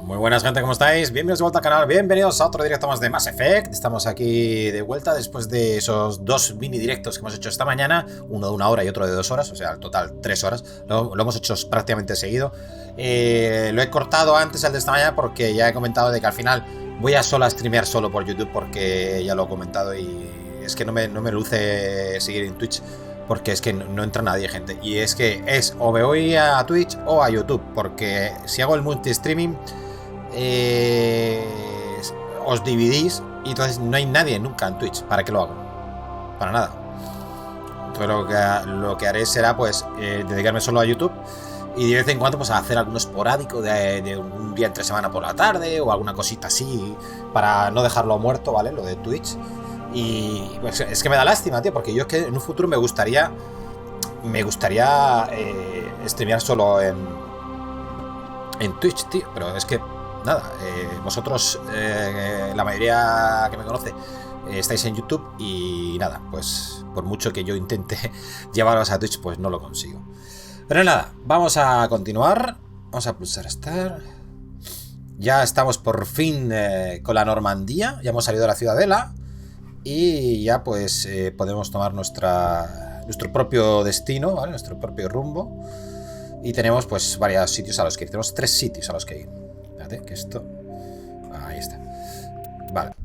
Muy buenas, gente, ¿cómo estáis? Bienvenidos de vuelta al canal, bienvenidos a otro directo más de Mass Effect. Estamos aquí de vuelta después de esos dos mini directos que hemos hecho esta mañana, uno de 1 hora y otro de 2 horas, o sea, al total 3 horas. Lo hemos hecho prácticamente seguido. Lo he cortado antes el de esta mañana porque ya he comentado de que al final voy a streamear solo por YouTube, porque ya lo he comentado y es que no me luce seguir en Twitch. Porque es que no entra nadie, gente. Y es que o me voy a Twitch o a YouTube. Porque si hago el multi-streaming, os dividís y entonces no hay nadie nunca en Twitch. ¿Para qué lo hago? Para nada. Entonces lo que haré será pues dedicarme solo a YouTube. Y de vez en cuando pues a hacer algún esporádico de un día entre semana por la tarde. O alguna cosita así. Para no dejarlo muerto, ¿vale? Lo de Twitch. Y pues es que me da lástima, tío, porque yo es que en un futuro me gustaría streamear solo en Twitch, tío, pero es que nada, vosotros, la mayoría que me conoce, estáis en YouTube y nada, pues por mucho que yo intente llevaros a Twitch, pues no lo consigo. Pero nada, vamos a continuar, vamos a pulsar Start. Ya estamos por fin con la Normandía, ya hemos salido de la ciudadela. Y ya pues podemos tomar nuestro propio destino, ¿vale? Nuestro propio rumbo. Y tenemos pues varios sitios a los que ir. Tenemos 3 sitios a los que ir. Espérate, que esto... Ahí está. Vale.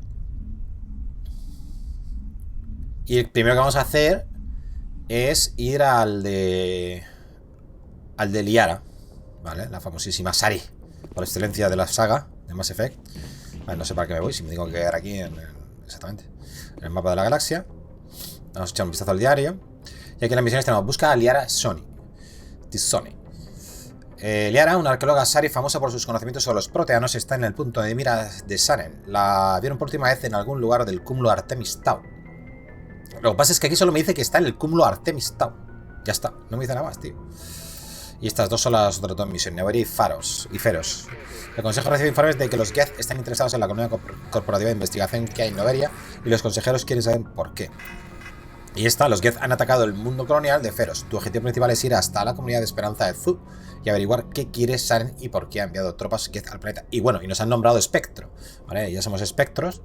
Y el primero que vamos a hacer es ir al de Liara, ¿vale? La famosísima Sari, por excelencia de la saga de Mass Effect. Vale, no sé para qué me voy, si me tengo que quedar aquí exactamente en el mapa de la galaxia. Vamos a echar un vistazo al diario. Y aquí en las misiones tenemos: busca a Liara Sony. Liara, una arqueóloga Sari famosa por sus conocimientos sobre los proteanos, está en el punto de mira de Saren. La vieron por última vez en algún lugar del cúmulo Artemis Tau. Lo que pasa es que aquí solo me dice que está en el cúmulo Artemis Tau. Ya está, no me dice nada más, tío. Y estas dos son las otras dos misiones, Nevery y Feros. El consejo recibe informes de que los Geth están interesados en la comunidad corporativa de investigación que hay en Noveria, y los consejeros quieren saber por qué. Y los Geth han atacado el mundo colonial de Feros. Tu objetivo principal es ir hasta la comunidad de Esperanza de Zu y averiguar qué quiere Saren y por qué ha enviado tropas Geth al planeta. Y bueno, y nos han nombrado espectro, ¿vale? Ya somos espectros.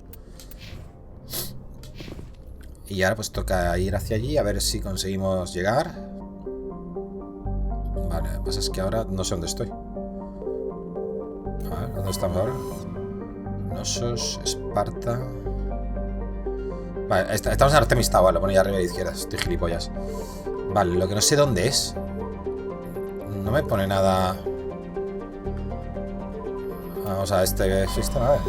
Y ahora pues toca ir hacia allí a ver si conseguimos llegar. Vale, lo que pasa es que ahora no sé dónde estoy. A ver, ¿dónde estamos ahora? Nosos, Esparta... Vale, estamos en Artemis Tau, lo ponía arriba a la izquierda, estoy gilipollas. Vale, lo que no sé dónde es. No me pone nada... Vamos a este sistema, a ver.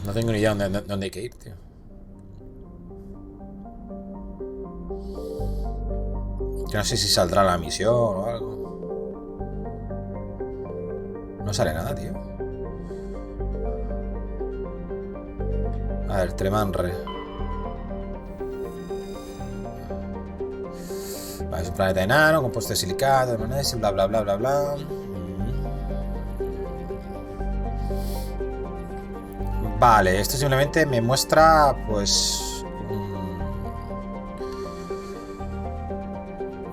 No tengo ni idea dónde hay que ir, tío. Yo no sé si saldrá la misión o algo. No sale nada, tío. A ver, Tremanre. Vale, es un planeta enano, compuesto de silicato, de magnesio, bla bla bla bla bla. Vale, esto simplemente me muestra, pues...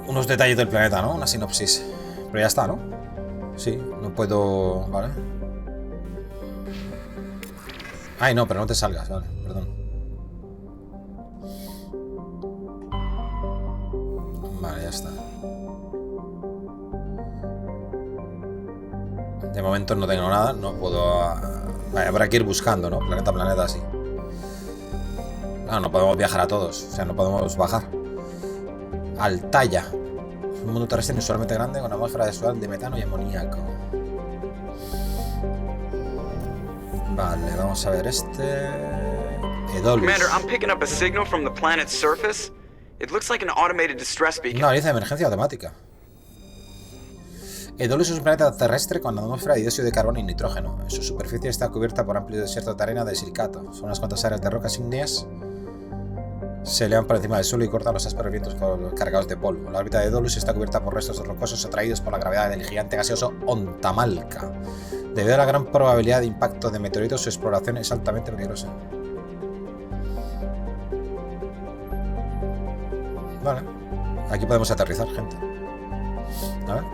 unos detalles del planeta, ¿no? Una sinopsis. Pero ya está, ¿no? Sí, no puedo... Vale. Ay, no, pero no te salgas, vale, perdón. Vale, ya está. De momento no tengo nada, no puedo... Vale, habrá que ir buscando, ¿no? Planeta a planeta, así. No podemos viajar a todos, o sea, no podemos bajar. Altaya. Un mundo terrestre inusualmente grande con atmósfera de metano y amoníaco. Vale, vamos a ver este... Edolus. Commander, I'm picking up a signal from the planet's surface. It looks like an automated distress beacon. Una baliza de emergencia automática. Edolus es un planeta terrestre con atmósfera de dióxido de carbono y nitrógeno. En su superficie está cubierta por amplio desierto de arena de silicato. Son unas cuantas áreas de rocas ígneas. Se elevan por encima del suelo y cortan los ásperos vientos cargados de polvo. La órbita de Edolus está cubierta por restos rocosos atraídos por la gravedad del gigante gaseoso Ontamalca. Debido a la gran probabilidad de impacto de meteoritos, su exploración es altamente peligrosa. Vale. Aquí podemos aterrizar, gente. A ver.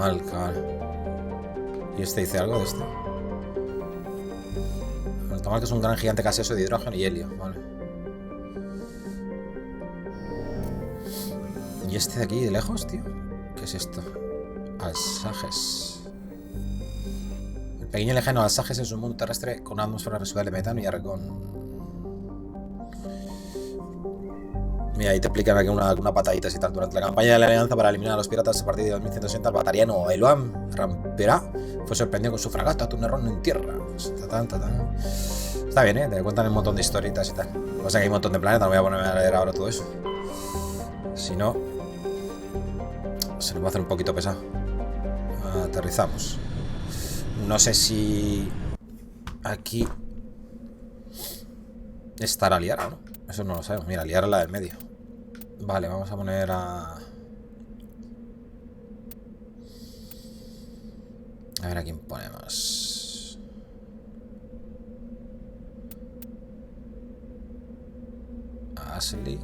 mal, cabal. ¿Y este dice algo de este? Bueno, toma que es un gran gigante gaseoso de hidrógeno y helio, vale. ¿Y este de aquí, de lejos, tío? ¿Qué es esto? Alsajes. El pequeño y lejano Alsajes es un mundo terrestre con una atmósfera residual de metano y argón. Mira, ahí te explican aquí una patadita y tal. Durante la campaña de la Alianza para eliminar a los piratas a partir de 2160, el batariano Eloam Rampera fue sorprendido con su fragata Tunerón en tierra. Está bien, ¿eh? Te cuentan un montón de historietas y tal. Lo que pasa es que hay un montón de planetas, no voy a ponerme a leer ahora todo eso. Si no, se nos va a hacer un poquito pesado. Aterrizamos. No sé si aquí estará Liara, ¿no? Eso no lo sabemos. Mira, Liara es la del medio. Vale, vamos a poner a... A ver a quién ponemos. A Ashley.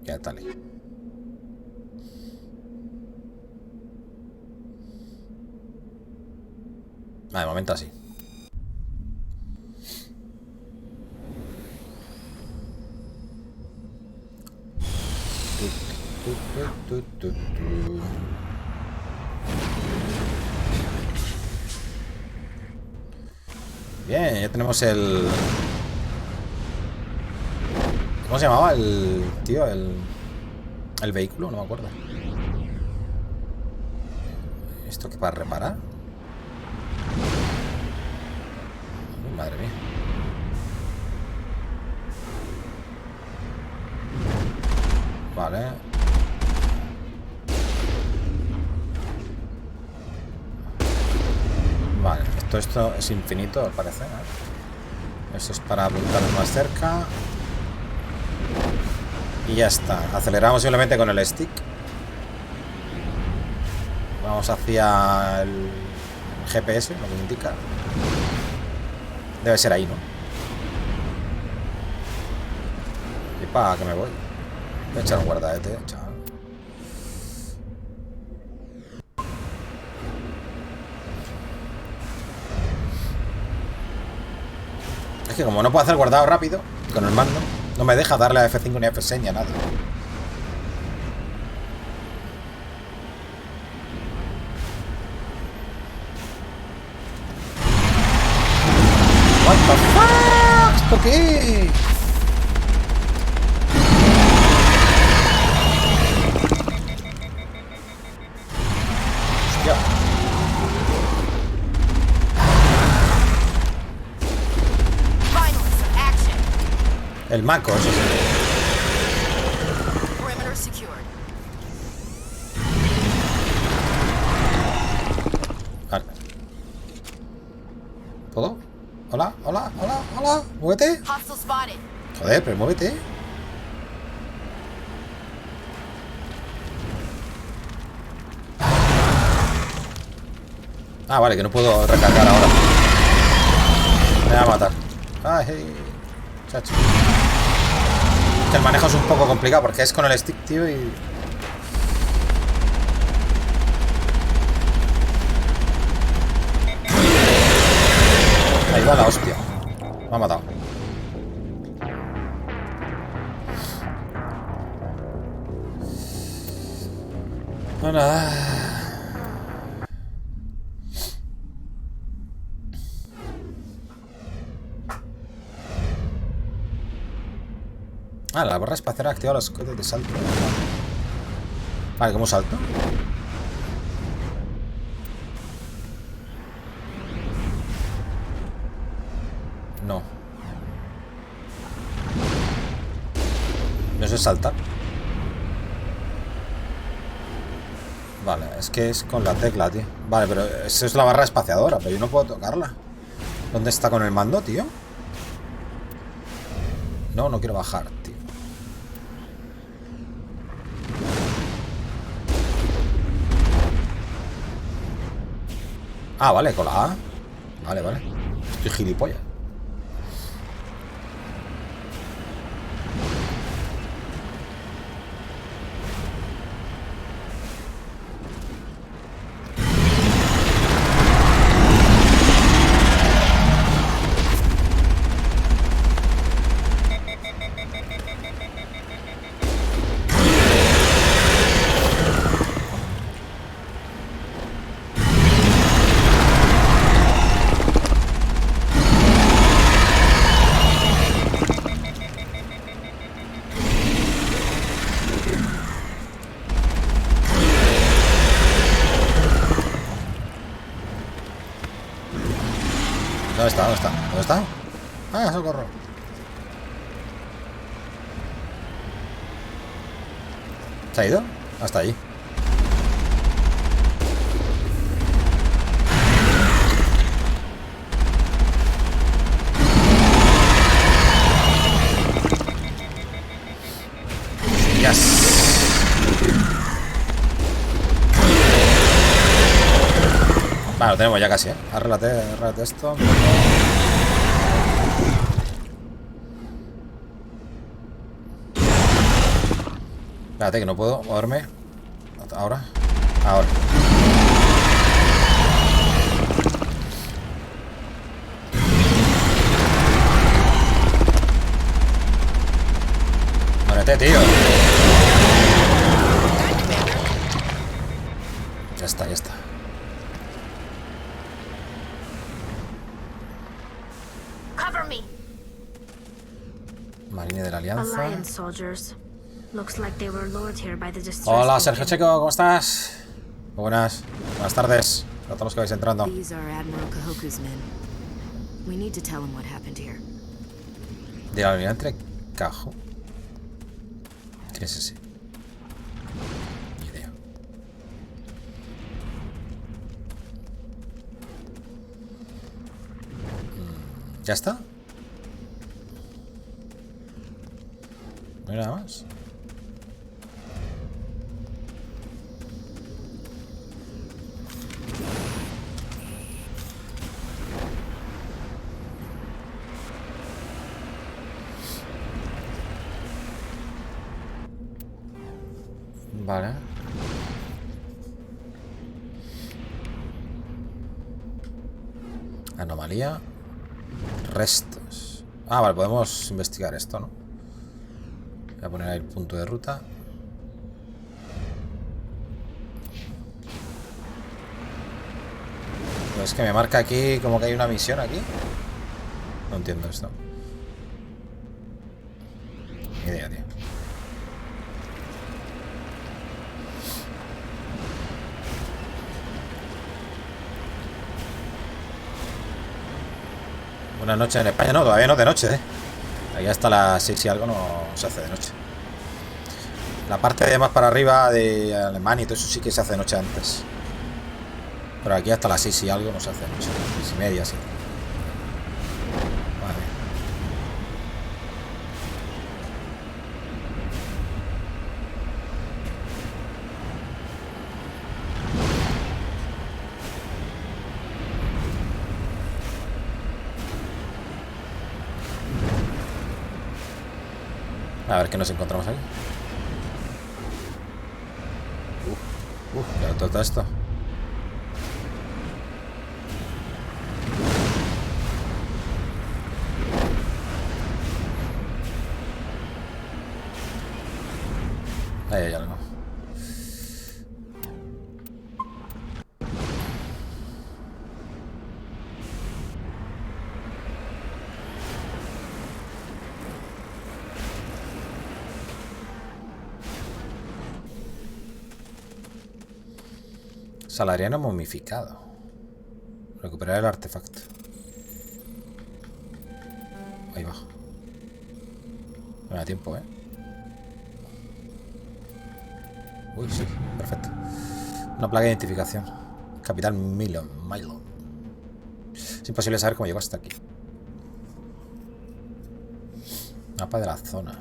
Ya está ahí. De momento así. Bien, ya tenemos el... ¿Cómo se llamaba el tío? El vehículo, no me acuerdo. ¿Esto qué para reparar? Madre mía. Vale. Vale, esto es infinito al parecer, ¿eh? Eso es para apuntar más cerca. Y ya está. Aceleramos simplemente con el stick. Vamos hacia el GPS, lo que me indica. Debe ser ahí, ¿no? Y pa, que me voy. Voy a echar un guardadete, chaval. Es que como no puedo hacer guardado rápido con el mando, no me deja darle a F5 ni a F6 ni a nada. What the fuck? ¿Esto qué? Hostia. El maco, eso sí. Vale. ¿Puedo? Hola, hola, hola, hola. Muévete. Joder, pero muévete. Ah, vale, que no puedo recargar ahora. Me va a matar. Ay, chacho. Que el manejo es un poco complicado porque es con el stick, tío, y... Ahí va la hostia. Me ha matado. Hola. Ah, la barra espacial ha activado los cohetes de salto. Vale, ¿cómo salto? No. No sé saltar. Vale, es que es con la tecla, tío. Vale, pero eso es la barra espaciadora, pero yo no puedo tocarla. ¿Dónde está con el mando, tío? No, no quiero bajar, tío. Ah, vale, con la A. Vale, vale. Estoy gilipollas. ¿Dónde está? ¿Dónde está? ¿Dónde está? Ah, socorro. ¿Se ha ido? Hasta allí. Vale, lo tenemos ya casi, ¿eh? Arréglate esto. Espérate, que no puedo moverme. Ahora. Ahora. Muérete, tío. Ya está, ya está. Marine de la Alianza. Hola, Sergio Checo, ¿cómo estás? Muy buenas. Buenas tardes a todos los que vais entrando. De la almirante Cajo. ¿Quién es ese? Ni idea. ¿Ya está? ¿No hay nada más? Vale. Anomalía. Restos. Ah, vale, podemos investigar esto, ¿no? Voy a poner ahí el punto de ruta. Pero es que me marca aquí como que hay una misión aquí. No entiendo esto. Ni idea, tío. Buenas noches en España. No, todavía no de noche, ¿eh? Aquí hasta las 6 y algo no se hace de noche. La parte de más para arriba de Alemania y todo eso sí que se hace de noche antes. Pero aquí hasta las 6 y algo no se hace de noche. 6 y media, sí. Vale. A ver qué nos encontramos aquí. Ya todo esto. Ahí hay algo. Salariano momificado. Recuperar el artefacto. Ahí va. No me da tiempo, ¿eh? Uy, sí, perfecto. Una placa de identificación. Capitán Milo. Es imposible saber cómo llegó hasta aquí. Mapa de la zona.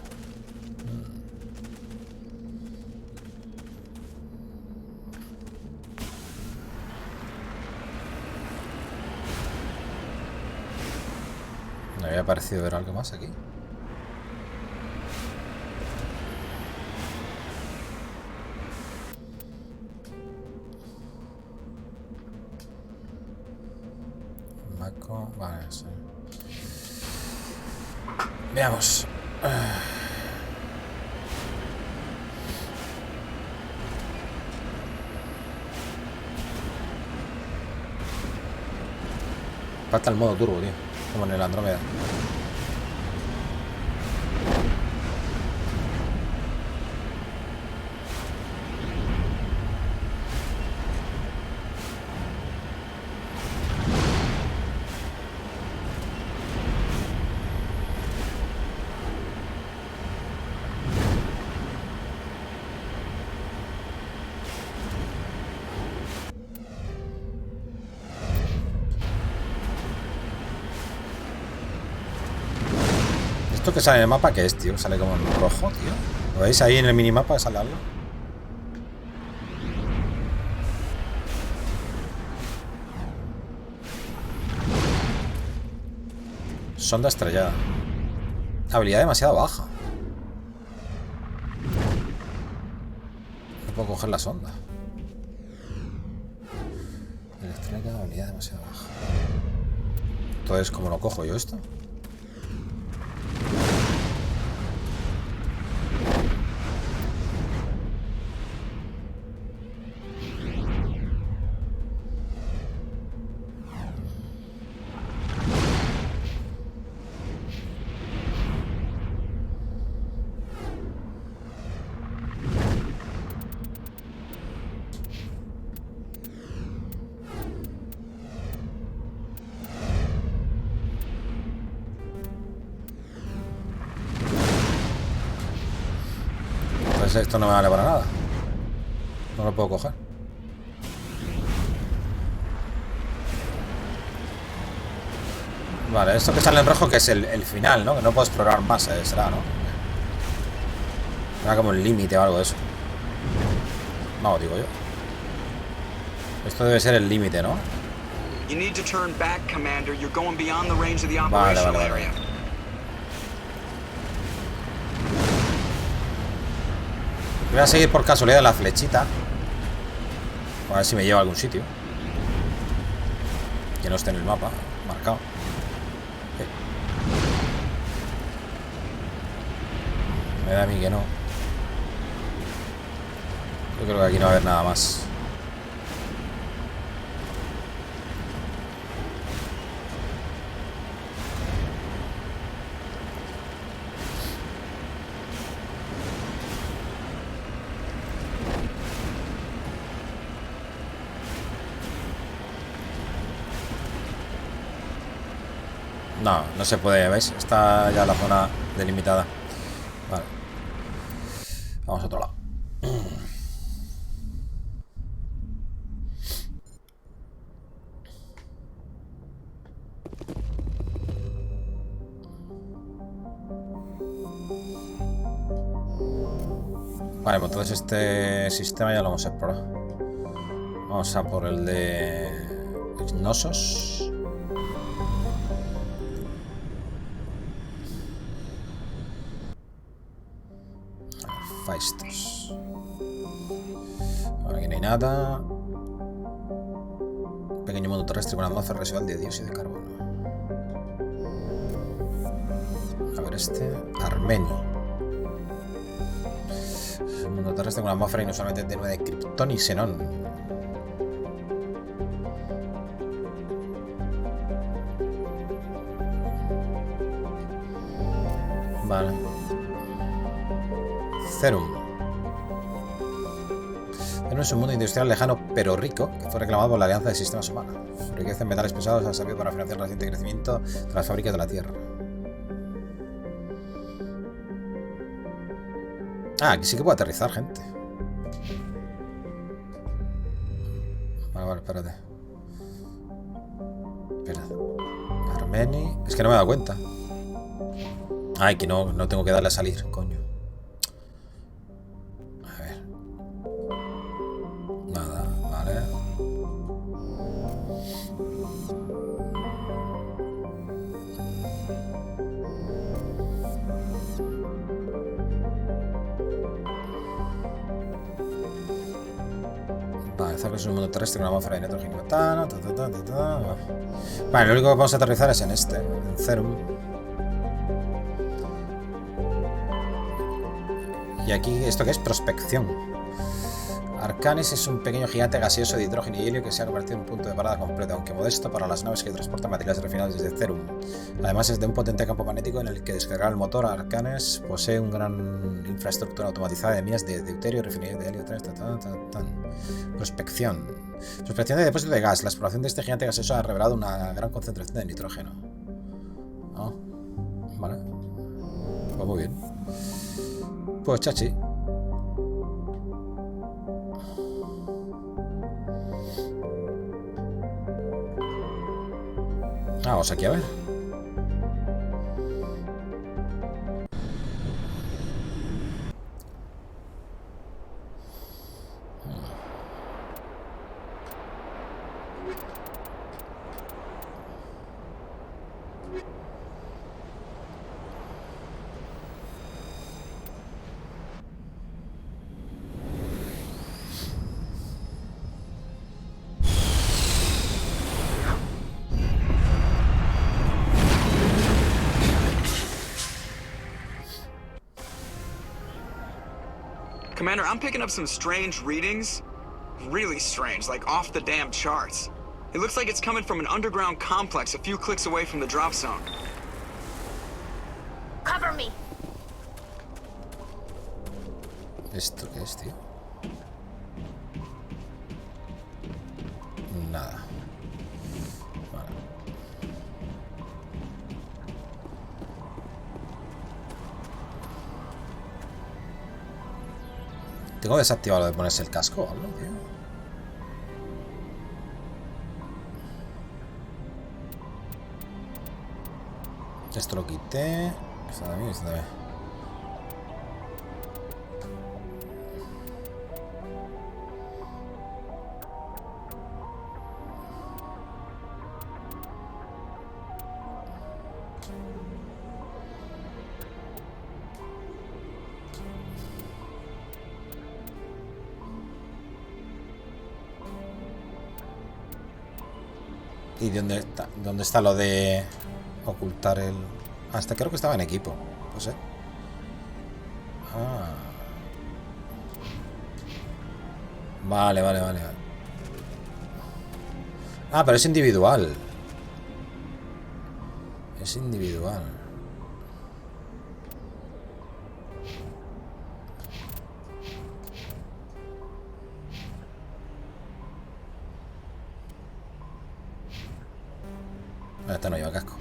había parecido ver algo más aquí. Maco, vale, sí. Veamos. Falta el modo turbo, tío. Como en el Andrómeda. ¿Esto que sale en el mapa qué es, tío? Sale como en rojo, tío. ¿Lo veis ahí en el minimapa? Sale algo. Sonda estrellada. Habilidad demasiado baja. No puedo coger la sonda. Electrónica, habilidad demasiado baja. Entonces, ¿cómo lo cojo yo esto? Esto no me vale para nada. No lo puedo coger. Vale, esto que sale en rojo que es el final, ¿no? Que no puedo explorar más, será, ¿no? Será como el límite o algo de eso. No, digo yo. Esto debe ser el límite, ¿no? Vale, vale, vale. Voy a seguir por casualidad la flechita. A ver si me lleva a algún sitio que no esté en el mapa marcado. Me da a mí que no. Yo creo que aquí no va a haber nada más. No, no se puede, ¿veis? Está ya la zona delimitada. Vale. Vamos a otro lado. Vale, pues entonces este sistema ya lo hemos explorado. Vamos a por el de Gnosos. Estos. Aquí no hay nada. Pequeño mundo terrestre con atmósfera residual de dióxido de carbono. A ver este. Armenio. Es un mundo terrestre con atmósfera inusualmente tenue de criptón y xenón. Vale. Cerum. Es un mundo industrial lejano pero rico que fue reclamado por la Alianza de Sistemas Humanos. Su riqueza en metales pesados ha servido para financiar el reciente crecimiento de las fábricas de la Tierra. Ah, aquí sí que puedo aterrizar, gente. Vale, espérate. Armeni. Es que no me he dado cuenta. Ay, que no tengo que darle a salir, coño. A ver. Nada, vale. Vale, avanzar es un mundo terrestre con una atmósfera de nitrógeno y metano. Vale, lo único que vamos a aterrizar es en este, en Cerum. Y aquí, ¿esto qué es? Prospección. Arcanes es un pequeño gigante gaseoso de hidrógeno y helio que se ha convertido en un punto de parada completo, aunque modesto, para las naves que transportan materiales refinados desde Cerum. Además es de un potente campo magnético en el que descargar el motor. Arcanes posee una gran infraestructura automatizada de minas de deuterio y refinería de helio. Prospección. Prospección de depósito de gas. La exploración de este gigante gaseoso ha revelado una gran concentración de nitrógeno. Ah, vale. Pues muy bien. Pues chachi. Vamos aquí a ver. Commander, I'm picking up some strange readings. Really strange, like off the damn charts. It looks like it's coming from an underground complex a few clicks away from the drop zone. Cover me. ¿Esto qué es, tío? Nada. Vale. Tengo desactivado lo de ponerse el casco o algo, tío. Esto lo quité. Esto también, esto también. ¿Y dónde está lo de ocultar el...? Hasta creo que estaba en equipo. No sé. Ah. Vale. Ah, pero es individual. Es individual. Esta no lleva casco.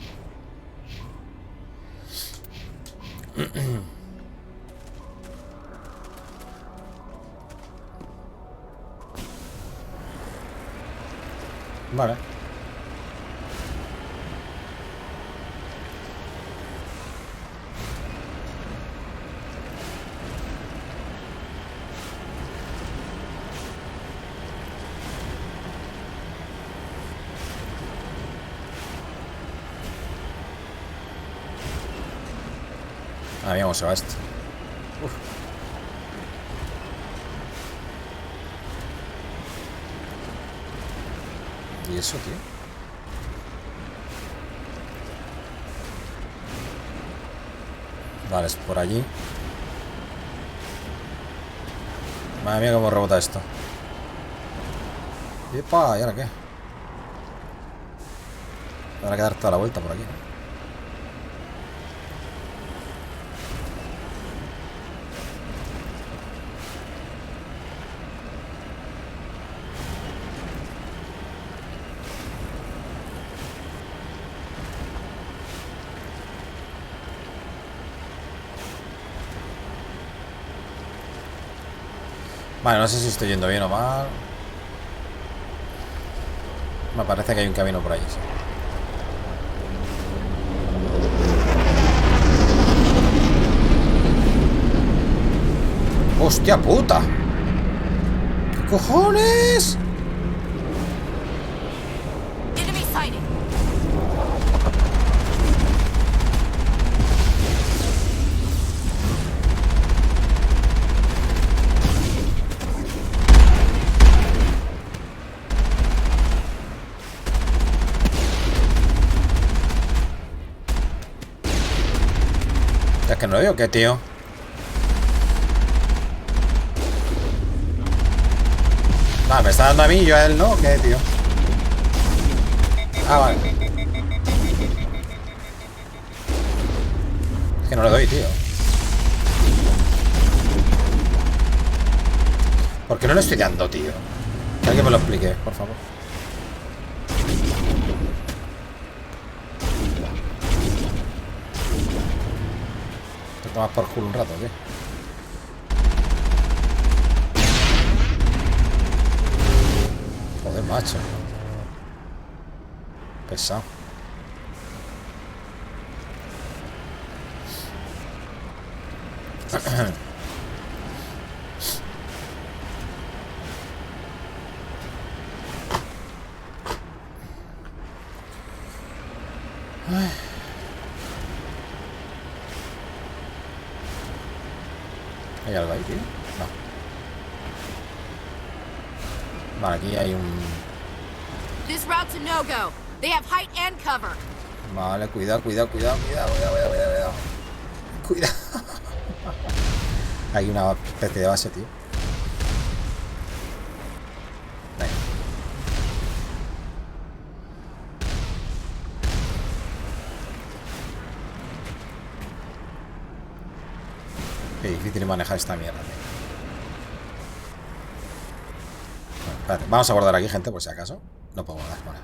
Vale. Ah, mira cómo se va esto. Uf. ¿Y eso, tío? Vale, es por allí. Madre mía, cómo rebota esto. ¡Epa! ¿Y ahora qué? Habrá que dar toda la vuelta por aquí, ¿no? Vale, no sé si estoy yendo bien o mal. Me parece que hay un camino por ahí, sí. ¡Hostia puta! ¿Qué cojones? Enemy sighted. ¿Es que no lo veo? ¿Qué, tío? Ah, me está dando a mí y yo a él, ¿no? ¿Qué, tío? Ah, vale. Es que no le doy, tío. ¿Por qué no le estoy dando, tío? Que alguien me lo explique, por favor. Te tomas por culo un rato, ¿qué? Joder, macho. Pesado. ¿Hay algo ahí, tío? No. Vale, aquí hay un... This route's a no-go. They have height and cover. Vale, cuidado. Cuidado. Hay una especie de base, tío. Venga. Qué difícil es manejar esta mierda, tío. Bueno, espérate, vamos a guardar aquí, gente, por si acaso. No puedo guardar, vale.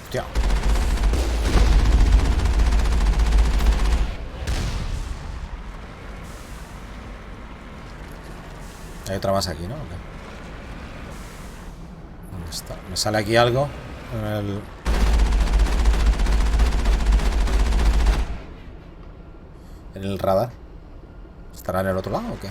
Hostia. Hay otra más aquí, ¿no? ¿Dónde está? Me sale aquí algo en el radar. ¿Estará en el otro lado o qué?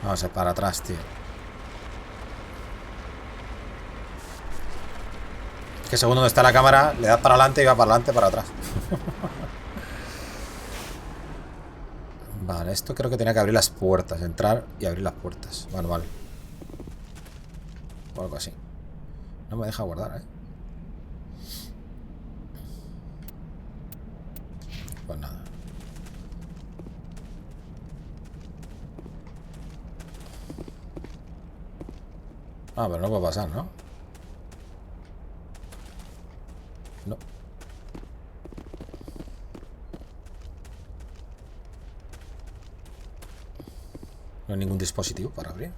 Vamos a ir para atrás, tío. Es que según donde está la cámara, le das para adelante y va para adelante, para atrás. Vale, esto creo que tenía que abrir las puertas. Entrar y abrir las puertas. Bueno, vale. O algo así. No me deja guardar, ¿eh? Pues nada. Ah, pero no puedo pasar, ¿no? No. No hay ningún dispositivo para abrir.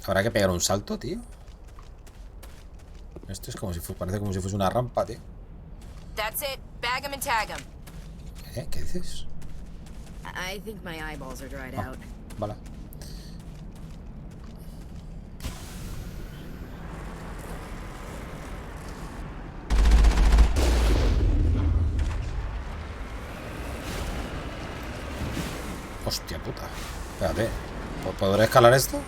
Habrá que pegar un salto, tío. Esto es como si fuese, parece como si fuese una rampa, tío. That's it. Bag 'em and tag 'em. ¿Qué dices? I think my eyeballs are dried out. Vale. Hostia puta. Espérate. ¿Podré escalar esto?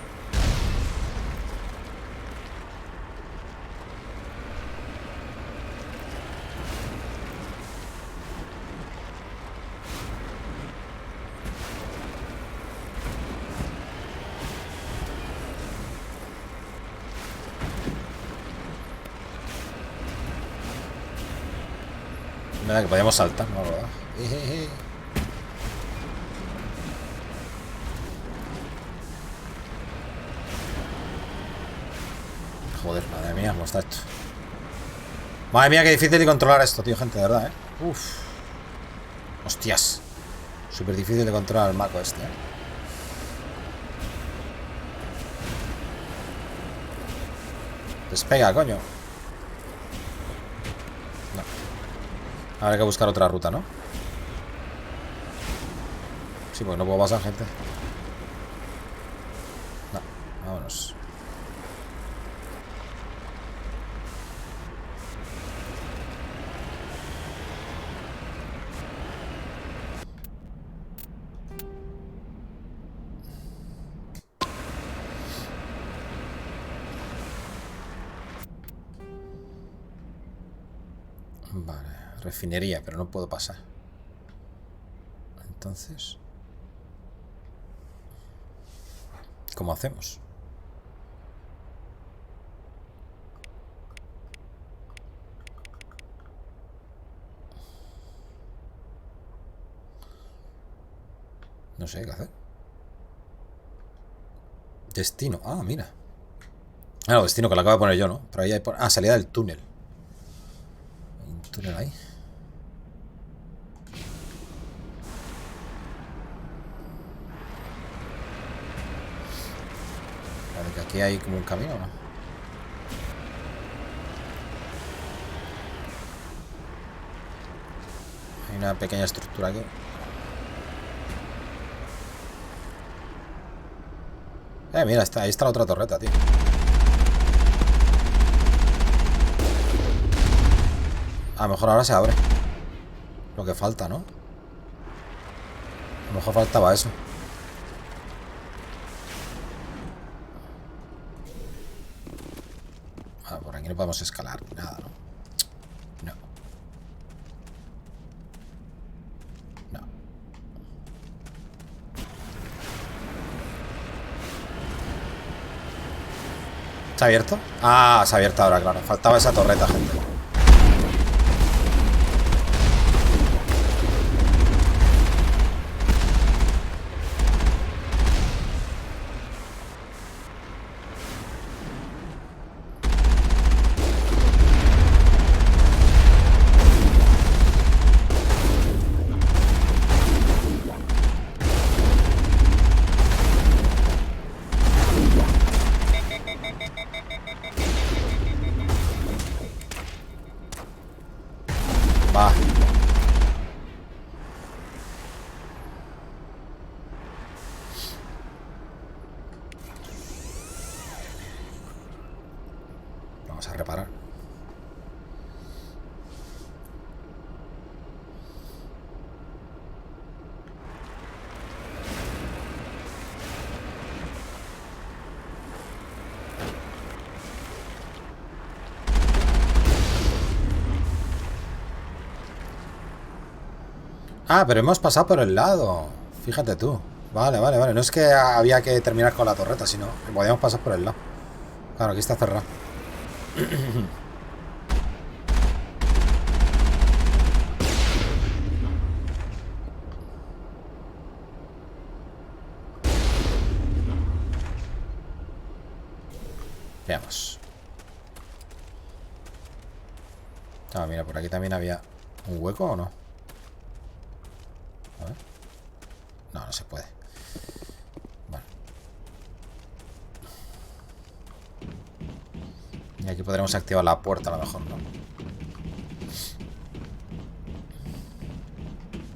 Me da que podíamos saltar, ¿no? ¿Verdad? Joder, madre mía, cómo está hecho. Madre mía, qué difícil de controlar esto, tío, gente, de verdad, ¿eh? Uf. Hostias. Súper difícil de controlar el maco este, ¿eh? Despega, coño. No. Habrá que buscar otra ruta, ¿no? Sí, porque no puedo pasar, gente. No, vámonos. Vale, refinería, pero no puedo pasar. Entonces, ¿cómo hacemos? No sé qué hacer. Destino. Ah, mira. Ah, no, destino que lo acabo de poner yo, ¿no? Pero ahí hay... Ah, salida del túnel. Hay un túnel ahí. Vale, que aquí hay como un camino, ¿no? Hay una pequeña estructura aquí. Mira, ahí está la otra torreta, tío. A lo mejor ahora se abre. Lo que falta, ¿no? A lo mejor faltaba eso. Ah, por aquí no podemos escalar ni nada, ¿no? No. No. ¿Se ha abierto? Ah, se ha abierto ahora, claro. Faltaba esa torreta, gente. Va. Vamos a reparar. Ah, pero hemos pasado por el lado. Fíjate tú. Vale, vale, vale. No es que había que terminar con la torreta, sino que podíamos pasar por el lado. Claro, aquí está cerrado. Veamos. Ah, mira, por aquí también había un hueco, ¿o no? A ver. No, no se puede. Bueno. Y aquí podremos activar la puerta a lo mejor, ¿no?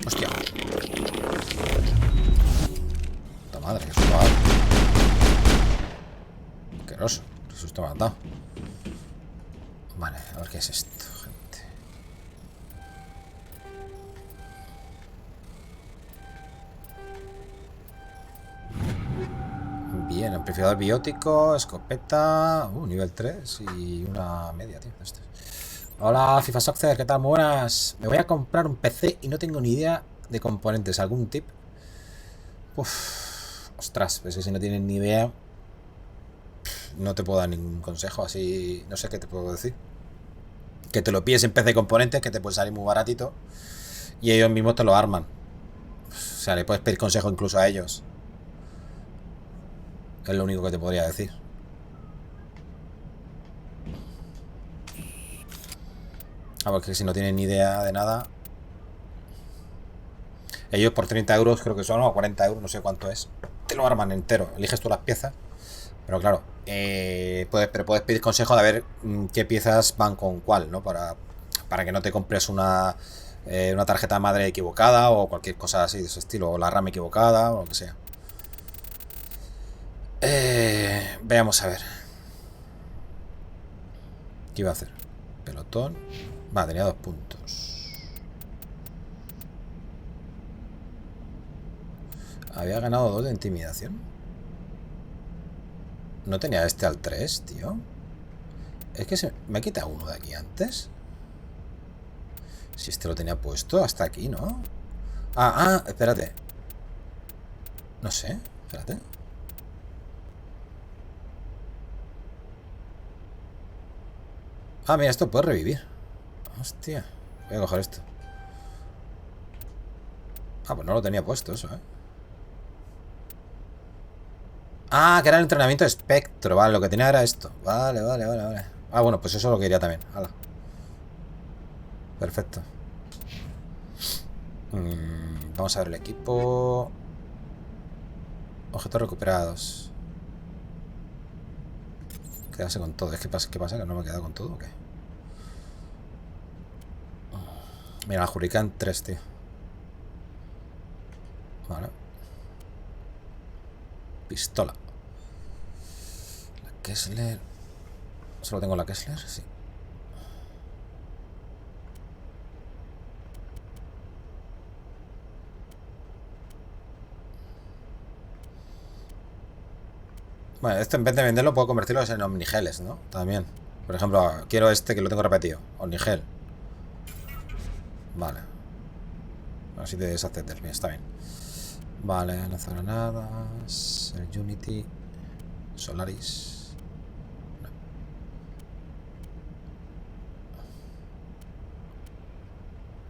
Hostia. Puta madre, qué susto me ha dado. Asqueroso. Qué susto me ha dado. Vale, a ver qué es esto, gente. Bien, amplificador biótico, escopeta, nivel 3 y una media, tío. Hola, FIFA Soccer, ¿qué tal? Muy buenas. Me voy a comprar un PC y no tengo ni idea de componentes. ¿Algún tip? Uf, ostras, pues si no tienes ni idea, no te puedo dar ningún consejo, así no sé qué te puedo decir. Que te lo pides en PC componentes, que te puede salir muy baratito y ellos mismos te lo arman. O sea, le puedes pedir consejo incluso a ellos. Es lo único que te podría decir. Ah, porque si no tienen ni idea de nada, ellos por 30 euros creo que son, o 40 euros, no sé cuánto es, te lo arman entero. Eliges tú las piezas. Pero claro, puedes pedir consejo de ver qué piezas van con cuál, ¿no? Para que no te compres una tarjeta madre equivocada o cualquier cosa así de ese estilo, o la RAM equivocada o lo que sea. Veamos a ver. ¿Qué iba a hacer? Pelotón. Va, tenía 2 puntos. Había ganado 2 de intimidación. No tenía este al 3, tío. Es que me quita uno de aquí antes. Si este lo tenía puesto hasta aquí, ¿no? Espérate. No sé, espérate. Mira, esto puede revivir. Hostia, voy a coger esto. Pues no lo tenía puesto eso, ¿eh? Que era el entrenamiento de espectro. Vale, lo que tenía era esto. Vale. Bueno, pues eso lo quería también. Hala. Perfecto. Vamos a ver el equipo. Objetos recuperados. Quedarse con todo. ¿Qué pasa? ¿Que no me he quedado con todo o qué? Mira, la Hurricane 3, tío. Vale. Pistola. La Kessler. ¿Solo tengo la Kessler? Sí. Bueno, esto en vez de venderlo puedo convertirlos en omnigeles, ¿no? También. Por ejemplo, quiero este que lo tengo repetido. Omnigel. Vale. Así te deshaces del mío, está bien. Vale, lanzagranadas. El Unity. Solaris.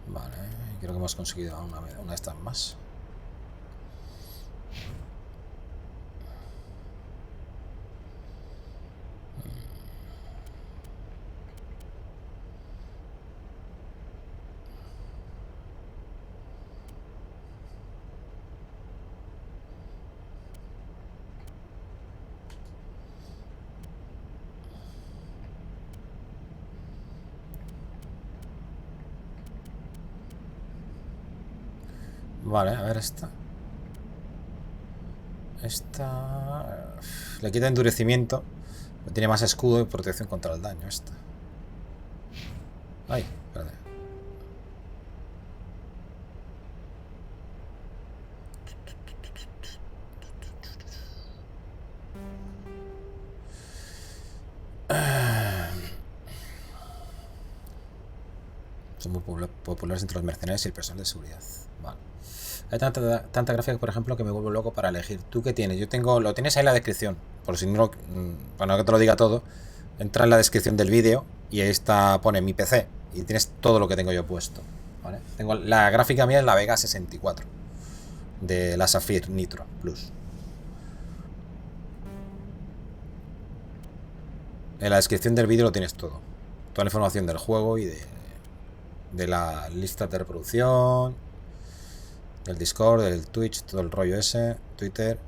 Vale, creo que hemos conseguido una de estas más. Vale, a ver esta. Esta... Le quita endurecimiento. Tiene más escudo y protección contra el daño. Esta. Ay, espérate. Son muy populares entre los mercenarios y el personal de seguridad. Vale. Hay tanta gráfica, por ejemplo, que me vuelvo loco para elegir. ¿Tú qué tienes? Yo tengo... Lo tienes ahí en la descripción. Por si no... Para que te lo diga todo. Entra en la descripción del vídeo y ahí está... Pone mi PC. Y tienes todo lo que tengo yo puesto. ¿Vale? Tengo la gráfica mía en la Vega 64. De la Sapphire Nitro Plus. En la descripción del vídeo lo tienes todo. Toda la información del juego y de la lista de reproducción, del Discord, del Twitch, todo el rollo ese, Twitter.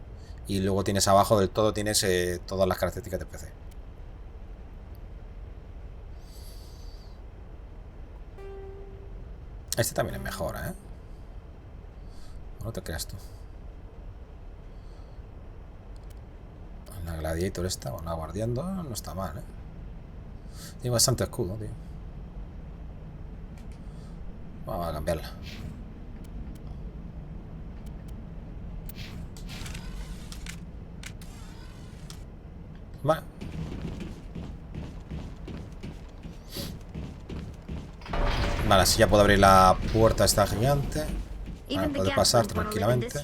Y luego tienes abajo del todo, tienes todas las características de PC. Este también es mejor, ¿eh? No te creas tú. La Gladiator esta, o la Guardiando, no está mal, ¿eh? Tiene bastante escudo, tío. Vamos a cambiarla. Vale. Vale, así ya puedo abrir la puerta esta gigante. Vale, puedo pasar tranquilamente.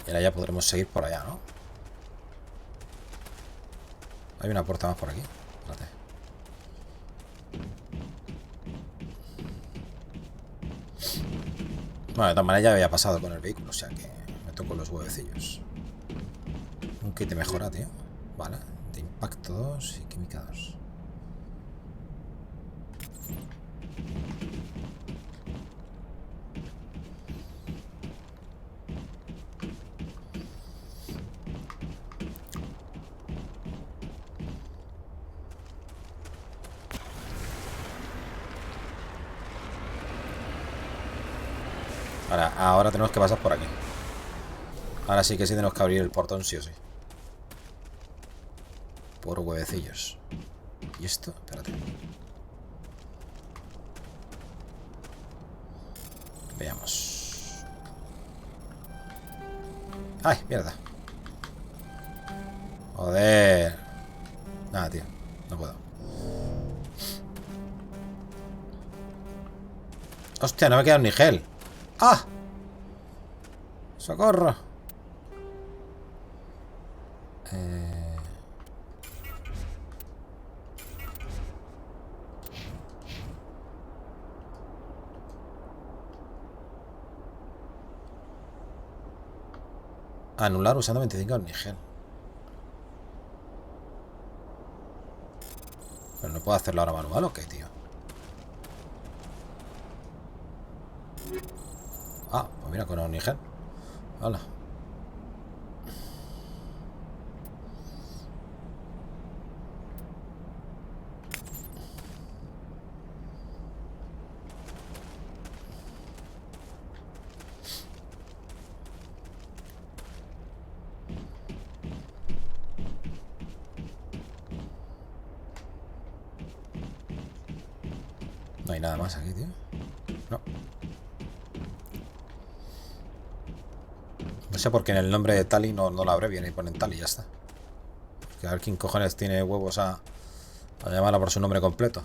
Y ahora ya podremos seguir por allá, ¿no? Hay una puerta más por aquí. Espérate. Bueno, de todas maneras ya había pasado con el vehículo, o sea que me toco los huevecillos. Un kit de mejora, tío. Vale. De impacto 2 y química 2. Ahora tenemos que pasar por aquí. Ahora sí que sí tenemos que abrir el portón, sí o sí. Por huevecillos. ¿Y esto? Espérate. Veamos. ¡Ay, mierda! Joder. Nada, tío. No puedo. Hostia, no me queda un nigel. ¡Ah! ¡Socorro! Anular usando 25 nigel. Pero no puedo hacerlo ahora manual o qué, tío. Ah, pues mira, con un nigel. Hola. No hay nada más aquí, tío. No. No sé por qué en el nombre de Tali no lo abrevian y ponen Tali y ya está. Que a ver quién cojones tiene huevos a llamarla por su nombre completo.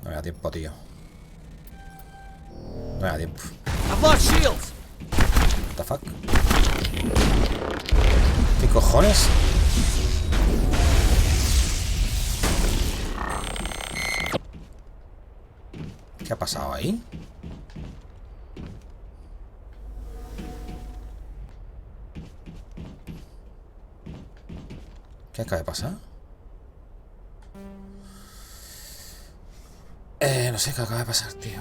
No me da tiempo, tío. No me da tiempo. What the fuck? ¿Qué cojones? ¿Qué ha pasado ahí? ¿Qué acaba de pasar? No sé qué acaba de pasar, tío.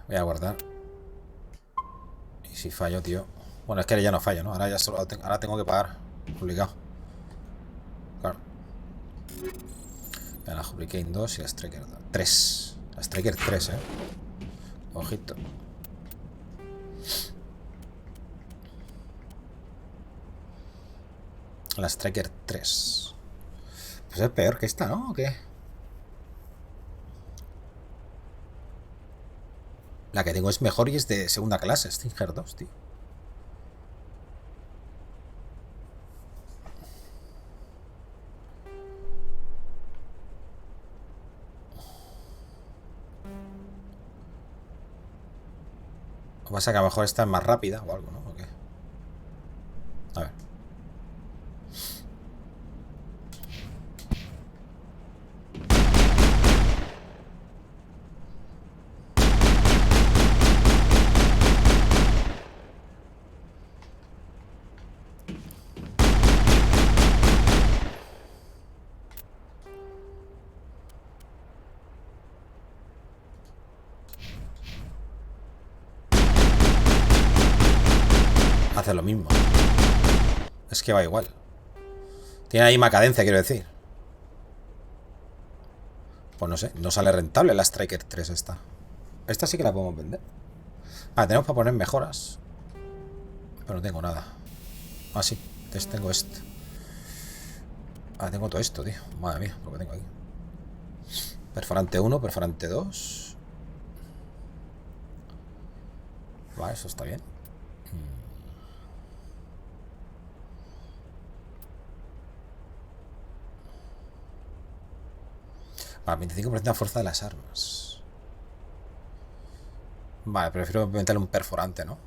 Voy a guardar. Y si fallo, tío. Bueno, es que ya no fallo, ¿no? Ahora ya solo ahora tengo que pagar. Obligado. Claro. La Hurricane 2 y la Striker 3. La Striker 3, Ojito. La Striker 3. Pues es peor que esta, ¿no? ¿O qué? La que tengo es mejor y es de segunda clase, Stinger 2, tío. O pasa que a lo mejor esta es más rápida o algo, ¿no? ¿O qué? A ver. Hace lo mismo. Es que va igual. Tiene la misma cadencia, quiero decir. Pues no sé, no sale rentable la Striker 3 esta. Esta sí que la podemos vender. Ah, tenemos para poner mejoras. Pero no tengo nada. Ah, sí, entonces tengo esto. Ah, tengo todo esto, tío. Madre mía, lo que tengo aquí. Perforante 1, perforante 2. Vale, eso está bien. Vale, 25% de fuerza de las armas. Vale, prefiero meterle un perforante, ¿no?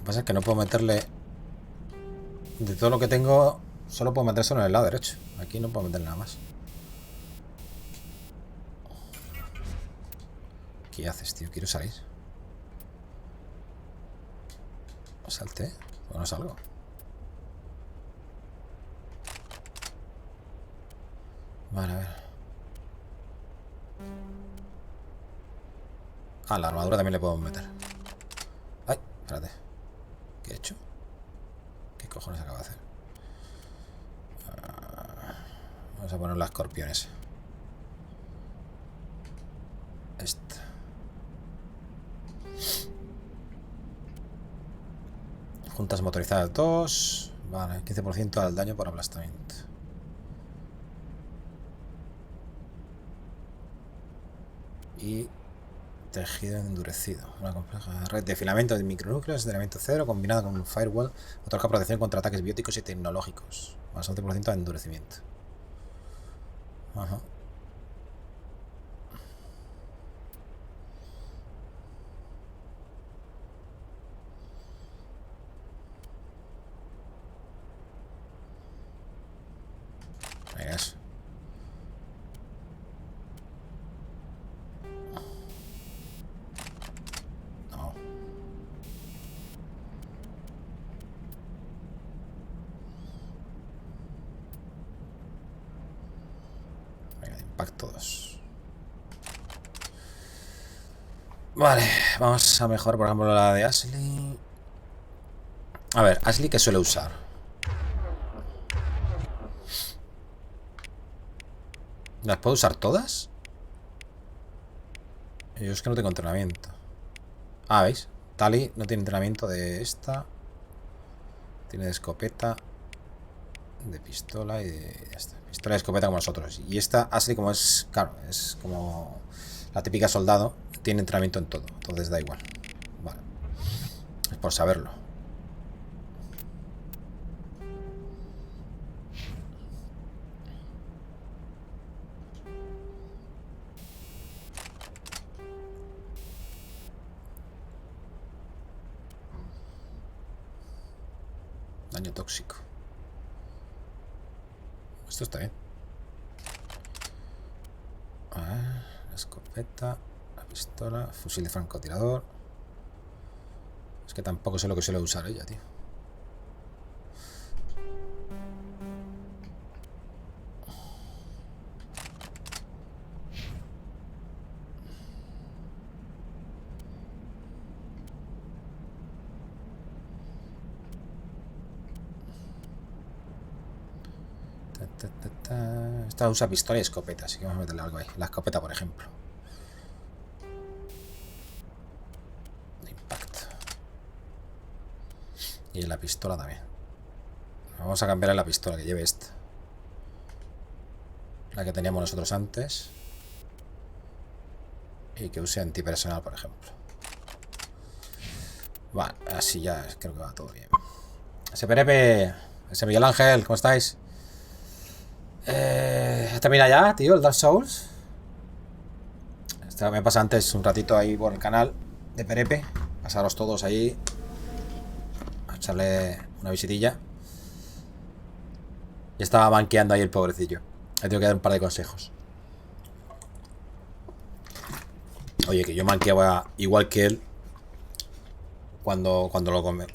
pasa es que no puedo meterle... De todo lo que tengo, solo puedo meter solo en el lado derecho. Aquí no puedo meter nada más. ¿Qué haces, tío? Quiero salir. Salte. ¿O no salgo? Vale, a ver. Ah, la armadura también le puedo meter. Ay, espérate. ¿Qué he hecho? ¿Qué cojones acabo de hacer? Vamos a poner las escorpiones. Esta. Juntas motorizadas 2. Vale, 15% al daño por aplastamiento. Y tejido endurecido. Una compleja red de filamentos de micronúcleos de elemento cero combinada con un firewall. Otorga protección contra ataques bióticos y tecnológicos. Más 11% de endurecimiento. Ajá. Venga, eso. No. Venga, impacto 2. Vale, vamos a mejorar, por ejemplo, la de Ashley. A ver, Ashley, ¿qué suele usar? ¿Las puedo usar todas? Yo es que no tengo entrenamiento. Ah, ¿veis? Tali no tiene entrenamiento de esta. Tiene de escopeta, de pistola y de... Ya está. Pistola y escopeta como nosotros. Y esta, Ashley, como es... Claro, es como la típica soldado. Tiene entrenamiento en todo. Entonces da igual. Vale. Es por saberlo. Daño tóxico. Esto está bien. A ver, la escopeta, la pistola, fusil de francotirador. Es que tampoco sé lo que suele usar ella, tío. Esta usa pistola y escopeta, así que vamos a meterle algo ahí. La escopeta, por ejemplo. De impacto. Y en la pistola también. Vamos a cambiar la pistola, que lleve esta. La que teníamos nosotros antes. Y que use antipersonal, por ejemplo. Vale, así ya creo que va todo bien. SPRP, ese Miguel Ángel, ¿cómo estáis? Termina ya, tío, el Dark Souls. Me pasa antes un ratito ahí por el canal de Perepe. Pasaros todos ahí a echarle una visitilla. Y estaba manqueando ahí el pobrecillo. Le tengo que dar un par de consejos. Oye, que yo manqueaba igual que él cuando lo jugué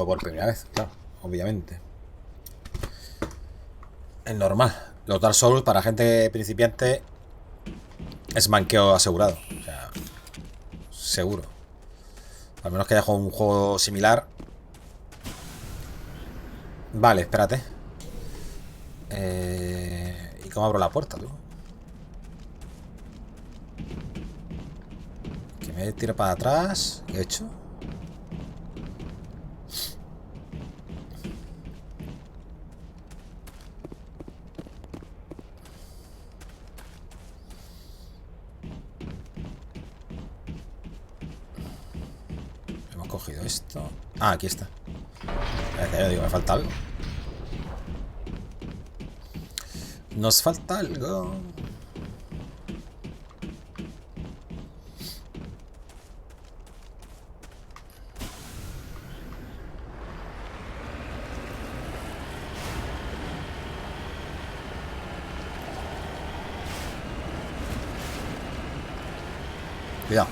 por primera vez, claro, obviamente. Es normal. Los Dark Souls para gente principiante es manqueo asegurado. O sea, seguro. Al menos que haya jugado un juego similar. Vale, espérate. ¿Y cómo abro la puerta, tú? Que me tiro para atrás. ¿Qué he hecho? Cogido esto. Ah, aquí está. Yo digo, me falta algo. Nos falta algo. Cuidado.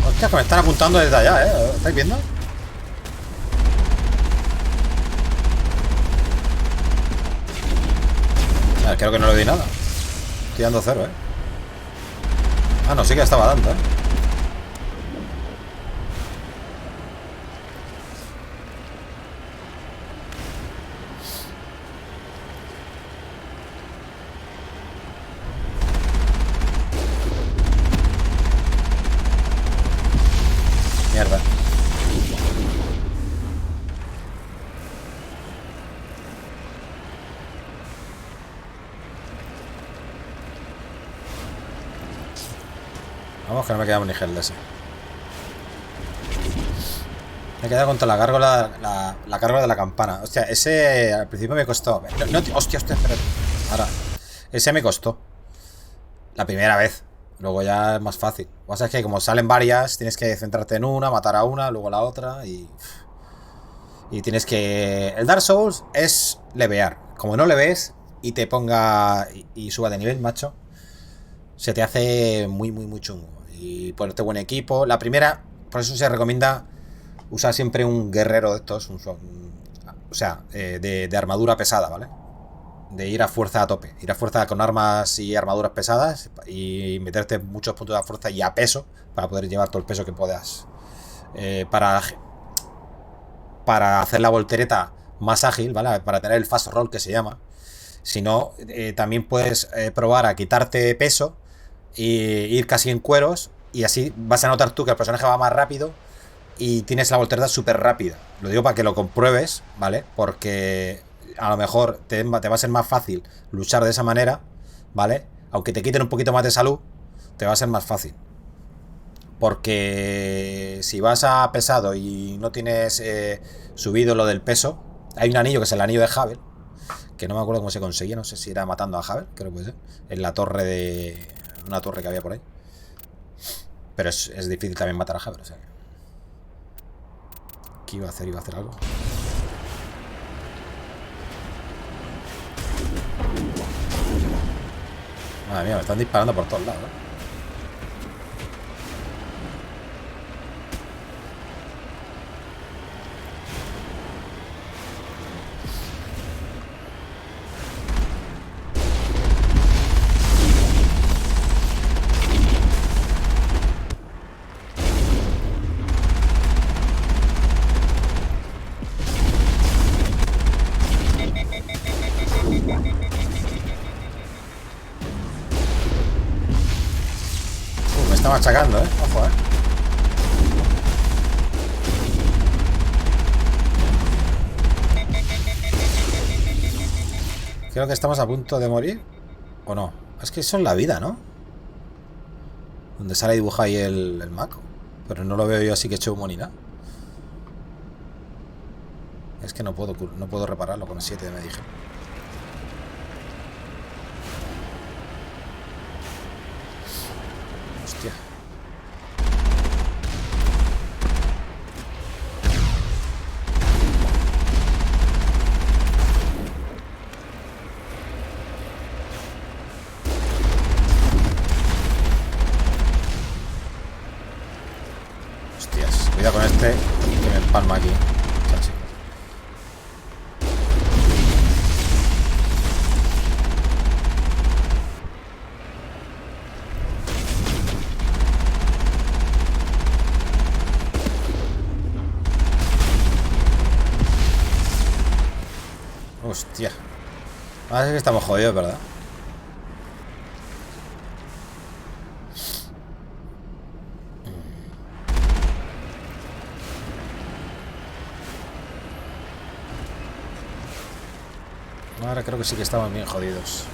Hostia, que me están apuntando desde allá, ¿eh? ¿Lo estáis viendo? Creo que no le di nada. Estoy dando cero, ¿eh? Ah, no, sí que estaba dando, ¿eh? Mierda. Vamos, que no me queda ni gel de ese. Me he quedado contra la gárgola, la gárgola de la campana. Hostia, ese al principio me costó. Hostia, espérate. Ahora, ese me costó. La primera vez. Luego ya es más fácil. Lo que pasa es que como salen varias, tienes que centrarte en una, matar a una, luego a la otra y tienes que... El Dark Souls es levear. Como no le ves y te ponga y suba de nivel, macho, se te hace muy, muy, muy chungo. Y ponerte buen equipo. La primera, por eso se recomienda usar siempre un guerrero de estos, o sea, de armadura pesada, ¿vale? De ir a fuerza a tope, ir a fuerza con armas y armaduras pesadas y meterte muchos puntos de fuerza y a peso para poder llevar todo el peso que puedas, para hacer la voltereta más ágil, ¿vale? Para tener el fast roll que se llama. Si no, también puedes probar a quitarte peso e ir casi en cueros y así vas a notar tú que el personaje va más rápido y tienes la voltereta súper rápida. Lo digo para que lo compruebes, ¿vale? Porque a lo mejor te va a ser más fácil luchar de esa manera, ¿vale? Aunque te quiten un poquito más de salud, te va a ser más fácil. Porque si vas a pesado y no tienes subido lo del peso, hay un anillo que es el anillo de Havel, que no me acuerdo cómo se conseguía, no sé si era matando a Havel, creo que puede ser, en la torre de... una torre que había por ahí. Pero es difícil también matar a Havel, o sea que... ¿Qué iba a hacer? Iba a hacer algo. Madre mía, me están disparando por todos lados, ¿eh? Me está machacando, ojo, Creo que estamos a punto de morir. ¿O no? Es que eso es la vida, ¿no? Donde sale dibujado ahí el maco. Pero no lo veo yo así que hecho humo ni nada. Es que no puedo repararlo con el 7 me dije. Hostia. Hostias, cuidado con este que me empalma aquí. Chachi. Hostia. Ahora sí que estamos jodidos, ¿verdad? Ahora creo que sí que estamos bien jodidos.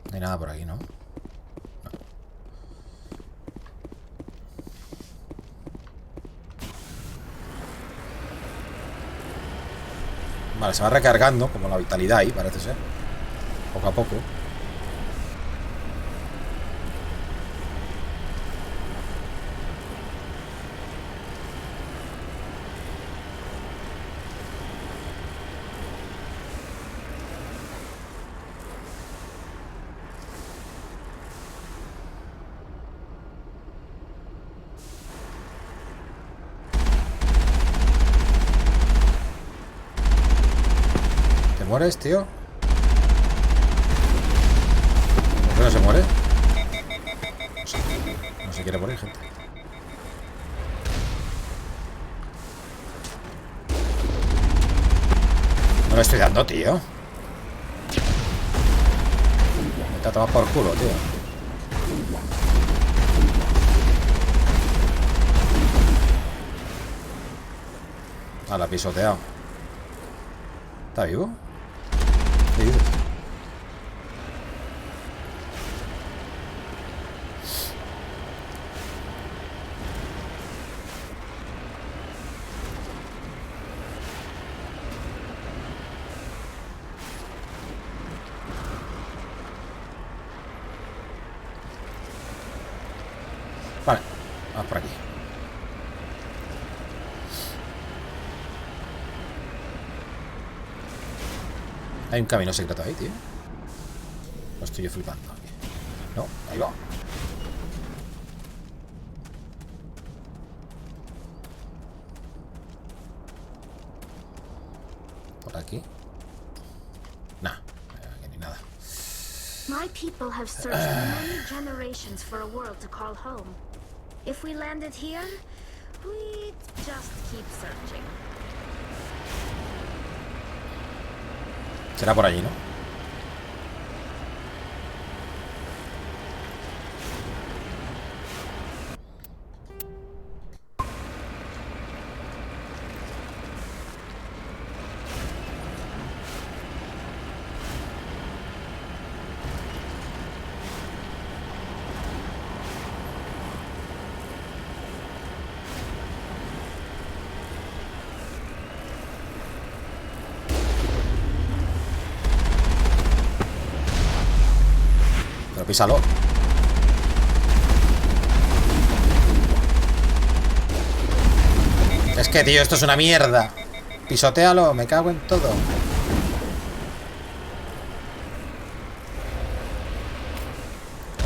No hay nada por aquí, ¿no? Vale, se va recargando, como la vitalidad ahí, parece ser. Poco a poco. ¿Mueres, tío? ¿Por qué no se muere? No se quiere morir, gente. No le estoy dando, tío. Me está tomando por culo, tío. Ah, la ha pisoteado. ¿Está vivo? ¿Qué dices? Vale, vamos por aquí. Hay un camino secreto ahí, tío. Lo estoy yo flipando aquí. No, ahí va. Por aquí. Nah, aquí ni nada. My people have searched many generations for a world to call home. If we landed here, we'd just keep searching. Será por allí, ¿no? Písalo. Es que, tío, esto es una mierda. Pisotéalo, me cago en todo.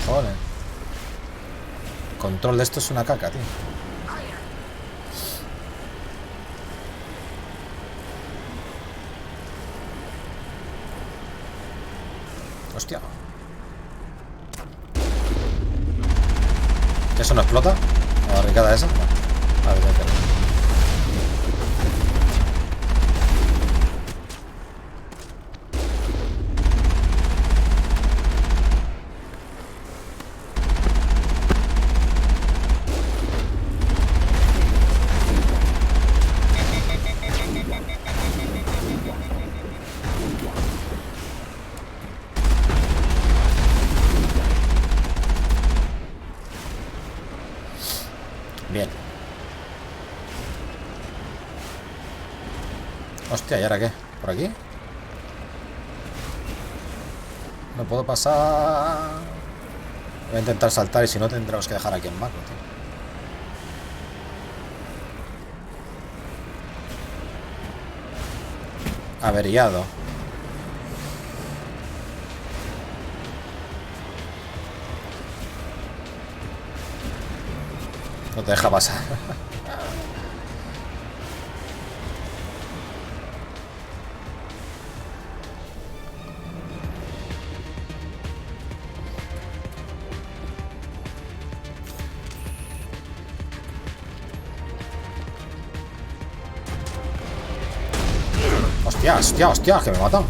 Joder. El control de esto es una caca, tío. Hostia. ¿Eso no explota? ¿La barricada esa? Vale, vale. Bien. Hostia, ¿y ahora qué? ¿Por aquí? No puedo pasar. Voy a intentar saltar y si no tendremos que dejar aquí en marco, tío. Averiado. No te deja pasar. Hostia, hostia, hostia, que me matan.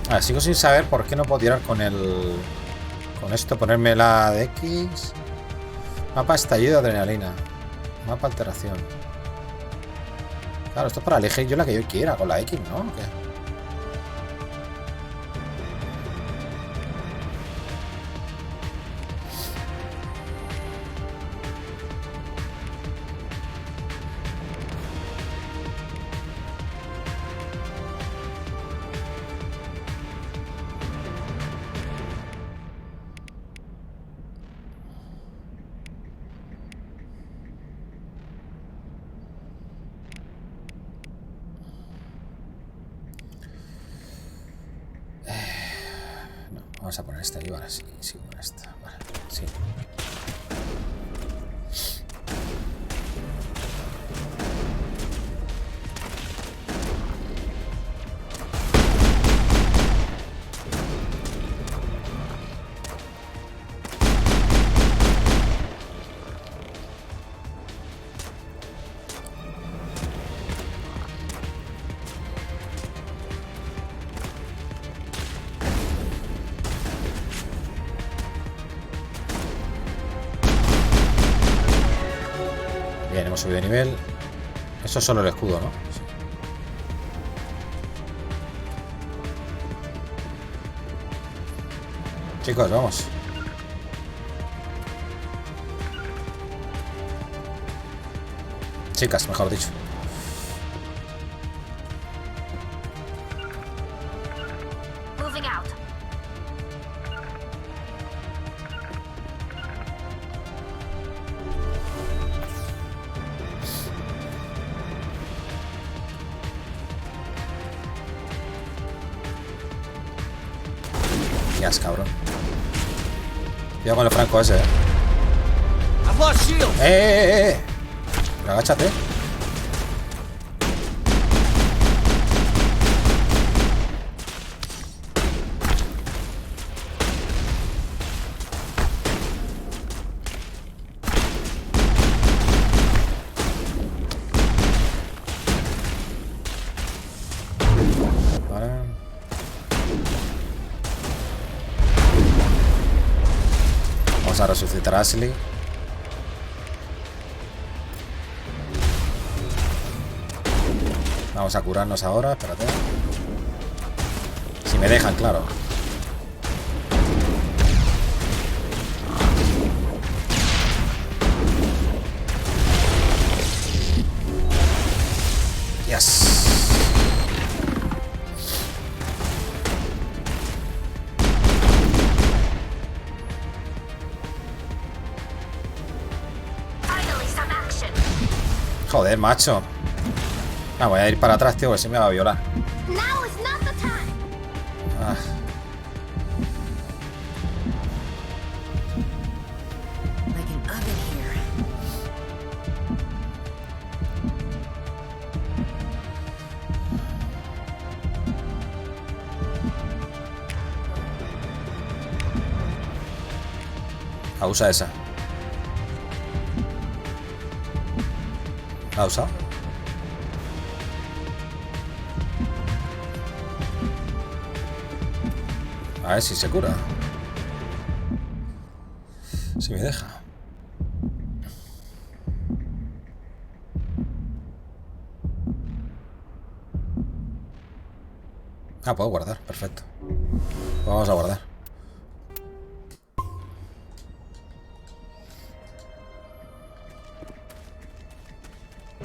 A ver, sigo sin saber por qué no puedo tirar con el... Con esto, ponerme la de X. Mapa estallido de adrenalina. Mapa alteración. Claro, esto es para elegir yo la que yo quiera con la X, ¿no? ¿Qué? a poner esta aquí, vale, sí, sí, con esta, vale, sí. Bien, hemos subido de nivel. Eso es solo el escudo, ¿no? Sí. Chicos, vamos. Chicas, mejor dicho. Moving out. Ya, cabrón. Cuidado con el franco ese, I've lost shield. Pero agáchate. Vale. Vamos a resucitar a Ashley. Vamos a curarnos ahora, espérate. Si me dejan, claro. Yes. Finally, some action. Joder, macho. Ah, voy a ir para atrás, tío, que se me va a violar. Now is not the time. Ah. Like an oven here. Usa esa. ¿La ha usado? A ver si se cura. Si me deja. Ah, puedo guardar, perfecto. Pues vamos a guardar.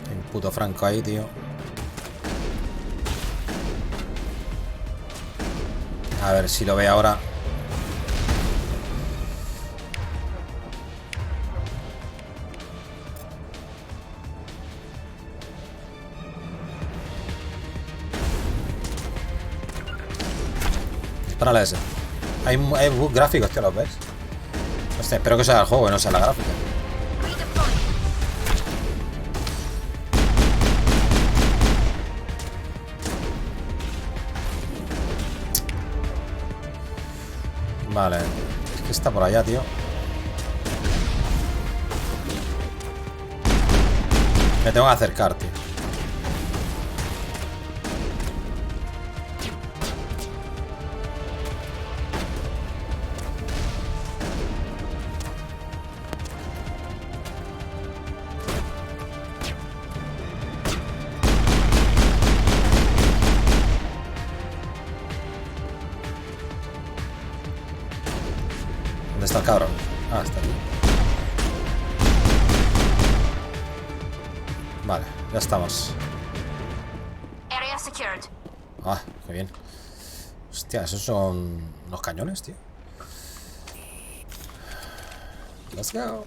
Hay un puto franco ahí, tío. A ver si lo ve ahora. Dispárale a ese. Hay bugs gráficos, tío, ¿los ves? Hostia, espero que sea el juego y no sea la gráfica. Vale, es que está por allá, tío. Me tengo que acercar, tío. ¿Dónde está el cabrón? Ah, está aquí. Vale, ya estamos. Area secured. Ah, qué bien. Hostia, esos son los cañones, tío. Let's go.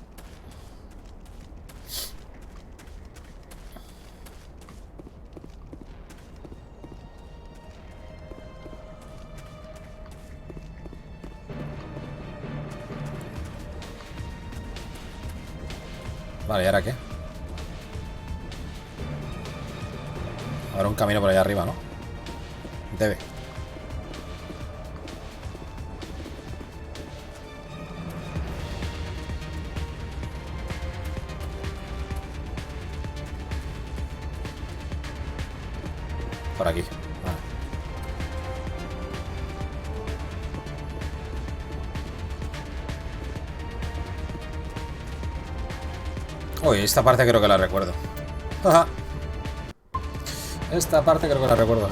Vale, ¿y ahora qué? Habrá un camino por allá arriba, ¿no? Debe. Por aquí. Vale. Uy, esta parte creo que la recuerdo. Esta parte creo que la recuerdo.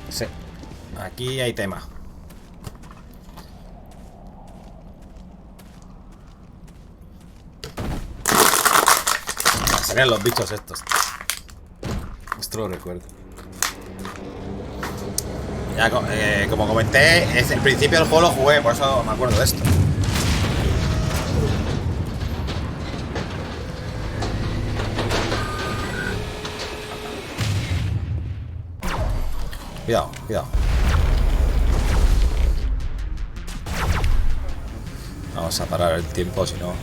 Sí. Aquí hay tema. Serían los bichos estos. Esto lo recuerdo. Ya, como comenté, es el principio del juego lo jugué, por eso me acuerdo de esto. Cuidado, cuidado. Vamos a parar el tiempo, si no...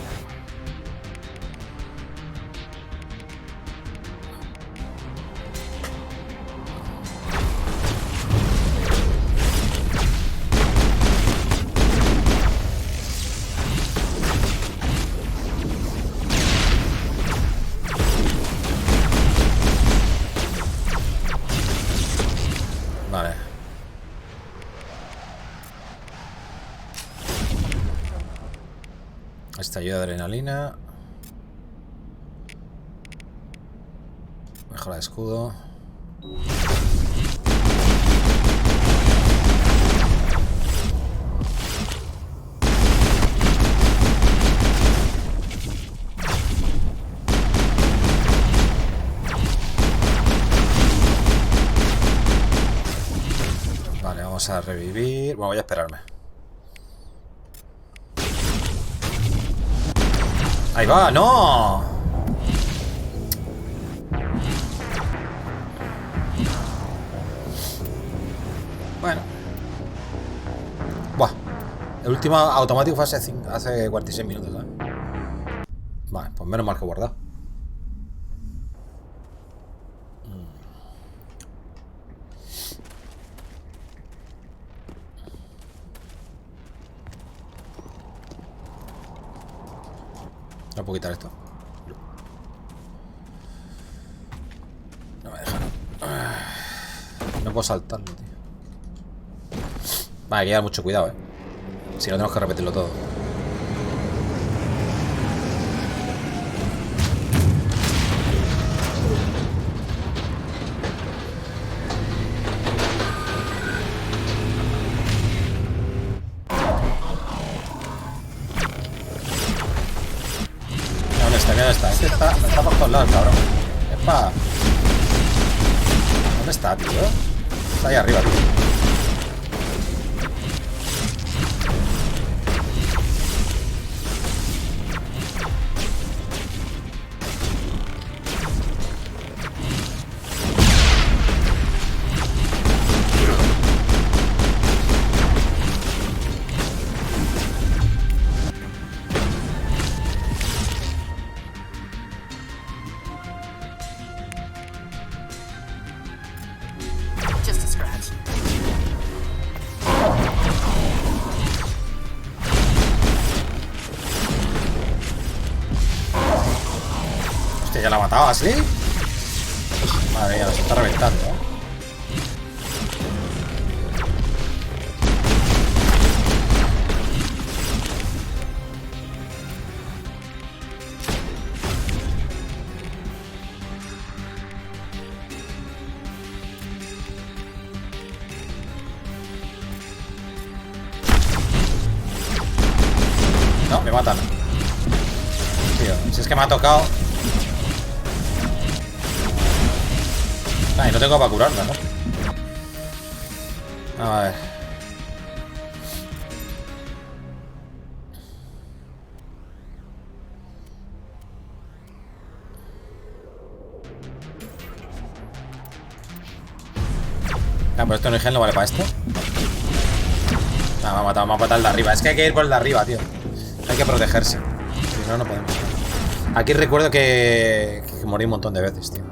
Vale. Estallido de adrenalina. Mejora de escudo. Vale, vamos a revivir. Bueno, voy a esperarme. Ahí va, no. Bueno. Buah. El último automático fue hace 46 minutos, ¿eh? Vale, pues menos mal que he guardado. No puedo quitar esto. No me deja. No puedo saltarlo, tío. Vale, hay que llevar mucho cuidado, si no tenemos que repetirlo todo. ¿Dónde está? Este está por todos lados, cabrón. ¡Epa! ¿Dónde está, tío? Está ahí arriba, tío. ¿Ya la ha matado así? Madre mía, nos está reventando, ¿eh? No, me matan. Tío, si es que me ha tocado. Ay, no tengo para curarla, ¿no? A ver. Ah, pero esto no no vale para esto. Nah, me ha matado el de arriba. Es que hay que ir por el de arriba, tío. Hay que protegerse. Si no, no podemos. Aquí recuerdo que morí un montón de veces, tío.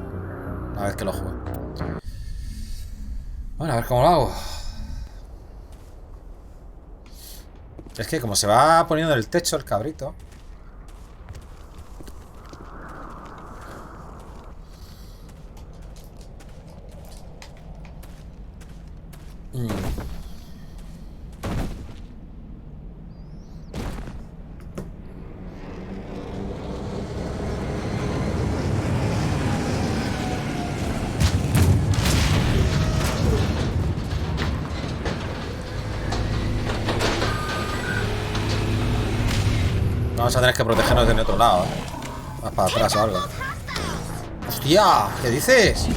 Una vez que lo jugué. Bueno, a ver cómo lo hago. Es que como se va poniendo en el techo el cabrito. Vamos a tener que protegernos de otro lado, ¿eh? Más para atrás o algo. ¡Hostia! ¿Qué dices?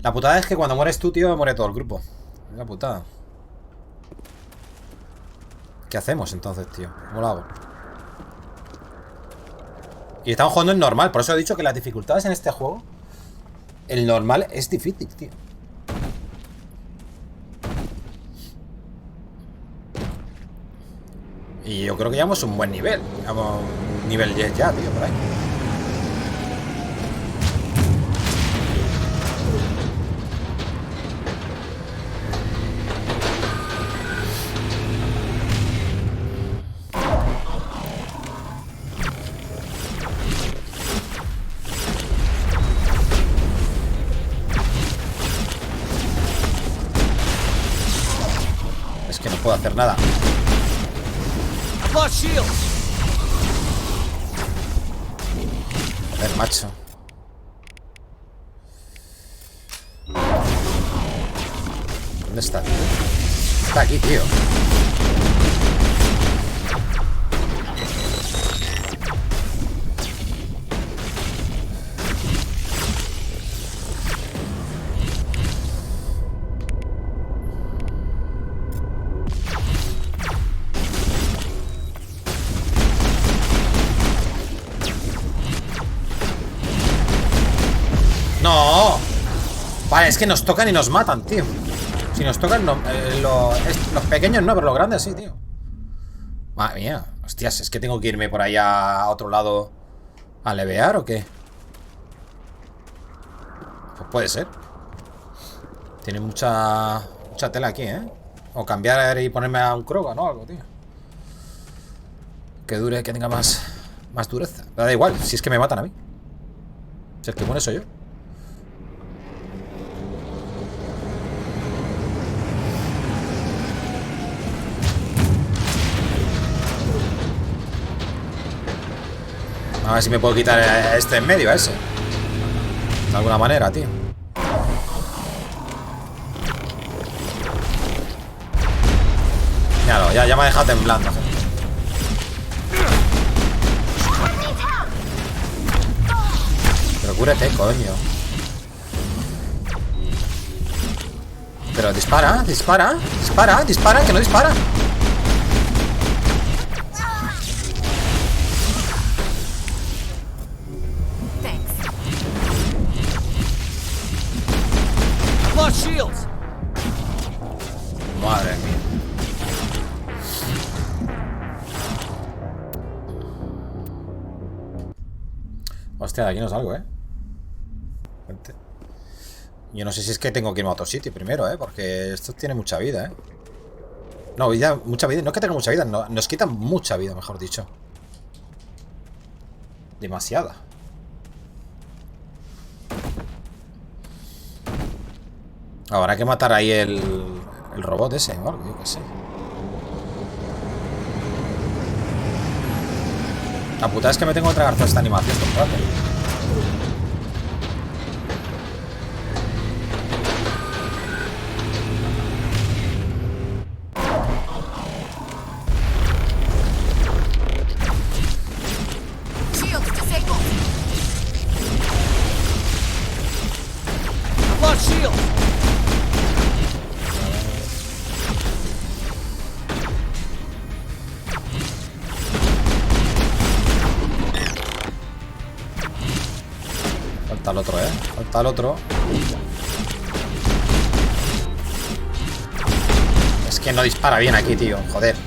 La putada es que cuando mueres tú, tío, muere todo el grupo. Es la putada. ¿Qué hacemos entonces, tío? ¿Cómo lo hago? Y estamos jugando en normal. Por eso he dicho que las dificultades en este juego, el normal es difícil, tío. Y yo creo que llevamos un buen nivel. Llevamos un nivel 10 ya, tío, por ahí. Es que no puedo hacer nada. Joder, macho. ¿Dónde está, tío? Está aquí, tío. ¡No! Vale, es que nos tocan y nos matan, tío. Si nos tocan, no, los pequeños no, pero los grandes sí, tío. Madre mía. Hostias, es que tengo que irme por ahí a otro lado a levear o qué. Pues puede ser. Tiene mucha tela aquí, ¿eh? O cambiar y ponerme a un Krogan o algo, tío. Que dure, que tenga más dureza. Pero da igual, si es que me matan a mí. Si es que pone soy yo. A ver si me puedo quitar este en medio, a ese. De alguna manera, tío. Míralo, ya me ha dejado temblando. Pero cúrete, coño. Pero dispara, que no dispara. Shields. Madre mía. Hostia, de aquí no salgo, Gente. Yo no sé si es que tengo que irme a otro sitio primero, porque esto tiene mucha vida, No, vida, mucha vida. No es que tenga mucha vida, no, nos quitan mucha vida, mejor dicho. Demasiada. Habrá que matar ahí el robot ese o algo, yo qué sé. La putada es que me tengo que tragar toda esta animación todo el rato. Falta el otro, falta el otro. Es que no dispara bien aquí, tío. Joder.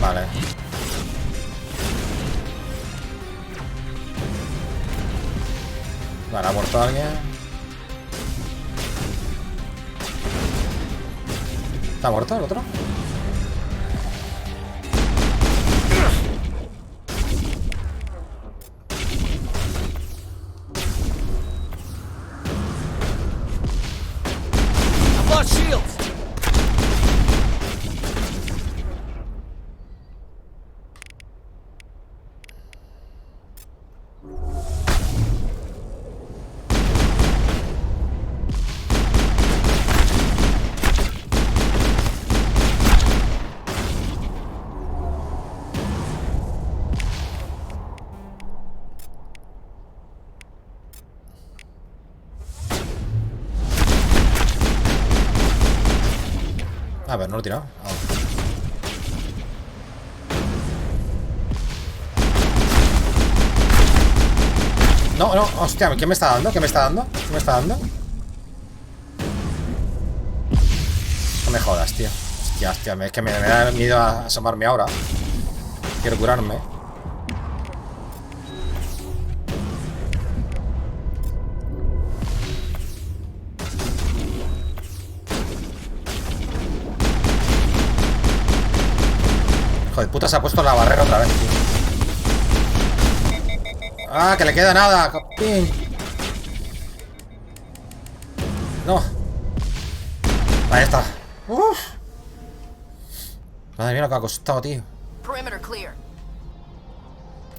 Vale. Vale, ha muerto alguien. ¿Está muerto el otro? I've lost shields. A ver, no lo he tirado. Ah. No, no, hostia, ¿qué me está dando? ¿Qué me está dando? ¿Qué me está dando? No me jodas, tío. Hostia, hostia, es que me da miedo a asomarme ahora. Quiero curarme. Hijo de puta, se ha puesto la barrera otra vez, tío. ¡Ah, que le queda nada! ¡Copín! No. Ahí está. Uf. Madre mía lo que ha costado, tío. Perimeter clear.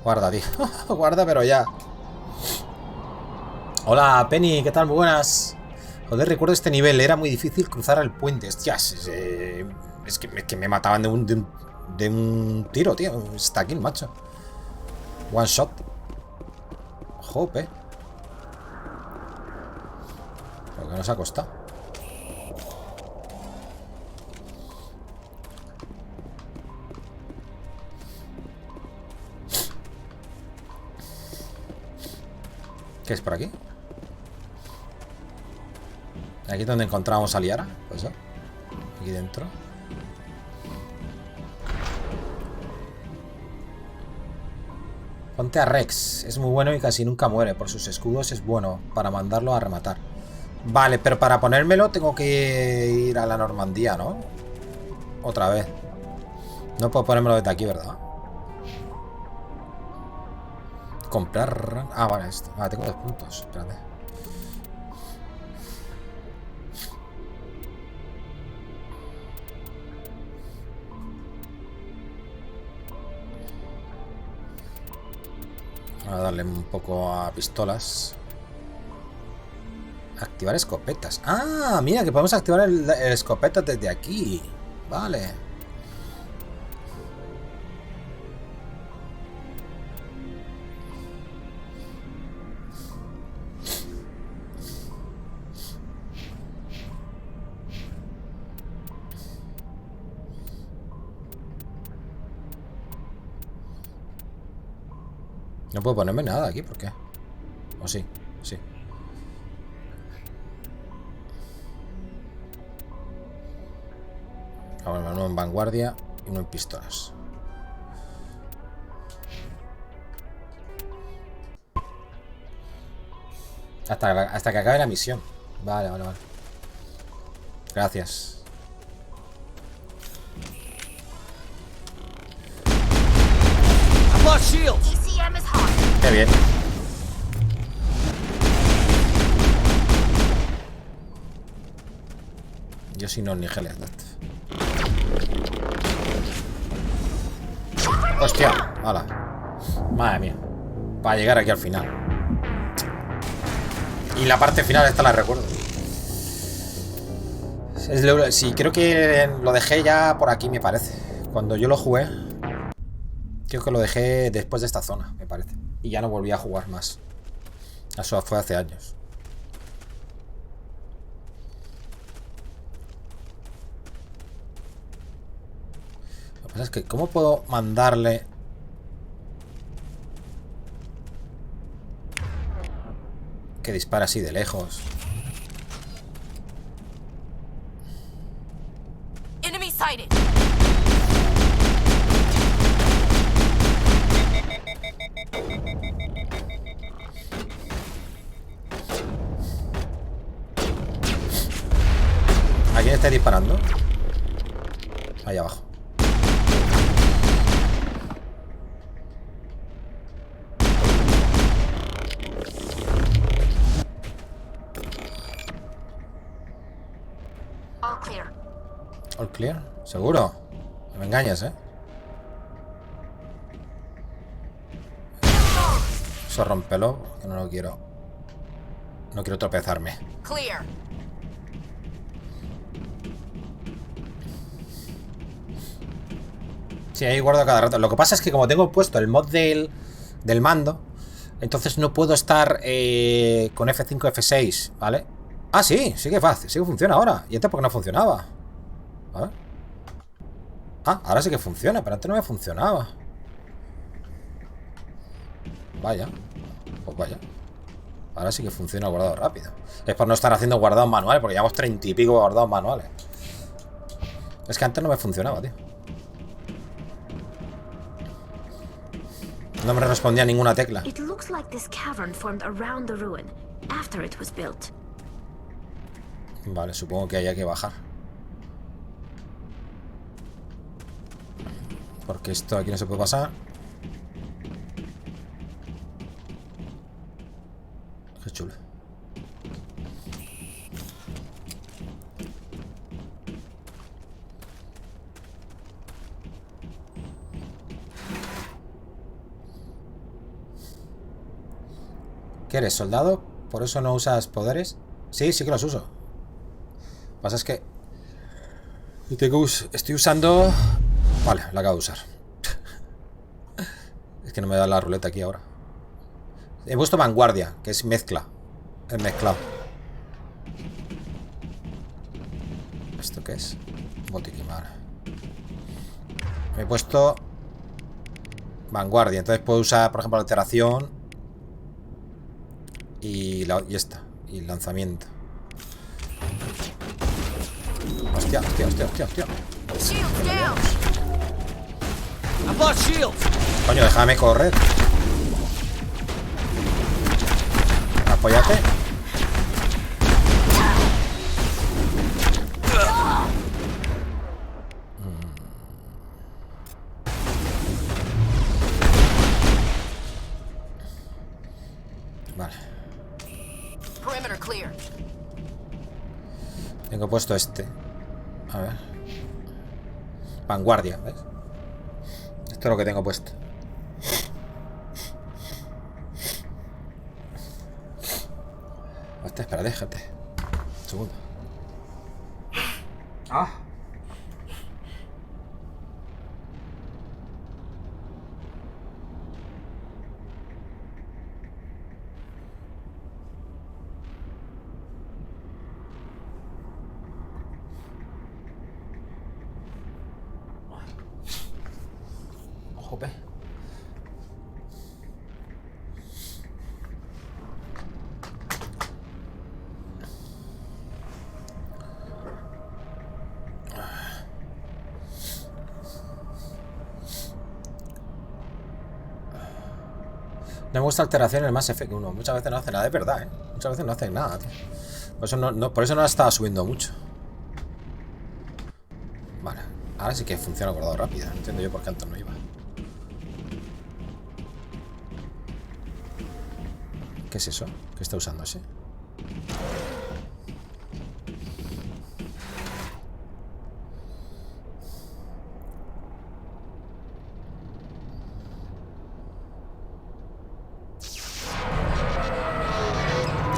Guarda, tío. Guarda, pero ya. Hola, Penny, ¿qué tal? Muy buenas. Joder, recuerdo este nivel. Era muy difícil cruzar el puente. Hostias, es que me mataban de un tiro, tío. Un stacking, macho. One shot. Jope. Lo que nos ha costado. ¿Qué es por aquí? Aquí es donde encontramos a Liara. Pues eso. Aquí dentro. Ponte a Rex, es muy bueno y casi nunca muere. Por sus escudos es bueno para mandarlo a rematar. Vale, pero para ponérmelo tengo que ir a la Normandía, ¿no? Otra vez. No puedo ponérmelo desde aquí, ¿verdad? Comprar... Ah, vale, esto. Ah, tengo 2 puntos. Espérate. Voy a darle un poco a pistolas. Activar escopetas. Ah, mira, que podemos activar el escopeta desde aquí. Vale. No puedo ponerme nada aquí, ¿por qué? ¿O sí? Sí. Ahora uno en vanguardia y uno en pistolas. Hasta que acabe la misión. Vale, vale, vale. Gracias. I've lost shields. ECM is hot. Qué bien. Yo si no, ni geles. Hostia, hala. Madre mía. Para llegar aquí al final. Y la parte final esta la recuerdo. Sí, creo que lo dejé ya por aquí, me parece. Cuando yo lo jugué, creo que lo dejé después de esta zona, me parece. Y ya no volví a jugar más. Eso fue hace años. Lo que pasa es que, ¿cómo puedo mandarle? Que dispara así de lejos. Enemy sighted. ¿A quién está disparando? Ahí abajo. All clear. All clear, seguro. No me engañes, ¿eh? Eso rómpelo, que no lo quiero. No quiero tropezarme. Clear. Sí, ahí guardo cada rato. Lo que pasa es que como tengo puesto el mod del mando, entonces no puedo estar con F5, F6, ¿vale? Ah, sí, sí que fácil, sí que funciona ahora. ¿Y antes por qué no funcionaba? ¿Vale? Ah, ahora sí que funciona, pero antes no me funcionaba. Vaya. Pues vaya. Ahora sí que funciona el guardado rápido. Es por no estar haciendo guardados manuales, porque llevamos 30 y pico guardados manuales. Es que antes no me funcionaba, tío. No me respondía ninguna tecla. It looks like this cavern formed around the ruin after it was built. Vale, supongo que haya que bajar. Porque esto aquí no se puede pasar. Qué chulo. ¿Qué eres, soldado? ¿Por eso no usas poderes? Sí, sí que los uso. Lo que pasa es que estoy usando... Vale, la acabo de usar. Es que no me da la ruleta aquí ahora. He puesto vanguardia, que es mezcla. Es mezclado. ¿Esto qué es? Botiquín, vale. Me he puesto vanguardia, entonces puedo usar, por ejemplo, alteración y esta. Y lanzamiento. Hostia, hostia, hostia, hostia, hostia. Shields down. I've lost shields. Coño, déjame correr. Apóyate. Vale. Perimeter clear. Tengo puesto este. A ver. Vanguardia, ¿ves? Esto es lo que tengo puesto. Hostia, espera, déjate. Un segundo. Ah. Jope. No me gusta alteración en el Mass Effect 1. Muchas veces no hace nada, es verdad, ¿eh? Muchas veces no hace nada, tío. Por eso no la estaba subiendo mucho. Vale. Ahora sí que funciona guardado rápido. No entiendo yo por qué antes no iba. ¿Qué es eso? ¿Qué está usando ese?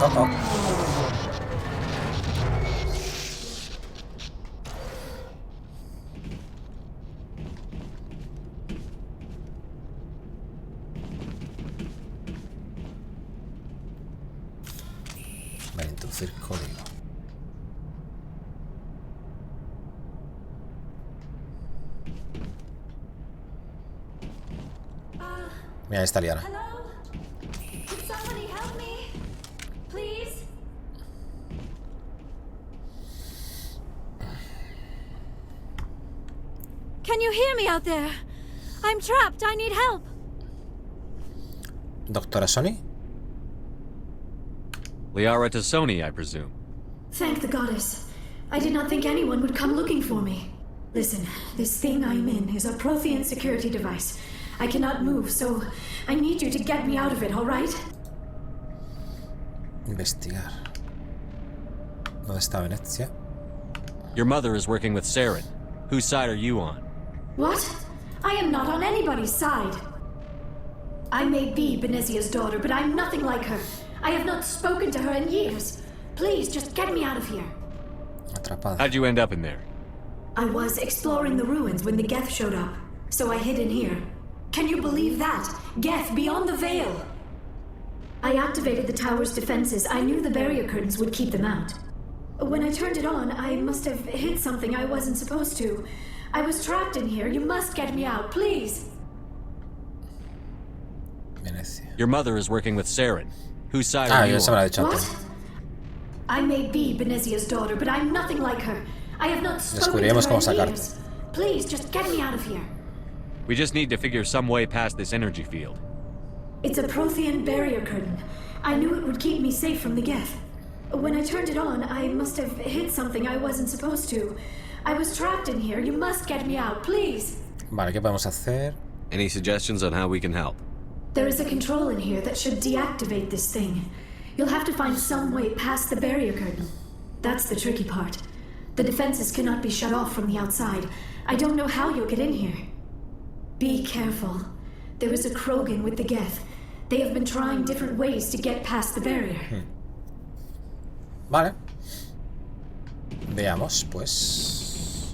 Oh, oh. Introducir código. Mira, ahí está liana. Hello? Can somebody help me? Please? Can you hear me out there? I'm trapped. I need help. ¿Doctora Sony? Liara to Sony, I presume. Thank the goddess. I did not think anyone would come looking for me. Listen, this thing I'm in is a Prothean security device. I cannot move, so I need you to get me out of it, all right? Investigar. ¿Dónde está Venecia? Your mother is working with Saren. Whose side are you on? What? I am not on anybody's side. I may be Benezia's daughter, but I'm nothing like her. I have not spoken to her in years. Please, just get me out of here. Atrapada. How'd you end up in there? I was exploring the ruins when the Geth showed up, so I hid in here. Can you believe that? Geth beyond the veil! I activated the tower's defenses. I knew the barrier curtains would keep them out. When I turned it on, I must have hit something I wasn't supposed to. I was trapped in here. You must get me out, please! Venecia. Your mother is working with Saren. Whose side Ah, are you ya se me lo ha on? dicho What? antes. I may be Benezia's daughter, but I'm nothing like her. I have not spoken to Descubriremos cómo her in sacarte. years. Please, just get me out of here. We just need to figure some way past this energy field. It's a Prothean barrier curtain. I knew it would keep me safe from the Geth. When I turned it on, I must have hit something I wasn't supposed to. I was trapped in here. You must get me out, please. Vale, ¿qué podemos hacer? Any suggestions on how we can help? There is a control in here that should deactivate this thing. You'll have to find some way past the barrier curtain. That's the tricky part. The defenses cannot be shut off from the outside. I don't know how you'll get in here. Be careful. There is a Krogan with the Geth. They have been trying different ways to get past the barrier. Vale. Veamos, pues.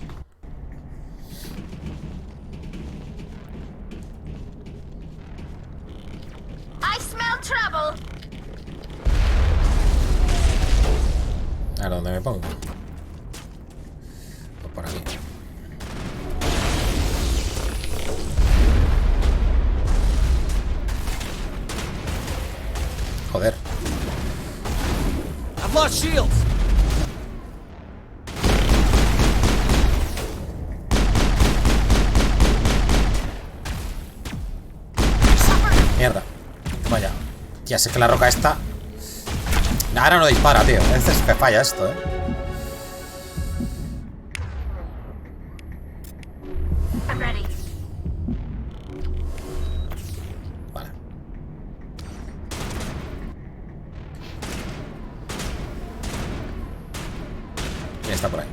I smell trouble. A ver, ¿dónde me pongo? Pues por aquí. Joder. I've lost shields! Mierda. Vaya. Tía, sé que la roca esta... Ahora no dispara, tío. A veces me falla esto, I'm ready. Vale. ¿Quién está por ahí?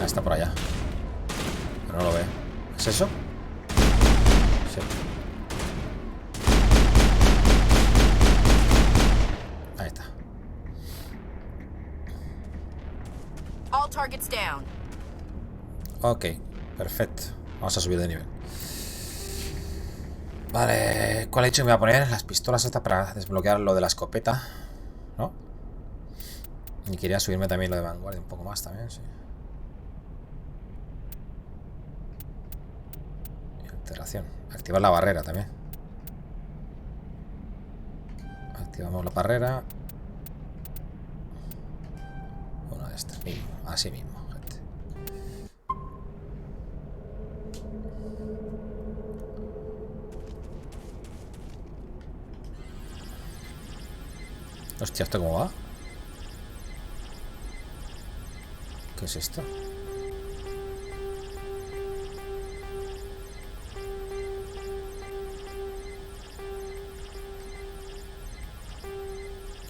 Ah, está por allá. Pero no lo veo. ¿Es eso? Sí. Ahí está. All targets down. Ok, perfecto. Vamos a subir de nivel. Vale, ¿cuál he dicho que me voy a poner? Las pistolas estas para desbloquear lo de la escopeta, ¿no? Y quería subirme también lo de vanguardia un poco más también, sí. Alteración. Activar la barrera también. Activamos la barrera. Una de estas mismo, así mismo, gente. Hostia, ¿esto cómo va? ¿Qué es esto?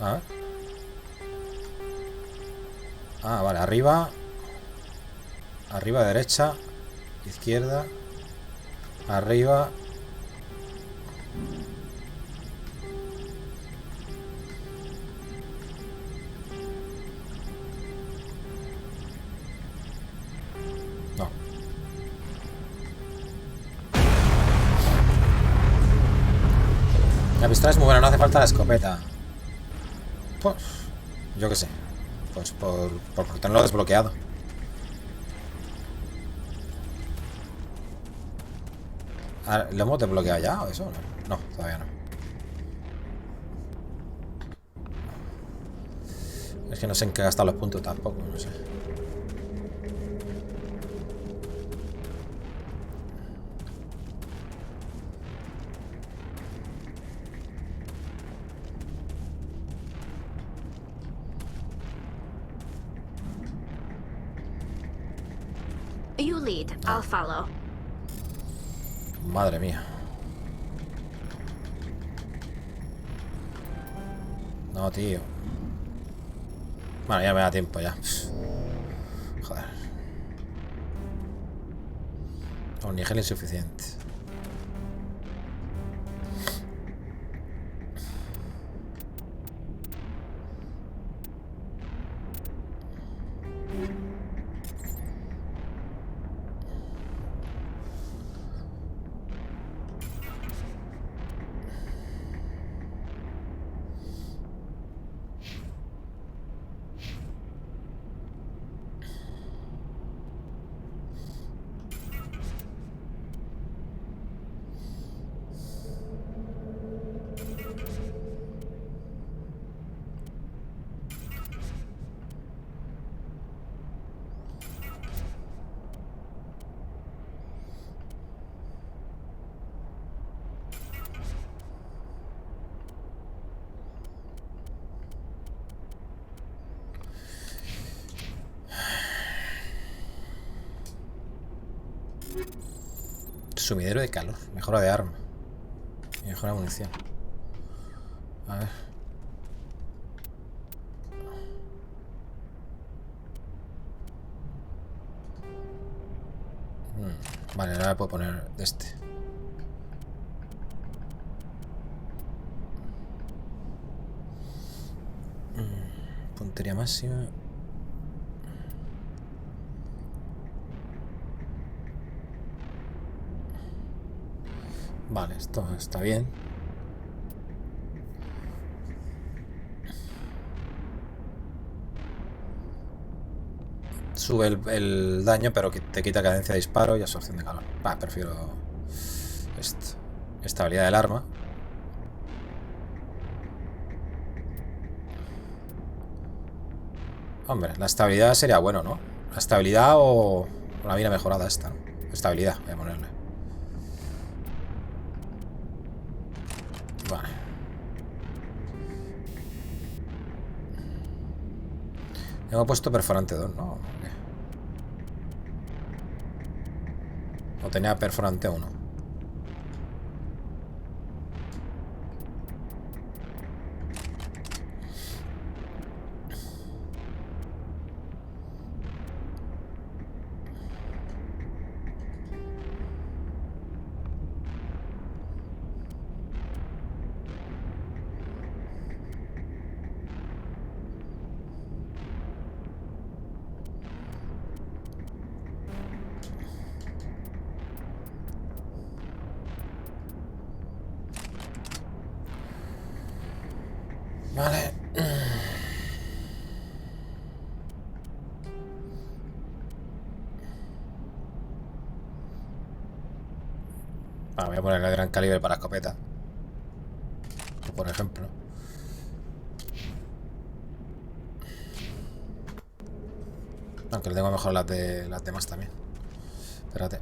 Ah. Ah, vale, arriba. Arriba, derecha. Izquierda. Arriba. No. La pistola es muy buena, no hace falta la escopeta. Pues, yo qué sé. Pues por tenerlo desbloqueado. ¿Lo hemos desbloqueado ya o eso? No, todavía no. Es que no sé en qué gastar los puntos tampoco, no sé. You lead, I'll follow. Madre mía. No, tío. Bueno, ya me da tiempo ya. Joder. Un nivel insuficiente. Sumidero de calor. Mejora de arma. Y mejora de munición. A ver. Vale, ahora puedo poner este. Puntería máxima. Vale, esto está bien. Sube el daño, pero que te quita cadencia de disparo y absorción de calor. Prefiero esto. Estabilidad del arma. Hombre, la estabilidad sería bueno, ¿no? La estabilidad o la mira mejorada esta, ¿no? Estabilidad, voy a ponerle. Vale. Hemos puesto perforante 2, ¿no? O tenía perforante 1. Vale. Voy a ponerle gran calibre para escopeta. Por ejemplo. Aunque le tengo mejor las demás también. Espérate.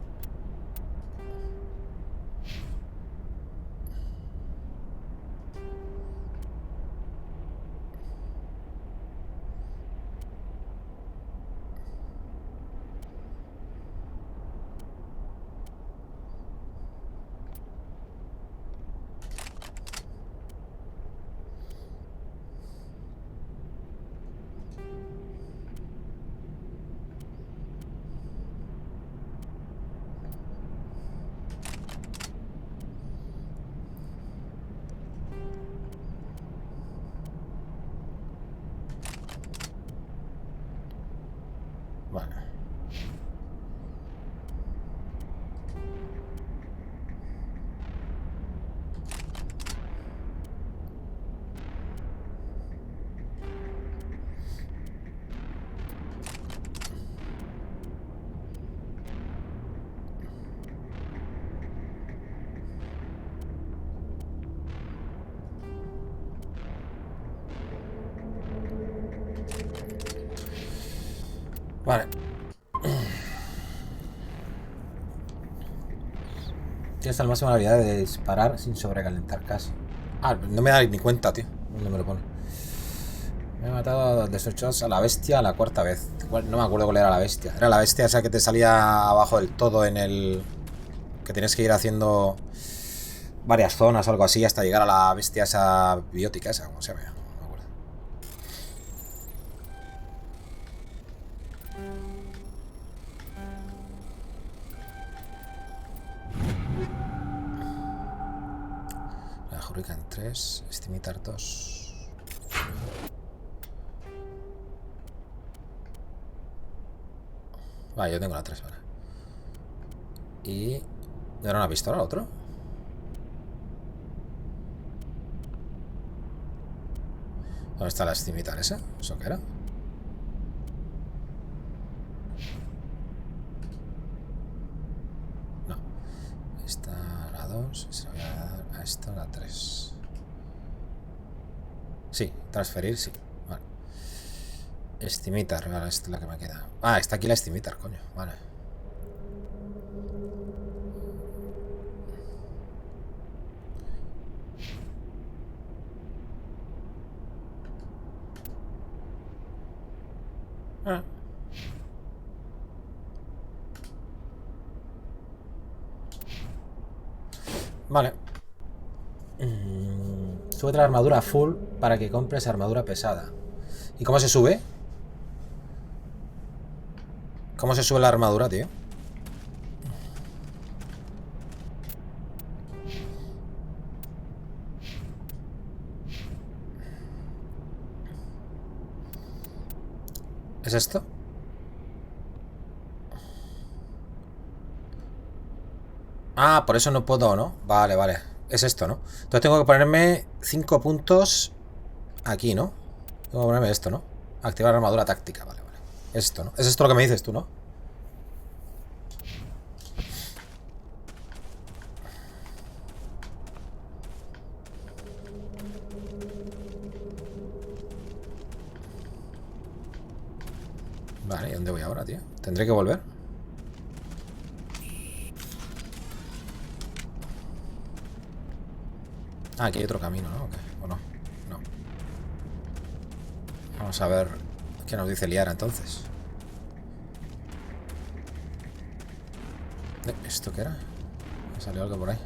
Vale. Tienes al máximo la habilidad de disparar sin sobrecalentar casi. Ah, no me da ni cuenta, tío. ¿Dónde me lo pone? Me he matado de 18 a la bestia la cuarta vez. No me acuerdo cuál era la bestia. Era la bestia esa que te salía abajo del todo en el... Que tienes que ir haciendo varias zonas o algo así hasta llegar a la bestia esa biótica esa, como se llama. No me acuerdo. La Hurricane 3, Estimitar 2. Vale, yo tengo la 3 ahora. Y... ¿le dará una pistola al otro? ¿Dónde está la Estimitar esa? ¿Eso qué era? No. Esta la 2. Se la voy a dar a esta la 3. Sí, transferir, sí. Vale. Estimitar, vale, esta es la que me queda. Ah, está aquí la Estimitar, coño. Vale. Ah. Vale. Súbete la armadura full para que compres armadura pesada. ¿Y cómo se sube? ¿Cómo se sube la armadura, tío? ¿Es esto? Ah, por eso no puedo, ¿no? Vale, vale. Es esto, ¿no? Entonces tengo que ponerme 5 puntos aquí, ¿no? Tengo que ponerme esto, ¿no? Activar armadura táctica, vale, vale. Esto, ¿no? Es esto lo que me dices tú, ¿no? Vale, ¿y dónde voy ahora, tío? ¿Tendré que volver? Ah, aquí hay otro camino, ¿no? ¿O no? No. Vamos a ver qué nos dice Liara entonces. ¿Esto qué era? Me salió algo por ahí.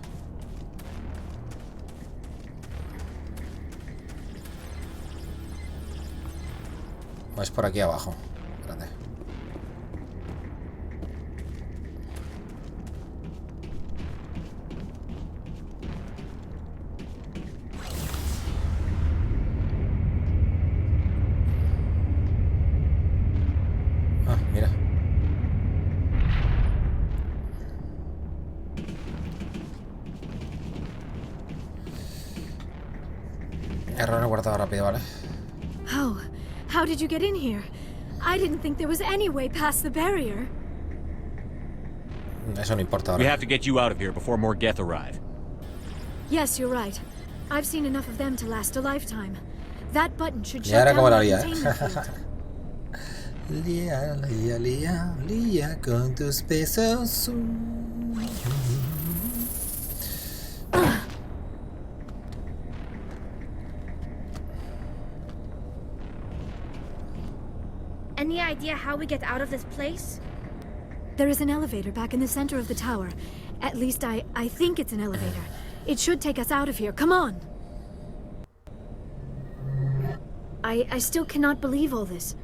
O es por aquí abajo. Espérate. Ah, mira. Error guardado rápido, ¿vale? How did you get in here? I didn't think there was any way past the barrier. Eso no importa ahora. We have to get you out of here before more Geth arrive. Yes, you're right. I've seen enough of them to last a lifetime. That button should Y shut ahora down como la my lía, containment field. Lía, lía, lía, lía con tus besos. Any idea how we get out of this place? There is an elevator back in the center of the tower. At least I think it's an elevator. It should take us out of here. Come on! I still cannot believe all this.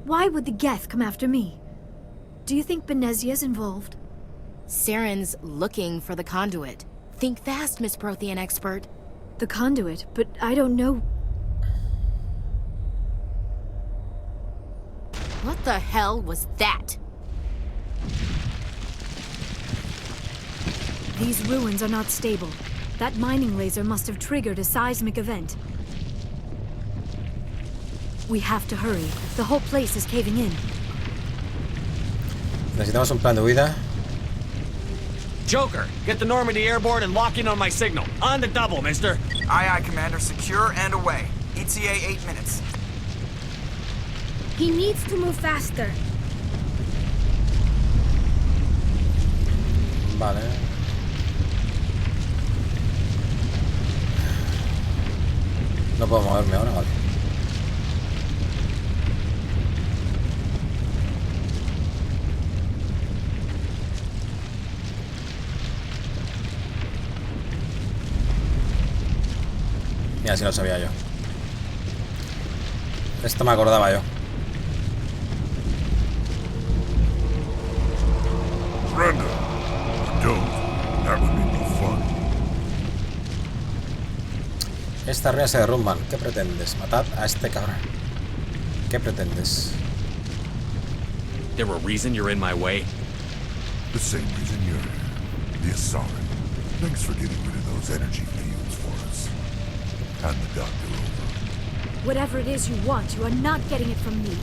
Why would the Geth come after me? Do you think Benezia's involved? Saren's looking for the conduit. Think fast, Miss Prothean expert. The conduit, but I don't know. What the hell was that? These ruins are not stable. That mining laser must have triggered a seismic event. We have to hurry. The whole place is caving in. Necesitamos un plan de huida. Joker, get the Normandy airborne and lock in on my signal. On the double, mister. Aye, aye, Commander. Secure and away. ETA 8 minutes. He needs to move faster. Vale. No puedo moverme ahora, vale. Mira, si lo sabía yo. Esto me acordaba yo. Surrender. Don't. That would be no fun. Estas ruinas se derrumban. ¿Qué pretendes? Matad a este cabrón. ¿Qué pretendes? There a reason you're in my way? The same reason you're here. The Saren. Thanks for getting rid of those energy fields for us. Hand the doctor over. Whatever it is you want, you are not getting it from me.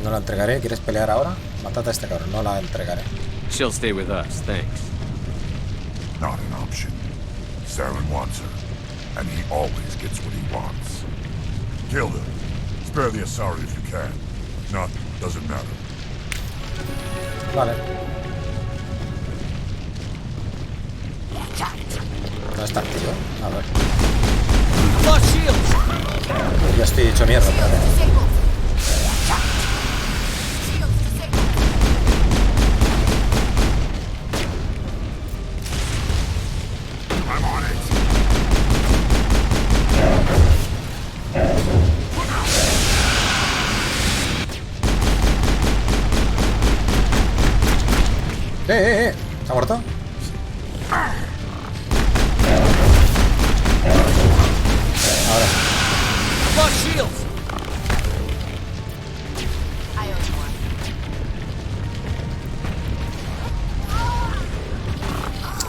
No la entregaré. ¿Quieres pelear ahora? Matad a este cabrón. No la entregaré. She'll stay with us, thanks. Not an option. Saren wants her. And he always gets what he wants. Kill them. Spare the Asari if you can. If not, doesn't matter. Vale. ¿Dónde está el tío? A ver. Lost shields! Ya estoy hecho mierda. Espérate. I'm on it. ¿Se ha muerto? Ahora. Lost shields!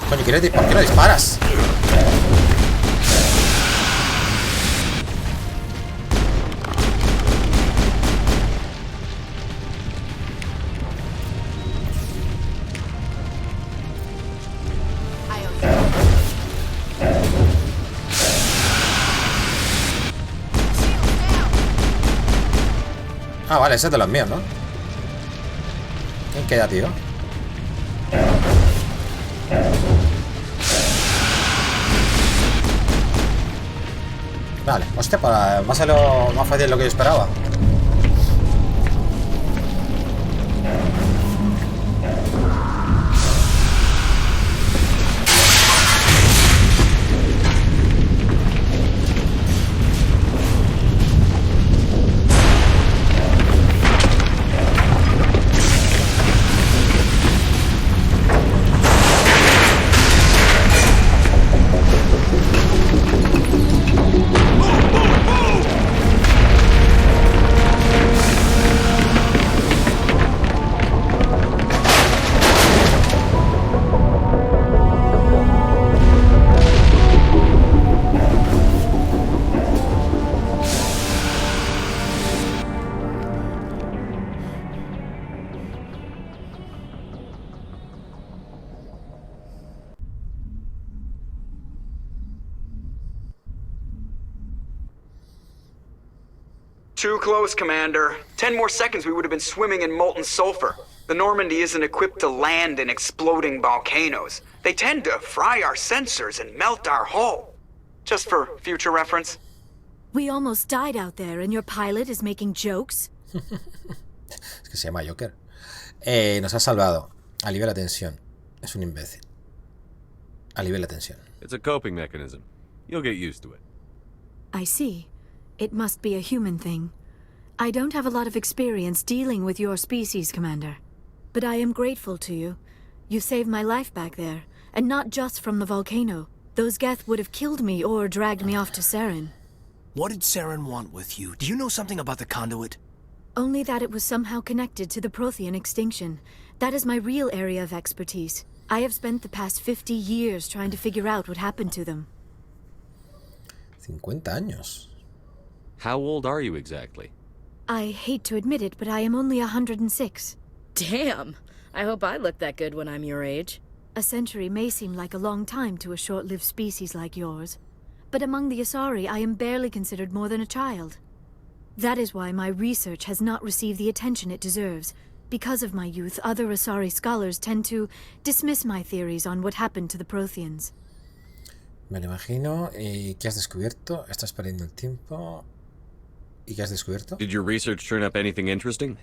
Coño, ¿por qué no disparas? Ah, vale, ese es de los míos, ¿no? ¿Quién queda, tío? Vale, hostia, me ha salido más fácil de lo que yo esperaba. Too close, Commander. 10 more seconds we would have been swimming in molten sulfur. The Normandy isn't equipped to land in exploding volcanoes. They tend to fry our sensors and melt our hull. Just for future reference. We almost died out there and your pilot is making jokes. Es que se llama Joker. Nos ha salvado. Alivia la tensión. Es un imbécil. Alivia la tensión. It's a coping mechanism. You'll get used to it. I see. It must be a human thing. I don't have a lot of experience dealing with your species, Commander. But I am grateful to you. You saved my life back there, and not just from the volcano. Those Geth would have killed me or dragged me off to Saren. What did Saren want with you? Do you know something about the conduit? Only that it was somehow connected to the Prothean extinction. That is my real area of expertise. I have spent the past 50 years trying to figure out what happened to them. 50 años. How old are you exactly? I hate to admit it, but I am only 106. Damn! I hope I look that good when I'm your age. A century may seem like a long time to a short-lived species like yours. But among the Asari, I am barely considered more than a child. That is why my research has not received the attention it deserves. Because of my youth, other Asari scholars tend to dismiss my theories on what happened to the Protheans. Me lo imagino. ¿Y qué has descubierto? Estás perdiendo el tiempo. ¿Y qué has descubierto? Did your research turn up anything interesting?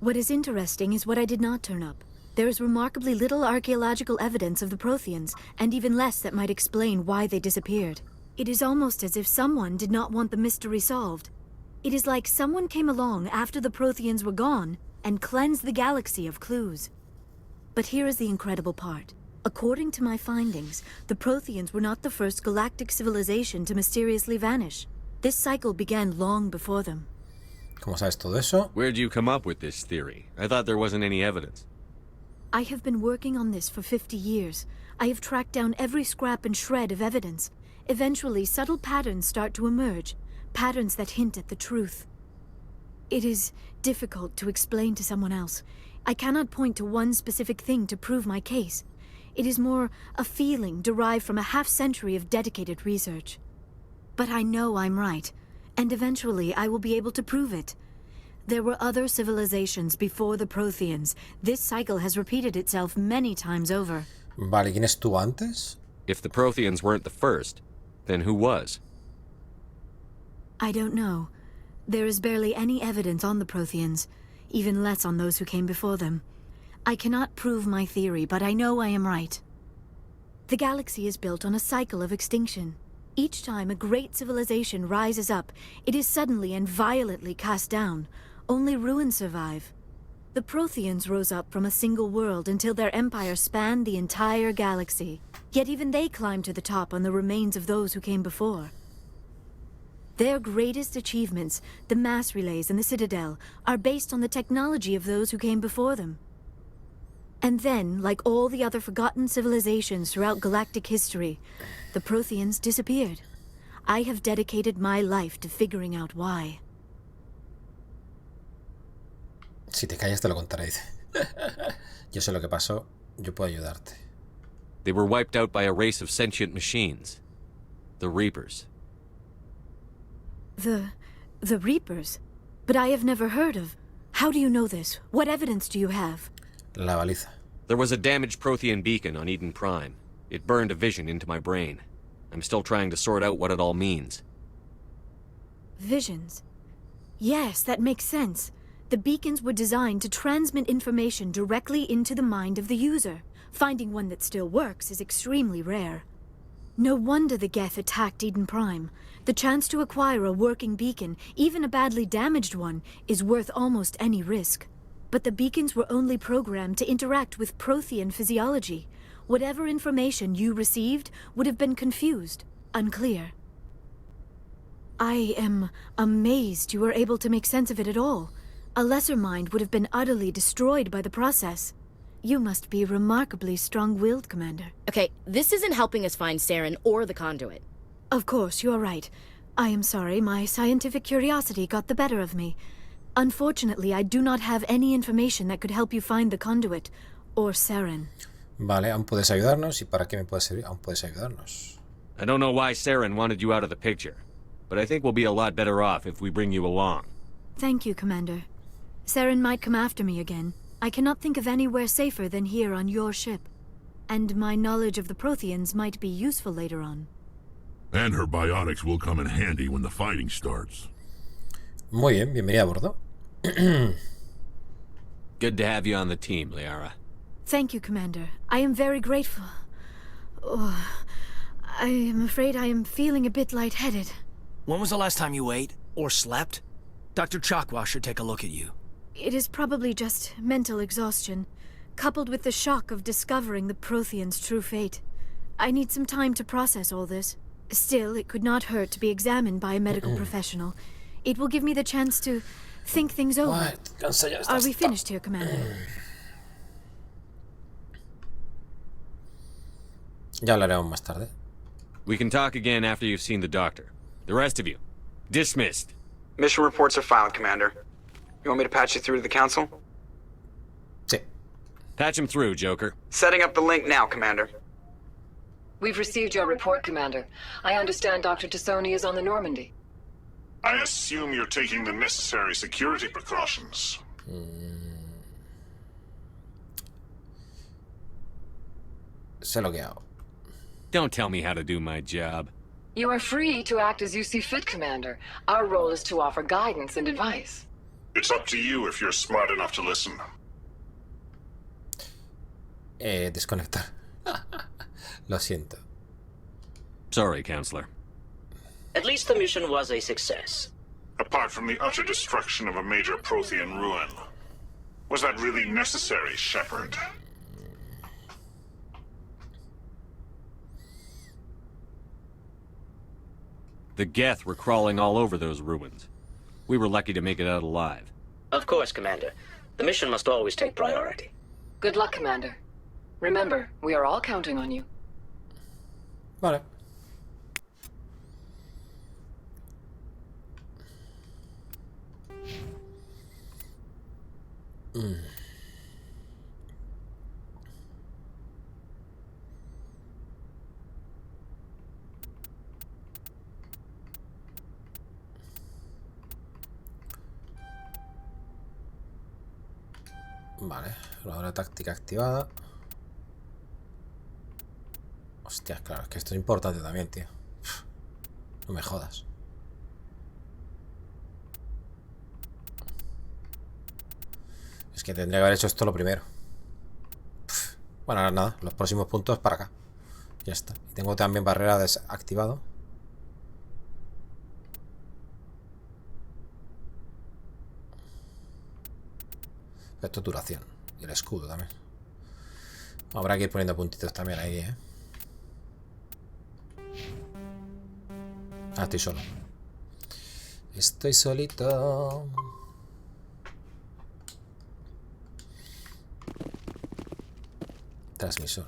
What is interesting is what I did not turn up. There is remarkably little archaeological evidence of the Protheans, and even less that might explain why they disappeared. It is almost as if someone did not want the mystery solved. It is like someone came along after the Protheans were gone and cleansed the galaxy of clues. But here is the incredible part. According to my findings, the Protheans were not the first galactic civilization to mysteriously vanish. This cycle began long before them. ¿Cómo sabes todo eso? Where'd you come up with this theory? I thought there wasn't any evidence. I have been working on this for 50 years. I have tracked down every scrap and shred of evidence. Eventually, subtle patterns start to emerge, patterns that hint at the truth. It is difficult to explain to someone else. I cannot point to one specific thing to prove my case. It is more a feeling derived from a half-century of dedicated research. But I know I'm right, and eventually I will be able to prove it. There were other civilizations before the Protheans. This cycle has repeated itself many times over. Vale, ¿quién estuvo antes? If the Protheans weren't the first, then who was? I don't know. There is barely any evidence on the Protheans, even less on those who came before them. I cannot prove my theory, but I know I am right. The galaxy is built on a cycle of extinction. Each time a great civilization rises up, it is suddenly and violently cast down. Only ruins survive. The Protheans rose up from a single world until their empire spanned the entire galaxy. Yet even they climbed to the top on the remains of those who came before. Their greatest achievements, the mass relays and the Citadel, are based on the technology of those who came before them. And then, like all the other forgotten civilizations throughout galactic history, the Protheans disappeared. I have dedicated my life to figuring out why. Si te callas te lo contaré, dice. Yo sé lo que pasó, yo puedo ayudarte. They were wiped out by a race of sentient machines. The Reapers. The Reapers? But I have never heard of. How do you know this? What evidence do you have? La baliza. There was a damaged Prothean beacon on Eden Prime. It burned a vision into my brain. I'm still trying to sort out what it all means. Visions? Yes, that makes sense. The beacons were designed to transmit information directly into the mind of the user. Finding one that still works is extremely rare. No wonder the Geth attacked Eden Prime. The chance to acquire a working beacon, even a badly damaged one, is worth almost any risk. But the beacons were only programmed to interact with Prothean physiology. Whatever information you received would have been confused, unclear. I am amazed you were able to make sense of it at all. A lesser mind would have been utterly destroyed by the process. You must be remarkably strong-willed, Commander. Okay, this isn't helping us find Saren or the conduit. Of course, you are right. I am sorry, my scientific curiosity got the better of me. Unfortunately, I do not have any information that could help you find the conduit, or Saren. Vale, aún puedes ayudarnos. ¿Y para qué me puedes servir? Aún puedes ayudarnos. I don't know why Saren wanted you out of the picture, but I think we'll be a lot better off if we bring you along. Thank you, Commander. Saren might come after me again. I cannot think of anywhere safer than here on your ship. And my knowledge of the Protheans might be useful later on. And her biotics will come in handy when the fighting starts. Muy bien, bienvenida a bordo. Good to have you on the team, Liara. Thank you, Commander. I am very grateful. Oh, I am afraid I am feeling a bit lightheaded. When was the last time you ate? Or slept? Dr. Chakwa should take a look at you. It is probably just mental exhaustion, coupled with the shock of discovering the Protheans' true fate. I need some time to process all this. Still, it could not hurt to be examined by a medical professional. It will give me the chance to think things over. Are we finished here, Commander? Ya hablaremos más tarde. We can talk again after you've seen the doctor. The rest of you, dismissed. Mission reports are filed, Commander. You want me to patch you through to the Council? Sí. Patch him through, Joker. Setting up the link now, Commander. We've received your report, Commander. I understand Dr. Tassoni is on the Normandy. I assume you're taking the necessary security precautions. Sé lo que hago. Don't tell me how to do my job. You are free to act as you see fit, Commander. Our role is to offer guidance and advice. It's up to you if you're smart enough to listen. Desconectar. Lo siento. Sorry, Counselor. At least the mission was a success. Apart from the utter destruction of a major Prothean ruin. Was that really necessary, Shepard? The Geth were crawling all over those ruins. We were lucky to make it out alive. Of course, Commander. The mission must always take priority. Good luck, Commander. Remember, we are all counting on you. Vale. Vale, la táctica activada. Hostia, claro, es que esto es importante también, tío. No me jodas. Es que tendría que haber hecho esto lo primero. Bueno, nada, los próximos puntos para acá. Ya está. Y tengo también barrera desactivado. Esto es duración. Y el escudo también. Habrá que ir poniendo puntitos también ahí, ¿eh? Ah, estoy solo. Estoy solito. Transmisor.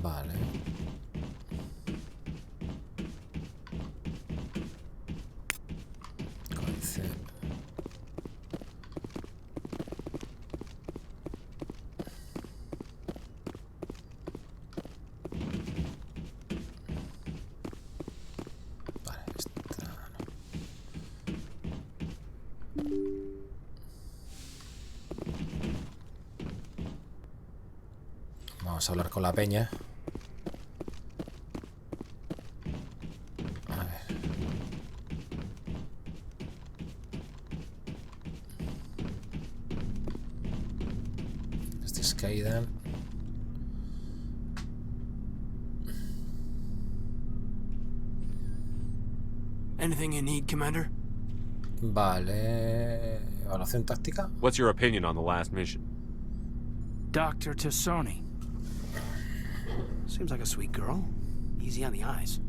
Vale. Códice. Vale, esta no. Vamos a hablar con la peña. A ver. Este es caída. Anything you need, Commander? Vale. Evaluación táctica. What's your opinion on the last mission? Dr. Tassoni. Seems like a sweet girl. Easy on the eyes.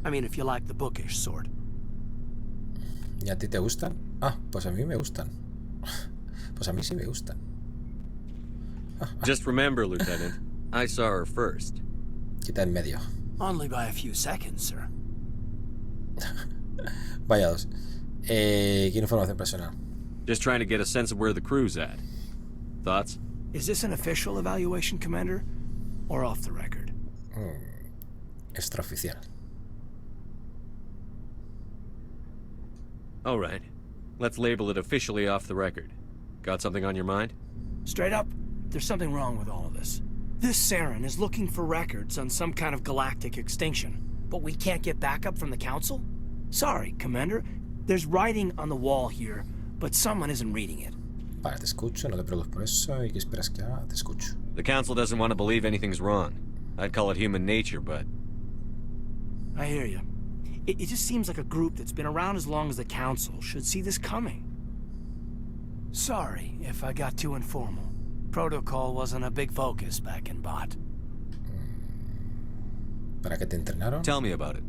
I mean, if you like the bookish sort. ¿Y a ti te gustan? Ah, pues a mí me gustan. Pues a mí sí me gustan. Just remember, Lieutenant, I saw her first. Quita en medio. Only by a few seconds, sir. Vaya dos. ¿Qué información personal? Just trying to get a sense of where the crew's at. Thoughts? Is this an official evaluation, Commander? Or off the record? Extraoficial. All right. Let's label it officially off the record. Got something on your mind? Straight up, there's something wrong with all of this. This Saren is looking for records on some kind of galactic extinction, but we can't get backup from the Council? Sorry, Commander. There's writing on the wall here, but someone isn't reading it. Vale, te escucho, no te preocupes por eso. ¿Y qué esperas que haga? Te escucho. The Council doesn't want to believe anything's wrong. I'd call it human nature, but... I hear you. It just seems like a group that's been around as long as the Council should see this coming. Sorry if I got too informal. Protocol wasn't a big focus back in Bot. ¿Para qué te entrenaron? Tell me about it.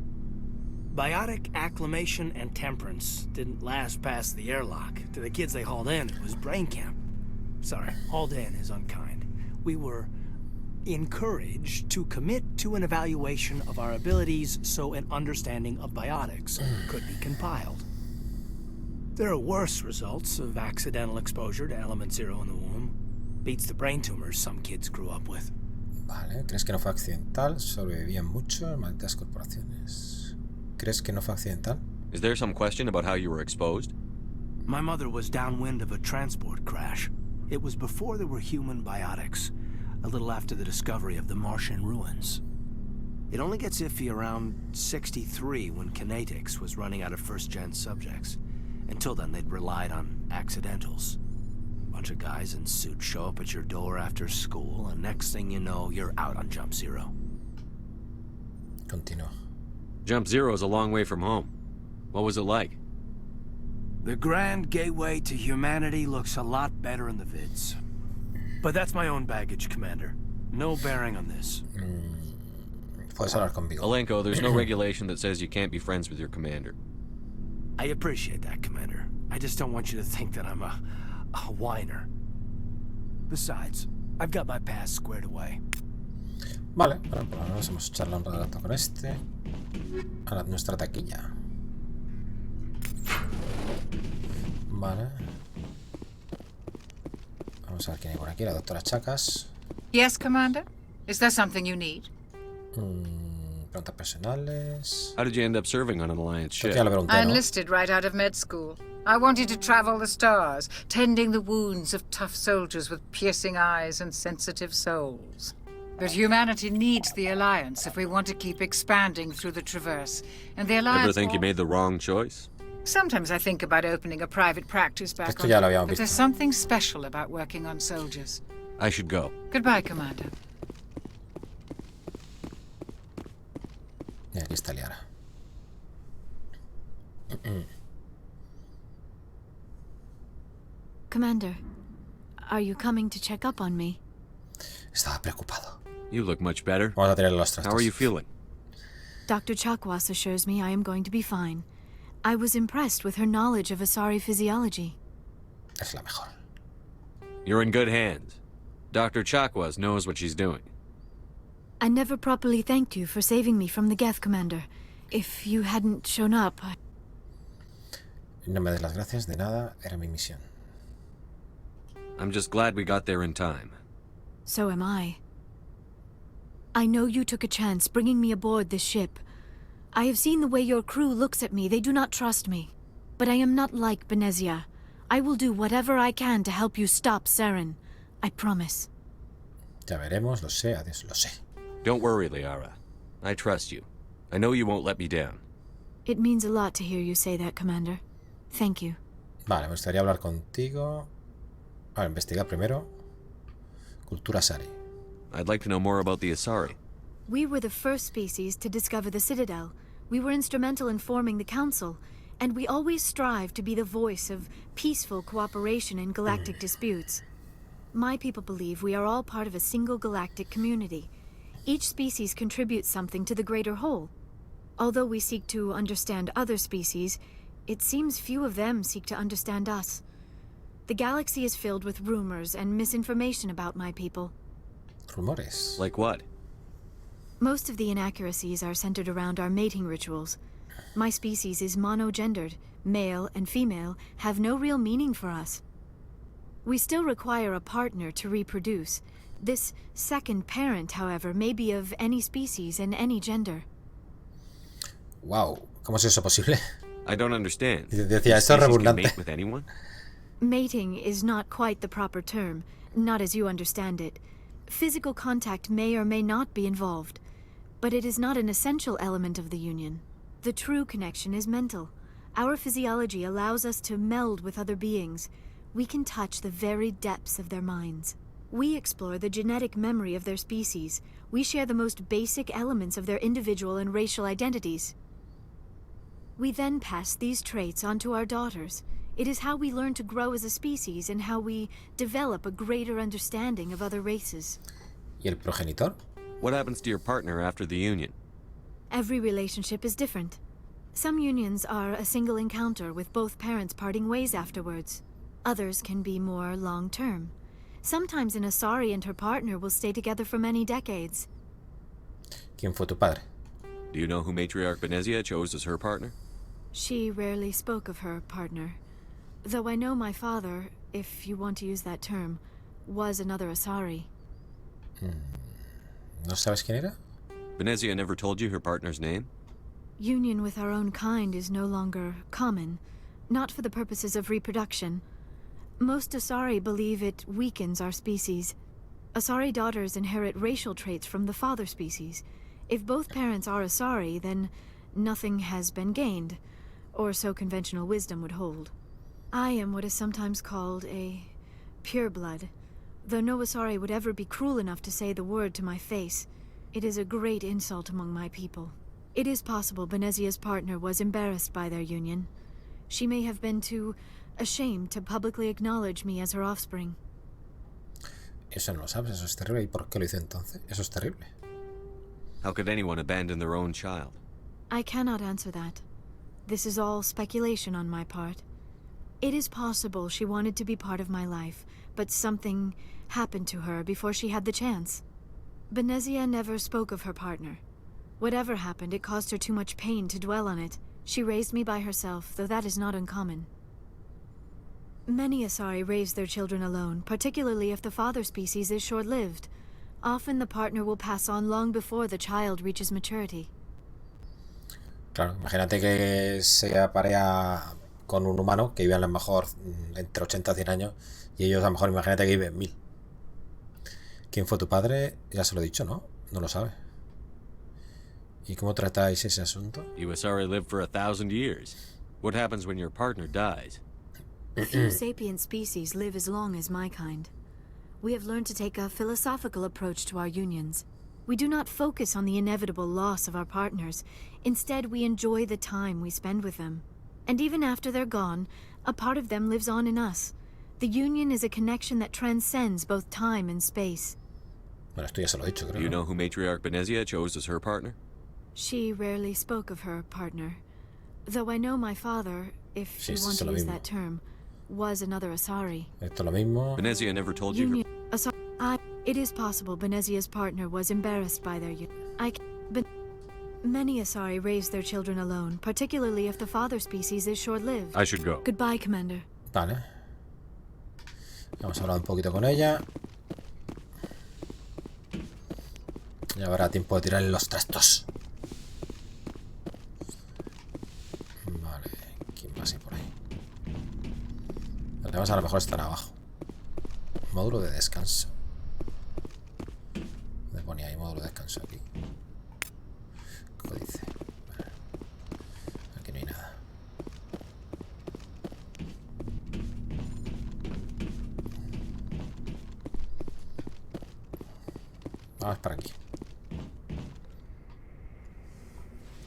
Biotic acclimation and temperance didn't last past the airlock. To the kids they hauled in, it was brain camp. Sorry, hauled in is unkind. We were encouraged to commit to an evaluation of our abilities so an understanding of biotics could be compiled. There are worse results of accidental exposure to element 0 in the womb. Beats the brain tumors some kids grew up with. Vale, ¿crees que no fue accidental? Sobrevivían mucho, malditas corporaciones. ¿Crees que no fue accidental? Is there some question about how you were exposed? My mother was downwind of a transport crash. It was before there were human biotics, a little after the discovery of the Martian ruins. It only gets iffy around 63 when Kinetics was running out of first-gen subjects. Until then, they'd relied on accidentals. A bunch of guys in suits show up at your door after school, and next thing you know, you're out on Jump Zero. Continúa. Jump Zero is a long way from home. What was it like? The grand gateway to humanity looks a lot better in the vids. But that's my own baggage, Commander. No bearing on this. Puedes hablar conmigo. Alenko, there's no regulation that says you can't be friends with your commander. I appreciate that, Commander. I just don't want you to think that I'm a whiner. Besides, I've got my past squared away. Vale, bueno, por lo menos hemos charlado un rato con este. Ahora nuestra taquilla. Vale. Vamos a ver quién hay por aquí, la doctora Chacas. Yes, Commander? Is there something you need? Preguntas personales. How did you end up serving on an Alliance ship? Ya lo pregunté, I ¿no? enlisted right out of med school. I wanted to travel the stars, tending the wounds of tough soldiers with piercing eyes and sensitive souls. But humanity needs the Alliance if we want to keep expanding through the Traverse. And the Alliance... Ever think you made the wrong choice? Sometimes I think about opening a private practice back Esto on ya lo Earth, habíamos but there's visto. something special about working on soldiers. I should go. Goodbye, Commander. Y aquí está Liara. Commander, are you coming to check up on me? Estaba preocupado. You look much better. Vamos a tirarle los trastos. How are you feeling? Dr. Chakwas assures me I am going to be fine. I was impressed with her knowledge of Asari physiology. Es la mejor. You're in good hands. Dr. Chakwas knows what she's doing. I never properly thanked you for saving me from the Geth, Commander. If you hadn't shown up, No me des las gracias de nada, era mi misión. I'm just glad we got there in time. So am I. I know you took a chance bringing me aboard this ship. I have seen the way your crew looks at me. They do not trust me. But I am not like Benezia. I will do whatever I can to help you stop Saren. I promise. Ya veremos, lo sé, adiós, lo sé. Don't worry, Liara. I trust you. I know you won't let me down. It means a lot to hear you say that, Commander. Thank you. Vale, me gustaría hablar contigo. A ver, investigar primero. Cultura Asari. I'd like to know more about the Asari. We were the first species to discover the Citadel. We were instrumental in forming the Council, and we always strive to be the voice of peaceful cooperation in galactic disputes. My people believe we are all part of a single galactic community. Each species contributes something to the greater whole. Although we seek to understand other species, it seems few of them seek to understand us. The galaxy is filled with rumors and misinformation about my people. Rumores. Like what? Most of the inaccuracies are centered around our mating rituals. My species is monogendered. Male and female have no real meaning for us. We still require a partner to reproduce. This second parent, however, may be of any species and any gender. Wow, ¿cómo es eso posible? I don't understand. Decía, esto es Species can redundante. mate with anyone? Mating is not quite the proper term, not as you understand it. Physical contact may or may not be involved, but it is not an essential element of the union. The true connection is mental. Our physiology allows us to meld with other beings. We can touch the very depths of their minds. We explore the genetic memory of their species. We share the most basic elements of their individual and racial identities. We then pass these traits on to our daughters. It is how we learn to grow as a species and how we develop a greater understanding of other races. ¿Y el progenitor? What happens to your partner after the union? Every relationship is different. Some unions are a single encounter with both parents parting ways afterwards. Others can be more long-term. Sometimes an Asari and her partner will stay together for many decades. ¿Quién fue tu padre? Do you know who Matriarch Benezia chose as her partner? She rarely spoke of her partner. Though I know my father, if you want to use that term, was another Asari. ¿No sabes quién era? Benezia never told you her partner's name? Union with our own kind is no longer common, not for the purposes of reproduction. Most Asari believe it weakens our species. Asari daughters inherit racial traits from the father species. If both parents are Asari, then nothing has been gained, or so conventional wisdom would hold. I am what is sometimes called a pureblood, though no Asari would ever be cruel enough to say the word to my face. It is a great insult among my people. It is possible Benezia's partner was embarrassed by their union. She may have been too ashamed to publicly acknowledge me as her offspring. Eso no lo sabes, eso es terrible. ¿Y por qué lo hizo entonces? Eso es terrible. How could anyone abandon their own child? I cannot answer that. This is all speculation on my part. It is possible she wanted to be part of my life, but something happened to her before she had the chance. Benezia never spoke of her partner. Whatever happened, it caused her too much pain to dwell on it. She raised me by herself, though that is not uncommon. Many Asari raise their children alone, particularly if the father species is short-lived. Often the partner will pass on long before the child reaches maturity. Claro, imagínate que sea pareja con un humano que vive a lo mejor entre 80 y 100 años y ellos a lo mejor imagínate que viven 1000. ¿Quién fue tu padre? Ya se lo he dicho, ¿no? No lo sabe. ¿Y cómo tratáis ese asunto? You Asari live for 1,000 years. What happens when your partner dies? Few sapient species live as long as my kind. We have learned to take a philosophical approach to our unions. We do not focus on the inevitable loss of our partners. Instead, we enjoy the time we spend with them. And even after they're gone, a part of them lives on in us. The union is a connection that transcends both time and space. Bueno, esto ya se lo he dicho, creo. Do you know who Matriarch Benezia chose as her partner? She rarely spoke of her partner. Though I know my father, if you want to use that term, was another Asari. Esto lo mismo. Benezia never told you her... It is possible Benezia's partner was embarrassed by their union. Many Asari raise their children alone, particularly if the father species is short-lived. I should go. Goodbye, Commander. Vale. Vamos a hablar un poquito con ella. Ya habrá tiempo de tirarle los trastos. Vale, ¿quién más hay por ahí? Los demás a lo mejor están abajo. Módulo de descanso. ¿Dónde ponía ahí módulo de descanso? Aquí. Códice. Vale. Aquí no hay nada. Vamos para aquí.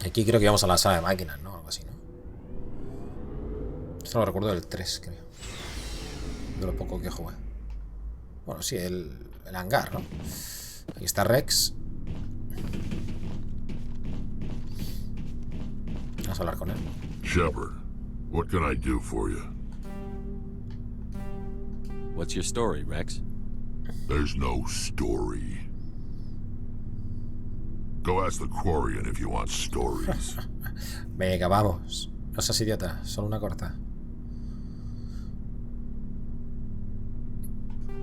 Aquí creo que íbamos a la sala de máquinas, ¿no? Algo así, ¿no? Esto lo recuerdo del 3, creo. De lo poco que jugué. Bueno, sí, el hangar, ¿no? Aquí está Rex. Vamos a hablar con él. Shepard, what can I do for you? What's your story, Rex? There's no story. Go ask the Quarian if you want stories. Venga, vamos. No seas idiota, solo una corta.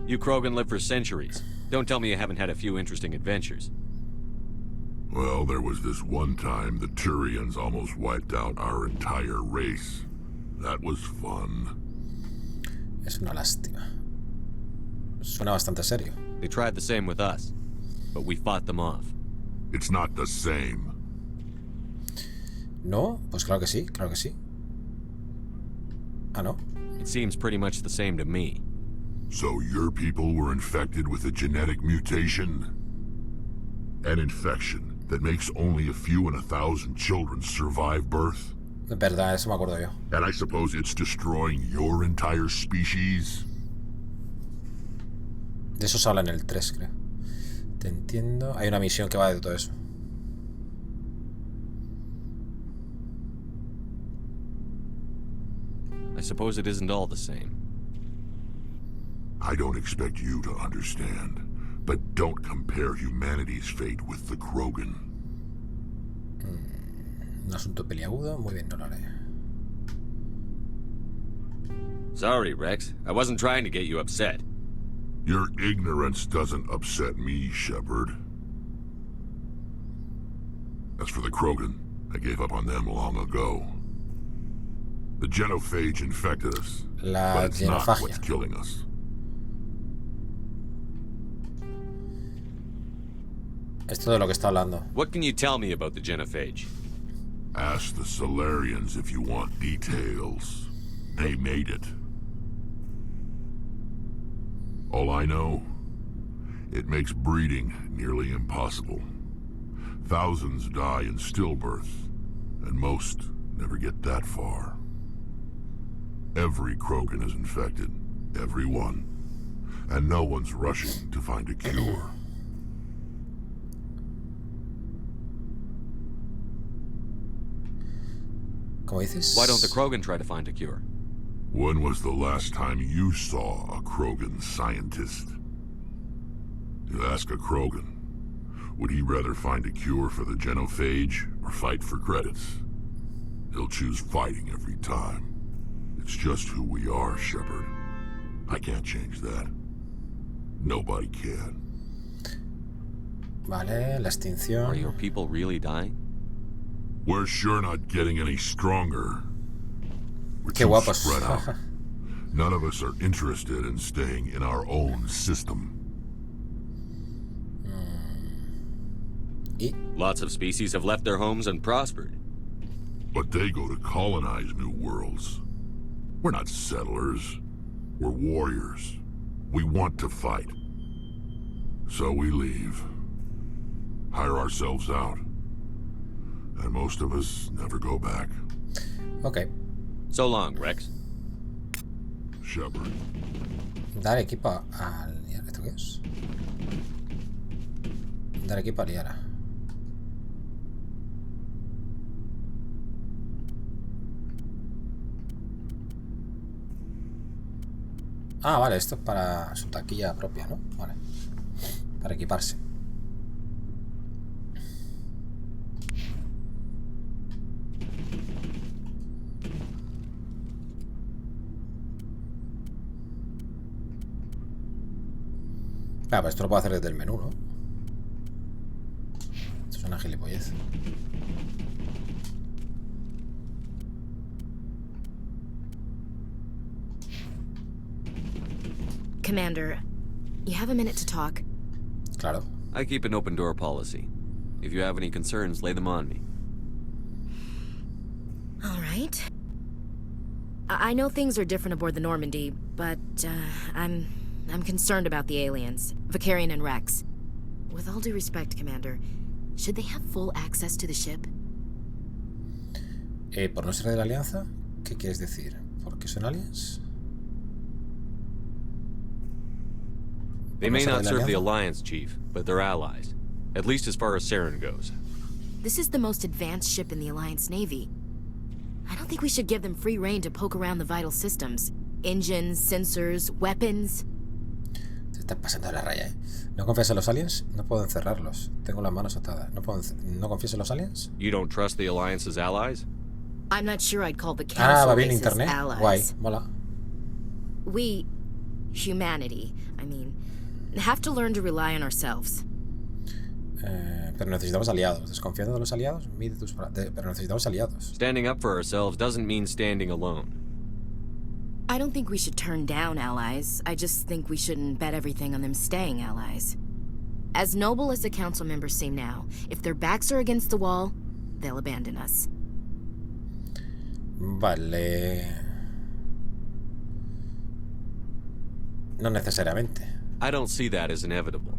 You Krogan live for centuries. Don't tell me you haven't had a few interesting adventures. Well, there was this one time the Turians almost wiped out our entire race. That was fun. Es una lástima. Suena bastante serio. They tried the same with us, but we fought them off. It's not the same. ¿No? Pues claro que sí, claro que sí. Ah, ¿no? It seems pretty much the same to me. So your people were infected with a genetic mutation? An infection that makes only a few in 1,000 children survive birth? Es verdad, eso me acuerdo yo. And I suppose it's destroying your entire species? De eso se habla en el 3, creo. Te entiendo. Hay una misión que va de todo eso. I suppose it isn't all the same. I don't expect you to understand, but don't compare humanity's fate with the Krogan. Un asunto peliagudo. Muy bien, no lo haré. Sorry, Rex. I wasn't trying to get you upset. Your ignorance doesn't upset me, Shepard. As for the Krogan, I gave up on them long ago. The genophage infected us, La but it's not genofagia. what's killing us. Esto de lo que está hablando. What can you tell me about the genophage? Ask the Solarians if you want details. They made it. All I know, it makes breeding nearly impossible. Thousands die in stillbirth, and most never get that far. Every Krogan is infected, every one, and no one's rushing to find a cure. ¿Cómo dices? Why don't the Krogan try to find a cure? When was the last time you saw a Krogan scientist? You ask a Krogan, would he rather find a cure for the genophage or fight for credits? He'll choose fighting every time. It's just who we are, Shepard. I can't change that. Nobody can. Vale, la extinción. Are your people really dying? We're sure not getting any stronger. We're Qué too guapos. spread out. None of us are interested in staying in our own system. ¿Y? Lots of species have left their homes and prospered. But they go to colonize new worlds. We're not settlers. We're warriors. We want to fight. So we leave. Hire ourselves out. And most of us never go back. Ok. So long, Rex. Shepard. Dar equipo al... ¿Esto qué es? Dar equipo a Liara. Ah, vale, esto es para su taquilla propia, ¿no? Vale. Para equiparse. Ah, pues esto lo puedo hacer desde el menú, ¿no? Esto es una gilipollez. Commander, you have a minute to talk? Claro. I keep an open door policy. If you have any concerns, lay them on me. All right. I know things are different aboard the Normandy, but I'm concerned about the aliens, Vicarian and Rex. With all due respect, Commander, should they have full access to the ship? ¿Por no ser de la Alianza? ¿Qué quieres decir? ¿Por qué son aliens? They may not serve the Alliance, Chief, but they're allies. At least as far as Saren goes. This is the most advanced ship in the Alliance Navy. I don't think we should give them free rein to poke around the vital systems. Engines, sensors, weapons. Te estás pasando de la raya, ¿eh? ¿No confías en los aliens? No puedo encerrarlos. Tengo las manos atadas. ¿No confías en los aliens? You don't trust the Alliance's allies? I'm not sure I'd call the Ah, Council va bien races internet. allies. Guay, mola. We, humanity, I mean, have to learn to rely on ourselves. Pero necesitamos aliados. ¿Desconfiando de los aliados? Mide tus pero necesitamos aliados. Standing up for ourselves doesn't mean standing alone. I don't think we should turn down allies. I just think we shouldn't bet everything on them staying allies. As noble as the council members seem now, if their backs are against the wall, they'll abandon us. Vale. No necesariamente. I don't see that as inevitable.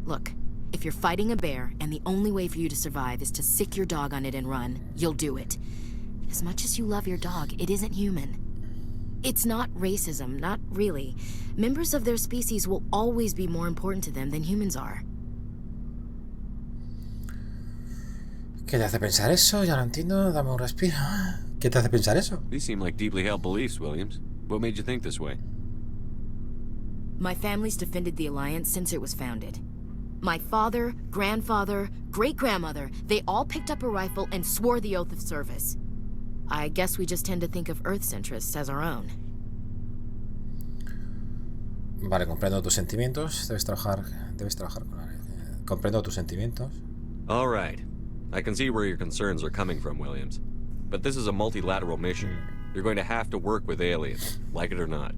Look, if you're fighting a bear and the only way for you to survive is to sick your dog on it and run, you'll do it. As much as you love your dog, it isn't human. It's not racism, not really. Members of their species will always be more important to them than humans are. ¿Qué te hace pensar eso? Ya lo entiendo. Dame un respiro. ¿Qué te hace pensar eso? These seem like deeply held beliefs, Williams. What made you think this way? My family's defended the Alliance since it was founded. My father, grandfather, great-grandmother, they all picked up a rifle and swore the oath of service. I guess we just tend to think of Earth's interests as our own. Vale, comprendo tus sentimientos. Debes trabajar con comprendo tus sentimientos. All right. I can see where your concerns are coming from, Williams. But this is a multilateral mission. You're going to have to work with aliens, like it or not.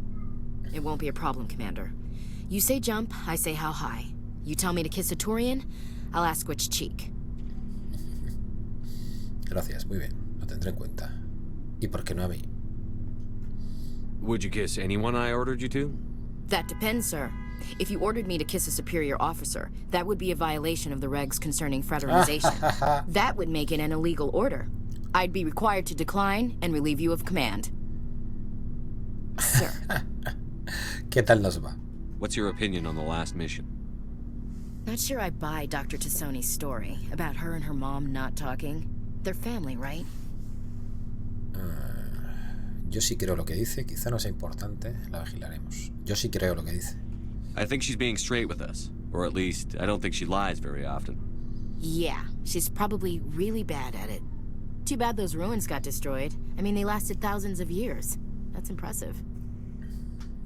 It won't be a problem, Commander. You say jump, I say how high. You tell me to kiss a Turian, I'll ask which cheek. Gracias, muy bien. Lo tendré en cuenta. ¿Y por qué no a mí? Would you kiss anyone I ordered you to? That depends, sir. If you ordered me to kiss a superior officer, that would be a violation of the regs concerning fraternization. That would make it an illegal order. I'd be required to decline and relieve you of command. Sir. ¿Qué tal nos va? What's your opinion on the last mission? Not sure I buy Dr. Tassoni's story about her and her mom not talking. They're family, right? Yo sí creo lo que dice. Quizá no sea importante. La vigilaremos. Yo sí creo lo que dice. I think she's being straight with us. Or at least, I don't think she lies very often. Yeah, she's probably really bad at it. Too bad those ruins got destroyed. I mean, they lasted thousands of years. That's impressive.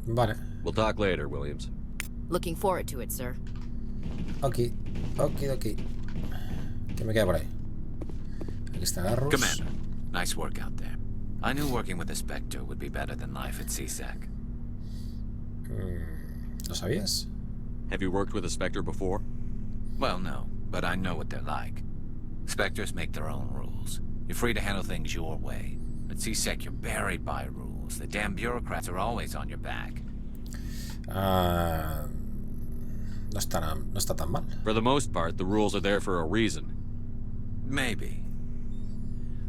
Vale. We'll talk later, Williams. Looking forward to it, sir. Ok. ¿Qué me queda por ahí? Aquí está Garrus. Commander, nice work out there. I knew working with a Spectre would be better than life at CSEC. ¿Lo sabías? Have you worked with a Spectre before? Well, no, but I know what they're like. Spectres make their own rules. You're free to handle things your way. At CSEC, you're buried by rules. The damn bureaucrats are always on your back. No está tan mal. For the most part, the rules are there for a reason. Maybe.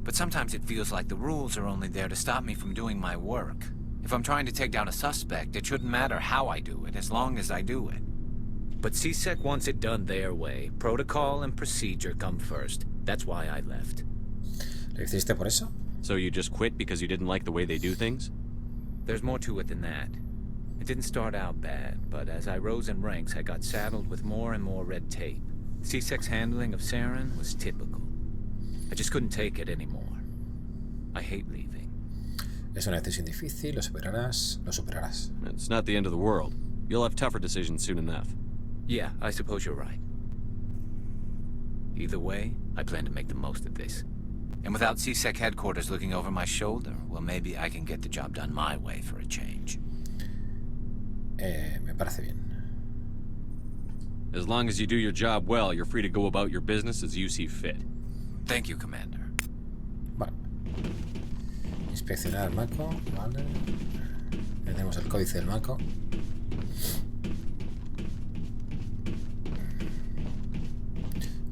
But sometimes it feels like the rules are only there to stop me from doing my work. If I'm trying to take down a suspect, it shouldn't matter how I do it, as long as I do it. But CSEC wants it done their way. Protocol and procedure come first. That's why I left. ¿Le hiciste por eso? So you just quit because you didn't like the way they do things? There's more to it than that. It didn't start out bad, but as I rose in ranks, I got saddled with more and more red tape. CSEC's handling of Saren was typical. I just couldn't take it anymore. I hate leaving. Es una decisión difícil, lo superarás. It's not the end of the world. You'll have tougher decisions soon enough. Yeah, I suppose you're right. Either way, I plan to make the most of this. And without CSEC headquarters looking over my shoulder, well, maybe I can get the job done my way for a change. Me parece bien. As long as you do your job well, you're free to go about your business as you see fit. Thank you, Commander. Vale. Inspeccionar el Mako. Vale. Tenemos el códice del Mako.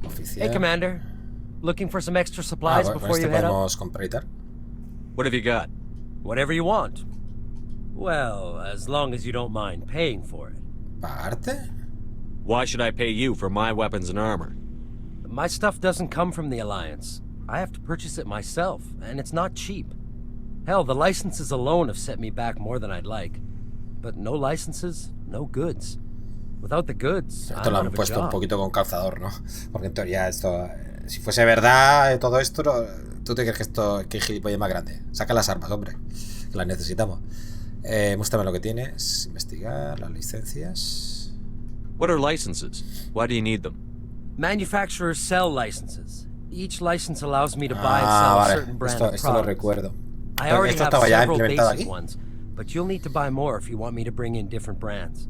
Oficial. Hey, Commander. Looking for some extra supplies before you head up? Podemos comprar y tal. What have you got? Whatever you want. Well, as long as you don't mind paying for it. ¿Pagarte? Why should I pay you for my weapons and armor? My stuff doesn't come from the Alliance. I have to purchase it myself, and it's not cheap. Hell, the licenses alone have set me back more than I'd like. But no licenses, no goods. Without the goods, esto I'm lo out han of a puesto un job. poquito con calzador, ¿no? Porque en teoría esto... Si fuese verdad todo esto, ¿tú te crees que esto que gilipollas más grande? Saca las armas, hombre. Que las necesitamos. Muéstrame lo que tienes. Investigar las licencias. What are licenses? Why do you need them? Manufacturers sell licenses. Each license allows me to buy and sell a certain brand of esto lo products. recuerdo. I already Esto have estaba ya several implementado basic aquí. ones, but you'll need to buy more if you want me to bring in different brands.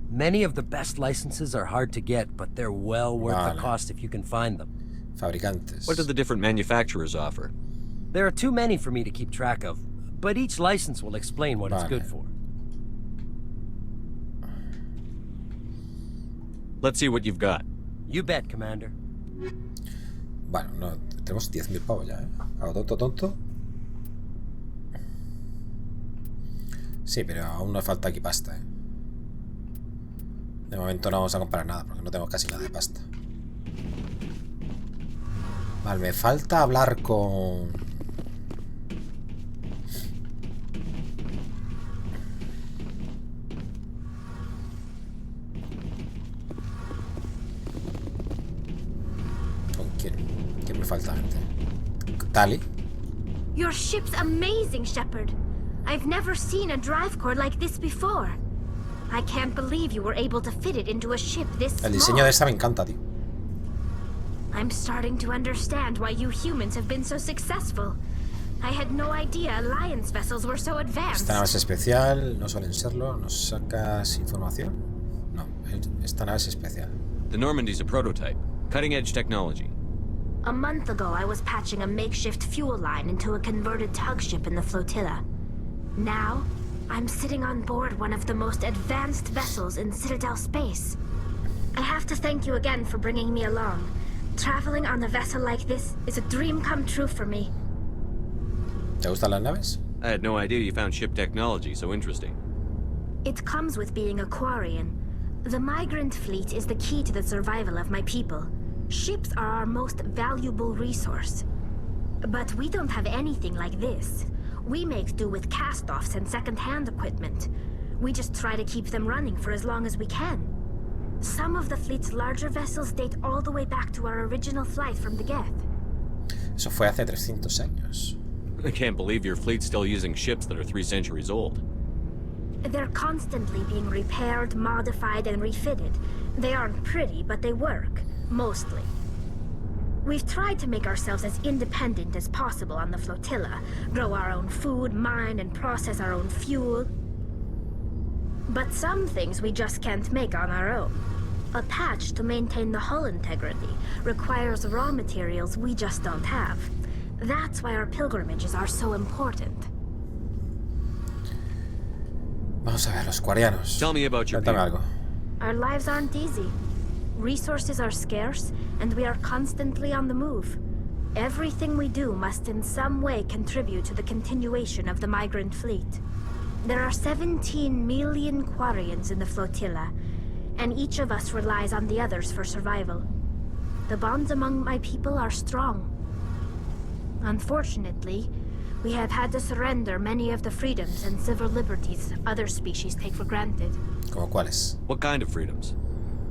Many of the best licenses are hard to get, but they're well worth the cost if you can find them. Fabricantes. What do the different manufacturers offer? There are too many for me to keep track of, but each license will explain what it's good for. Let's see what you've got. You bet, Commander. Bueno, no, tenemos 10.000 pavos ya, ¿eh? A lo tonto. Sí, pero aún nos falta aquí pasta, ¿eh? De momento no vamos a comprar nada porque no tengo casi nada de pasta. Vale, me falta hablar con... ¿Con quién? ¿Quién me falta, gente? ¿Tali? Your ship's amazing, Shepard. I've never seen a drive core like this before. I can't believe you were able to fit it into a ship this small. El diseño de esta me encanta, tío. I'm starting to understand why you humans have been so successful. I had no idea Alliance vessels were so advanced. Esta nave es especial, no suelen serlo. ¿Nos sacas información? No, esta nave es especial. The Normandy's a prototype. Cutting-edge technology. A month ago, I was patching a makeshift fuel line into a converted tug ship in the flotilla. Now, I'm sitting on board one of the most advanced vessels in Citadel space. I have to thank you again for bringing me along. Traveling on a vessel like this is a dream come true for me. ¿Te gustan las naves? I had no idea you found ship technology so interesting. It comes with being a Quarian. The migrant fleet is the key to the survival of my people. Ships are our most valuable resource. But we don't have anything like this. We make do with cast-offs and second-hand equipment. We just try to keep them running for as long as we can. Some of the fleet's larger vessels date all the way back to our original flight from the Geth. Eso fue hace 300 años. I can't believe your fleet's still using ships that are 3 centuries old. They're constantly being repaired, modified, and refitted. They aren't pretty, but they work. Mostly. We've tried to make ourselves as independent as possible on the flotilla, grow our own food, mine, and process our own fuel. But some things we just can't make on our own. A patch to maintain the hull integrity requires raw materials we just don't have. That's why our pilgrimages are so important. Vamos a ver, los quarianos. Tell me about your Cuéntame algo. Our lives aren't easy. Resources are scarce, and we are constantly on the move. Everything we do must in some way contribute to the continuation of the migrant fleet. There are 17 million Quarians in the flotilla, and each of us relies on the others for survival. The bonds among my people are strong. Unfortunately, we have had to surrender many of the freedoms and civil liberties other species take for granted. ¿Cómo cuáles? What kind of freedoms?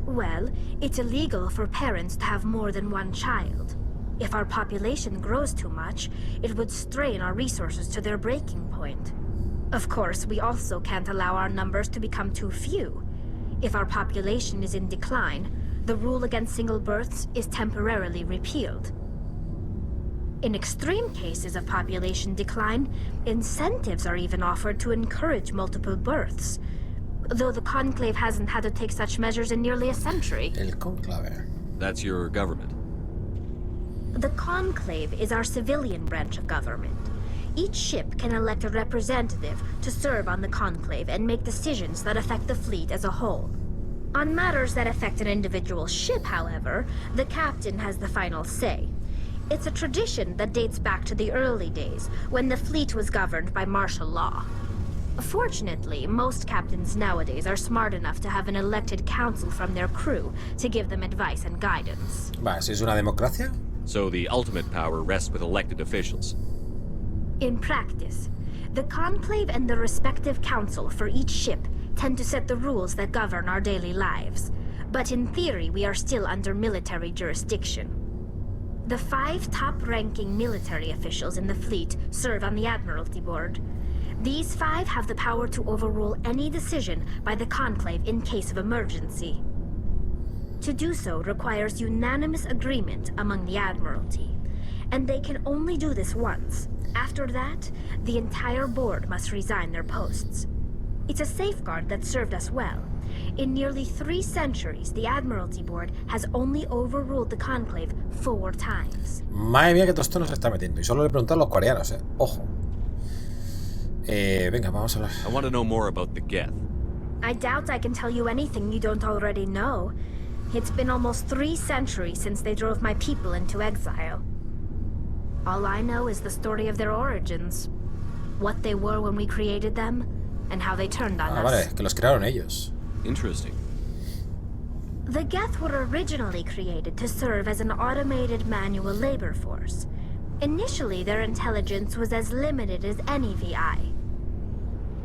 Well, it's illegal for parents to have more than one child. If our population grows too much, it would strain our resources to their breaking point. Of course, we also can't allow our numbers to become too few. If our population is in decline, the rule against single births is temporarily repealed. In extreme cases of population decline, incentives are even offered to encourage multiple births. Though the Conclave hasn't had to take such measures in nearly a century. El Conclave. That's your government. The Conclave is our civilian branch of government. Each ship can elect a representative to serve on the Conclave and make decisions that affect the fleet as a whole. On matters that affect an individual ship, however, the captain has the final say. It's a tradition that dates back to the early days, when the fleet was governed by martial law. Fortunately, most captains nowadays are smart enough to have an elected council from their crew to give them advice and guidance. Vale, ¿es una democracia? So the ultimate power rests with elected officials. In practice, the Conclave and the respective council for each ship tend to set the rules that govern our daily lives. But in theory, we are still under military jurisdiction. The 5 top-ranking military officials in the fleet serve on the Admiralty Board. These 5 have the power to overrule any decision by the Conclave in case of emergency. To do so requires unanimous agreement among the Admiralty, and they can only do this once. After that, the entire board must resign their posts. It's a safeguard that served us well. In nearly 3 centuries, the Admiralty Board has only overruled the Conclave 4 times. Madre mía, que tostón nos está metiendo. Y solo le he preguntado a los coreanos, Ojo. Venga, vamos a hablar. I want to know more about the Geth. I doubt I can tell you anything you don't already know. It's been almost 3 centuries since they drove my people into exile. All I know is the story of their origins. What they were when we created them, and how they turned on us. Vale, que los crearon ellos. Interesting. The Geth were originally created to serve as an automated manual labor force. Initially, their intelligence was as limited as any VI.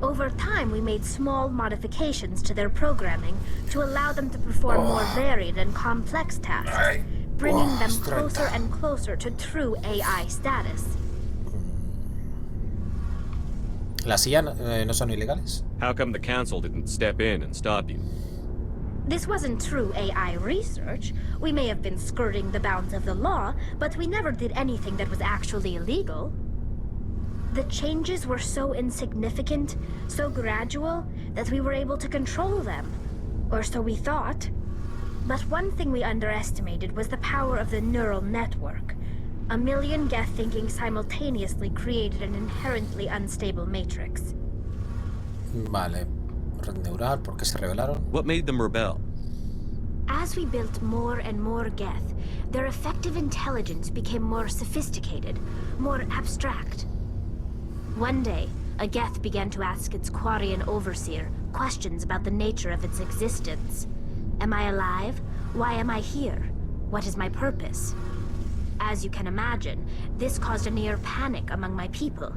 Over time, we made small modifications to their programming to allow them to perform more varied and complex tasks, bringing them closer and closer to true AI status. ¿Las IA no son ilegales? How come the council didn't step in and stop you? This wasn't true AI research. We may have been skirting the bounds of the law, but we never did anything that was actually illegal. The changes were so insignificant, so gradual, that we were able to control them. Or so we thought. But one thing we underestimated was the power of the neural network. A million Geth thinking simultaneously created an inherently unstable matrix. Vale. Red neural, ¿por qué se rebelaron? What made them rebel? As we built more and more Geth, their effective intelligence became more sophisticated, more abstract. One day, a Geth began to ask its Quarian overseer questions about the nature of its existence. Am I alive? Why am I here? What is my purpose? As you can imagine, this caused a near panic among my people.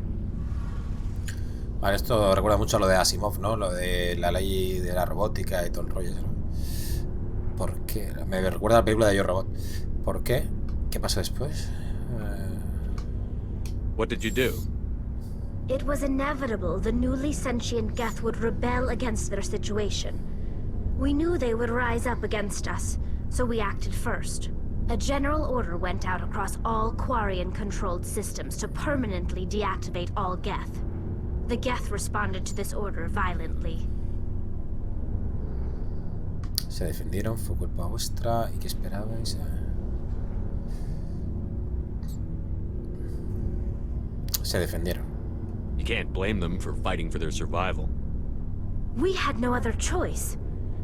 Vale, esto recuerda mucho a lo de Asimov, ¿no? Lo de la ley de la robótica y todo el rollo, ¿no? ¿Por qué? Me recuerda a la película de Yo Robot. ¿Por qué? ¿Qué pasó después? What did you do? It was inevitable the newly sentient Geth would rebel against their situation. We knew they would rise up against us, so we acted first. A general order went out across all Quarian-controlled systems to permanently deactivate all Geth. The Geth responded to this order violently. Se defendieron, fue culpa vuestra. ¿Y qué esperabais? Se defendieron. You can't blame them for fighting for their survival. We had no other choice.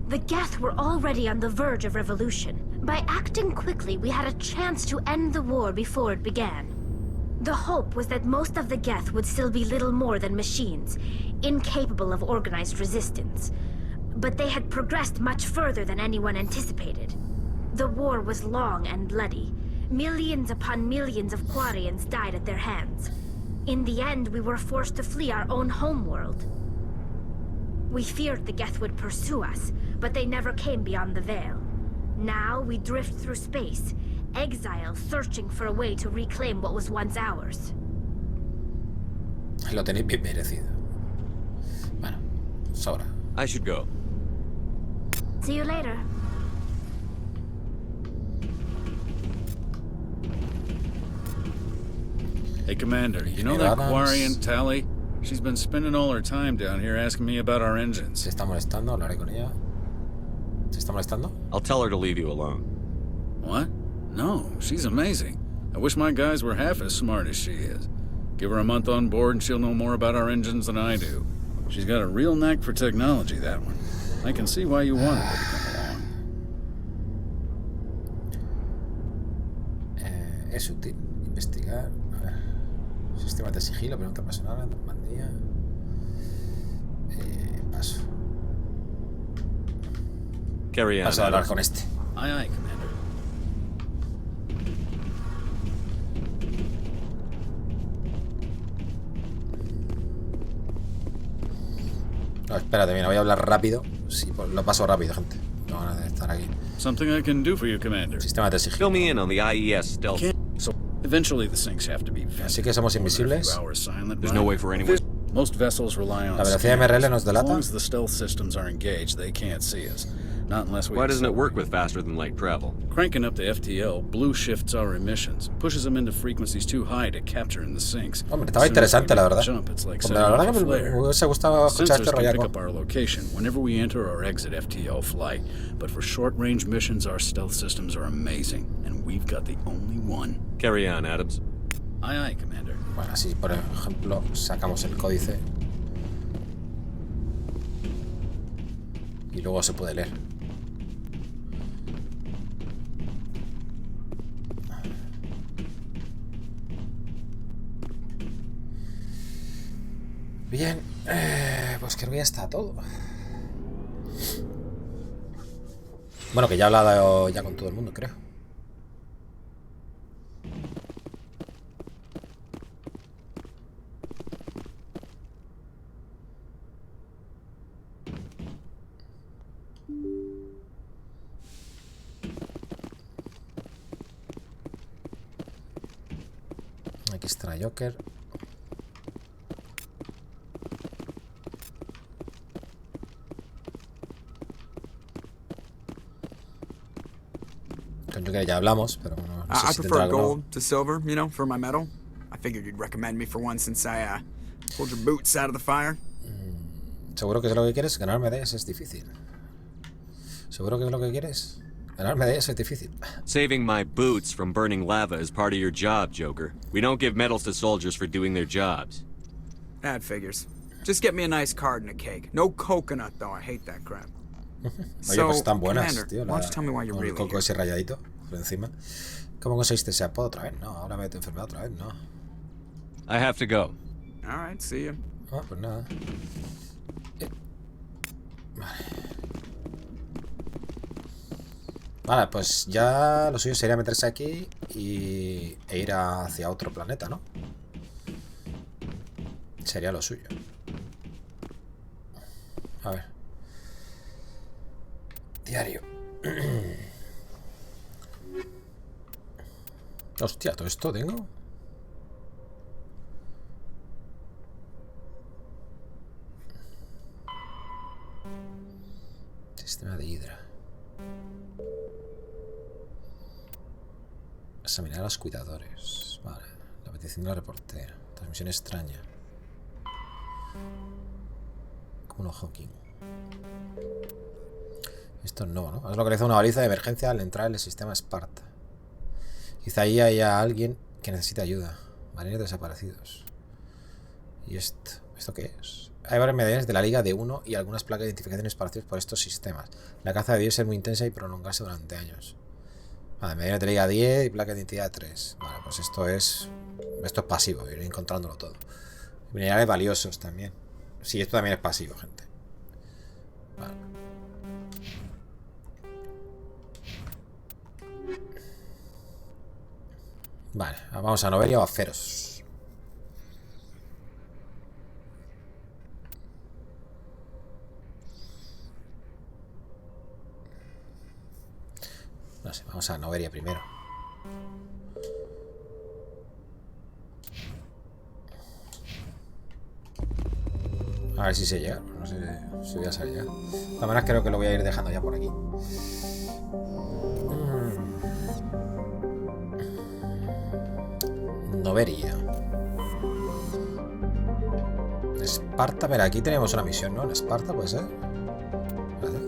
The Geth were already on the verge of revolution. By acting quickly, we had a chance to end the war before it began. The hope was that most of the Geth would still be little more than machines, incapable of organized resistance. But they had progressed much further than anyone anticipated. The war was long and bloody. Millions upon millions of Quarians died at their hands. In the end, we were forced to flee our own homeworld. We feared the Geth would pursue us, but they never came beyond the Veil. Now we drift through space, exile searching for a way to reclaim what was once ours. Lo tenéis bien merecido. Bueno, sobra. I should go. See you later. Hey, Commander, you know that Quarian Tally? She's been spending all her time down here asking me about our engines. Se está molestando, hablaré con ella. ¿Se está molestando? I'll tell her to leave you alone. What? No, she's amazing. I wish my guys were half as smart as she is. Give her a month on board and she'll know more about our engines than I do. She's got a real knack for technology, that one. I can see why you wanted her to come along. Es útil investigar. A ver. Sistema de sigilo, pregunta personal, Normandía. Paso. Carry on. Paso a hablar con este. Aye, aye, Commander. No, espérate, mira, voy a hablar rápido. Sí, pues lo paso rápido, gente. No van a estar aquí. Something I can do for you, Commander. Sistema de sigilo. Fill me in on the IES stealth. So eventually the sinks have to be Así que somos invisibles. There's no way for anyone. Most vessels rely on La velocidad MRL nos as long delata. as the stealth systems are engaged, they can't see us. Not unless we. Why doesn't it work with faster than light travel? Cranking up the FTL blue shifts our emissions, pushes them into frequencies too high to capture in the sinks. Hombre, estaba interesante, la verdad. Jump, it's like Hombre, la verdad que me hubiese gustado escuchar este Sensors can pick rollaco. up our location whenever we enter or exit FTL flight, but for short-range missions, our stealth systems are amazing, and we've got the only one. Carry on, Adams. Aye, aye, Commander. Bueno, así, por ejemplo, sacamos el códice. Y luego se puede leer. Bien, pues creo que ya está todo. Bueno, que ya he hablado ya con todo el mundo, creo. Aquí está Joker. quieres ya hablamos, pero no sé I si tendrá prefer algo. gold to silver, you know, for my metal. I figured you'd recommend me for one since I pulled your boots out of the fire. ¿Seguro que es lo que quieres? Ganar medallas es difícil. ¿Seguro que es lo que quieres? Ganar medallas es difícil. Saving my boots from burning lava is part of your job, Joker. We don't give medals to soldiers for doing their jobs. That figures. Just get me a nice card and a cake. No coconut, though. I hate that crap. Oye, pues están buenas, Commander, tío. why don't you tell me why you're Con el really coco here? ese rayadito por encima. ¿Cómo conseguiste ese apodo otra vez? No, ahora me tu enfermedad otra vez, no. I have to go. All right, see you. Ah, pues nada. Vale, pues ya lo suyo sería meterse aquí e ir hacia otro planeta, ¿no? Sería lo suyo. A ver. Diario. Hostia, ¿todo esto tengo? Sistema de Hidra. Examinar a los cuidadores. Vale. La petición de la reportera. Transmisión extraña. Como un Hawking. Esto es nuevo, ¿no? Has localizado una baliza de emergencia al entrar en el sistema Esparta. Quizá ahí haya alguien que necesite ayuda. Marines desaparecidos. ¿Y esto? ¿Esto qué es? Hay varias medallas de la Liga de 1 y algunas placas de identificación esparcidas por estos sistemas. La caza debió ser muy intensa y prolongarse durante años. Vale, medallas de Liga 10 y placa de identidad 3. Vale, pues esto es pasivo, ir encontrándolo todo. Minerales valiosos también. Sí, esto también es pasivo, gente. Vale. Vale, vamos a Noveria o a Feros. No sé, vamos a Noveria primero. A ver si se llega. No sé si voy a salir ya. De todas maneras creo que lo voy a ir dejando ya por aquí. Noveria. Esparta, mira, aquí tenemos una misión, ¿no? En Esparta puede ser. Vale.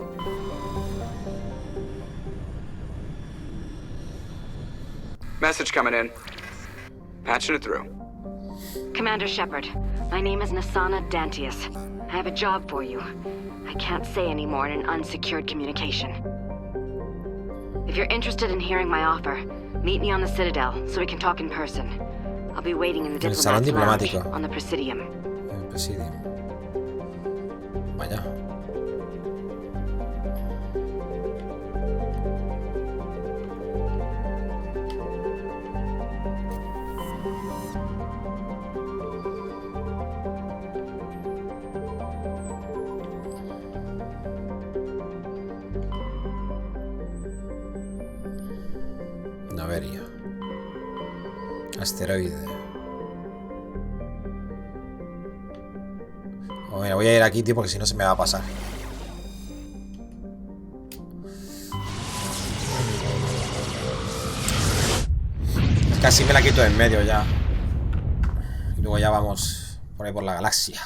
Message coming in. Patching it through. Commander Shepard, my name is Nasana Dantius. I have a job for you. I can't say any more in an unsecured communication. If you're interested in hearing my offer, meet me on the Citadel so we can talk in person. I'll be waiting in the El salón diplomat's lounge diplomático. on the Presidium. El Presidium. Vaya. Noveria. Asteroide. Oh, mira, voy a ir aquí, tío, porque si no se me va a pasar. Casi me la quito de en medio ya. Y luego ya vamos por ahí por la galaxia.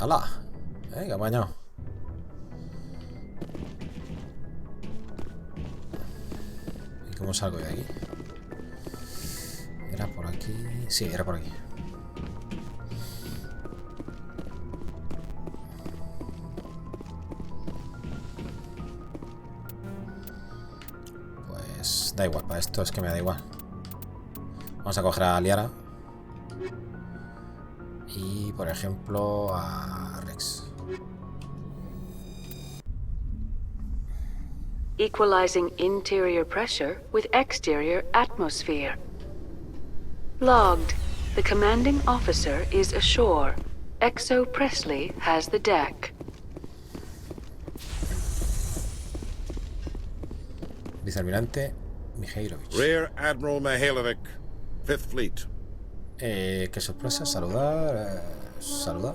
¡Hala! ¡Qué apañado! ¿Y cómo salgo de aquí? ¿Era por aquí? Sí, era por aquí. Pues da igual, para esto es que me da igual. Vamos a coger a Liara. Y, por ejemplo, a Rex. Equalizing interior pressure with exterior atmosphere. Logged. The commanding officer is ashore. Exo Presley has the deck. Vicealmirante Mihailovich. Rear Admiral Mihailovic, 5th Fleet. Qué sorpresa, saludar. Saludar.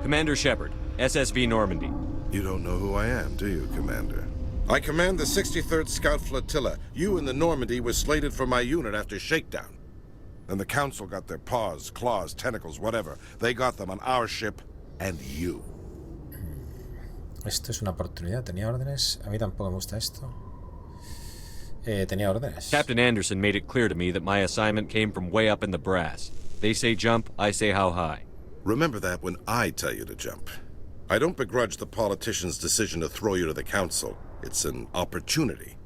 Commander Shepard, SSV Normandy. You don't know who I am, do you, Commander? I command the 63rd Scout Flotilla. You and the Normandy were slated for my unit after shakedown. Then the Council got their paws, claws, tentacles, whatever. They got them on our ship, and you. Esto es una oportunidad. ¿Tenía órdenes? A mí tampoco me gusta esto. Tenía órdenes. Captain Anderson made it clear to me that my assignment came from way up in the brass. They say jump, I say how high. Remember that when I tell you to jump. I don't begrudge the politician's decision to throw you to the Council. It's an opportunity.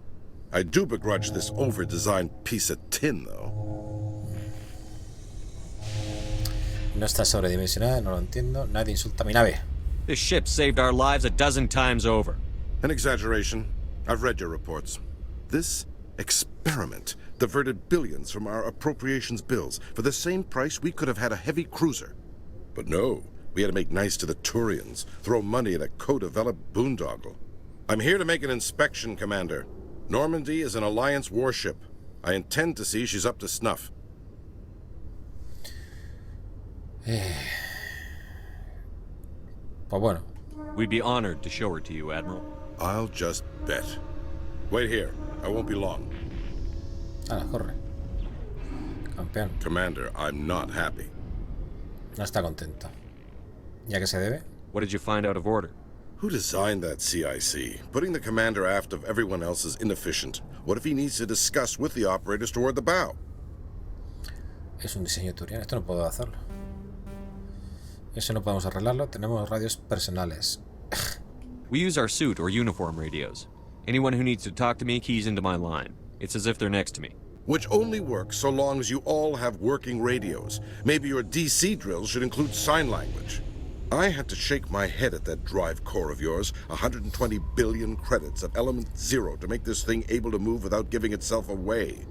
I do begrudge this over-designed piece of tin, though. No está sobredimensionada, no lo entiendo. Nadie insulta a mi nave. This ship saved our lives a dozen times over. An exaggeration. I've read your reports. This experiment diverted billions from our appropriations bills. For the same price, we could have had a heavy cruiser. But no, we had to make nice to the Turians, throw money at a co-developed boondoggle. I'm here to make an inspection, Commander. Normandy is an Alliance warship. I intend to see she's up to snuff. Pues bueno. We'd be honored to show her to you, Admiral. I'll just bet. Wait here. I won't be long. Corre. Campeón. Commander, I'm not happy. No está contento. ¿Ya que se debe? What did you find out of order? Who designed that CIC? Putting the commander aft of everyone else is inefficient. What if he needs to discuss with the operators toward the bow? Es un diseño turiano. Esto no puedo hacerlo. Eso no podemos arreglarlo. Tenemos radios personales. We use our suit or uniform radios. Anyone who needs to talk to me keys into my line. It's as if they're next to me. Which only works so long as you all have working radios. Maybe your DC drills should include sign language. I had to shake my head at that drive core of yours. 120 billion credits at element 0 to make this thing able to move without giving itself away.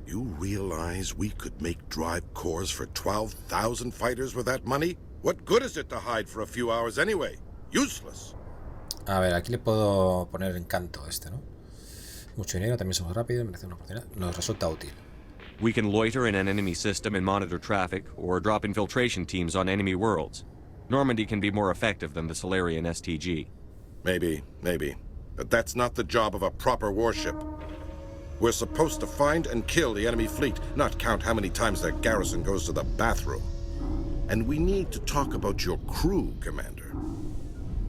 You realize we could make drive cores for 12,000 fighters with that money? What good is it to hide for a few hours anyway? Useless. A ver, aquí le puedo poner encanto a este, ¿no? Mucho dinero, también somos rápidos, merece una oportunidad. Nos resulta útil. We can loiter in an enemy system and monitor traffic, or drop infiltration teams on enemy worlds. Normandy can be more effective than the Solarian STG. Maybe. But that's not the job of a proper warship. We're supposed to find and kill the enemy fleet, not count how many times their garrison goes to the bathroom. And we need to talk about your crew, Commander.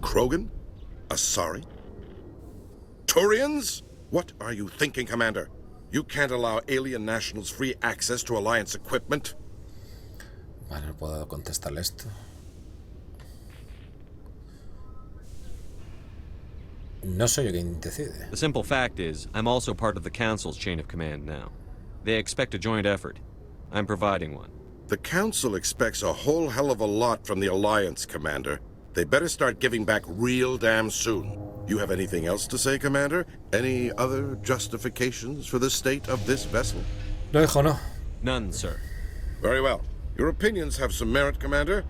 Krogan? Asari? Turians? What are you thinking, Commander? You can't allow alien nationals free access to Alliance equipment? Vale, no puedo contestarle esto. No soy yo quien decide. The simple fact is, I'm also part of the Council's chain of command now. They expect a joint effort. I'm providing one. The Council expects a whole hell of a lot from the Alliance, Commander. They better start giving back real damn soon. You have anything else to say, Commander? Any other justifications for the state of this vessel? No, hijo, no. None, sir. Very well. Your opinions have some merit, Commander.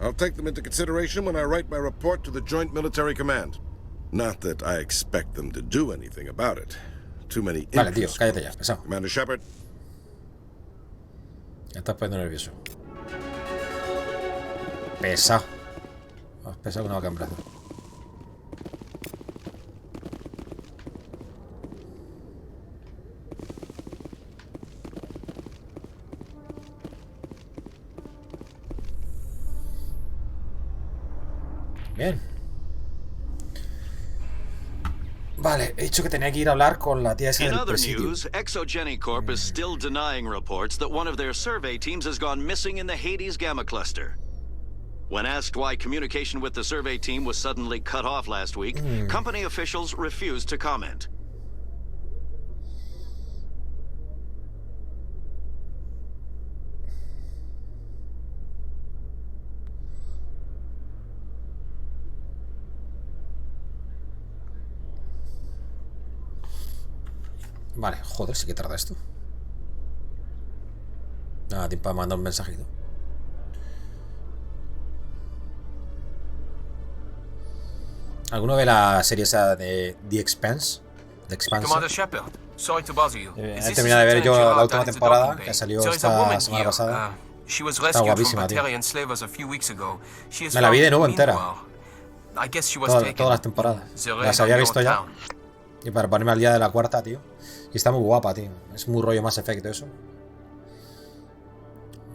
I'll take them into consideration when I write my report to the Joint Military Command. Not that I expect them to do anything about it. Too many Vale, tío, cállate ya, pesado. Commander Shepard. Ya estás poniendo nervioso. Pesado. Más pesado que una vaca en brazo. Bien. Vale, he dicho que tenía que ir a hablar con la tía esa del presidio. In other news, Exogeny Corp is still denying reports that one of their survey teams has gone missing in the Hades Gamma Cluster. When asked why communication with the survey team was suddenly cut off last week, company officials refused to comment. Vale, joder, sí que tarda esto. da tiempo a mandar un mensajito. ¿Alguno ve la serie esa de The Expanse? Commander Shepard, sorry to bother you. He terminado de ver yo la última temporada que salió esta semana pasada. Está guapísima, tío. Me la vi de nuevo entera. Todas las temporadas. Las había visto ya. Y para ponerme al día de la cuarta, tío. Y está muy guapa, tío. Es muy rollo Mass Effect eso.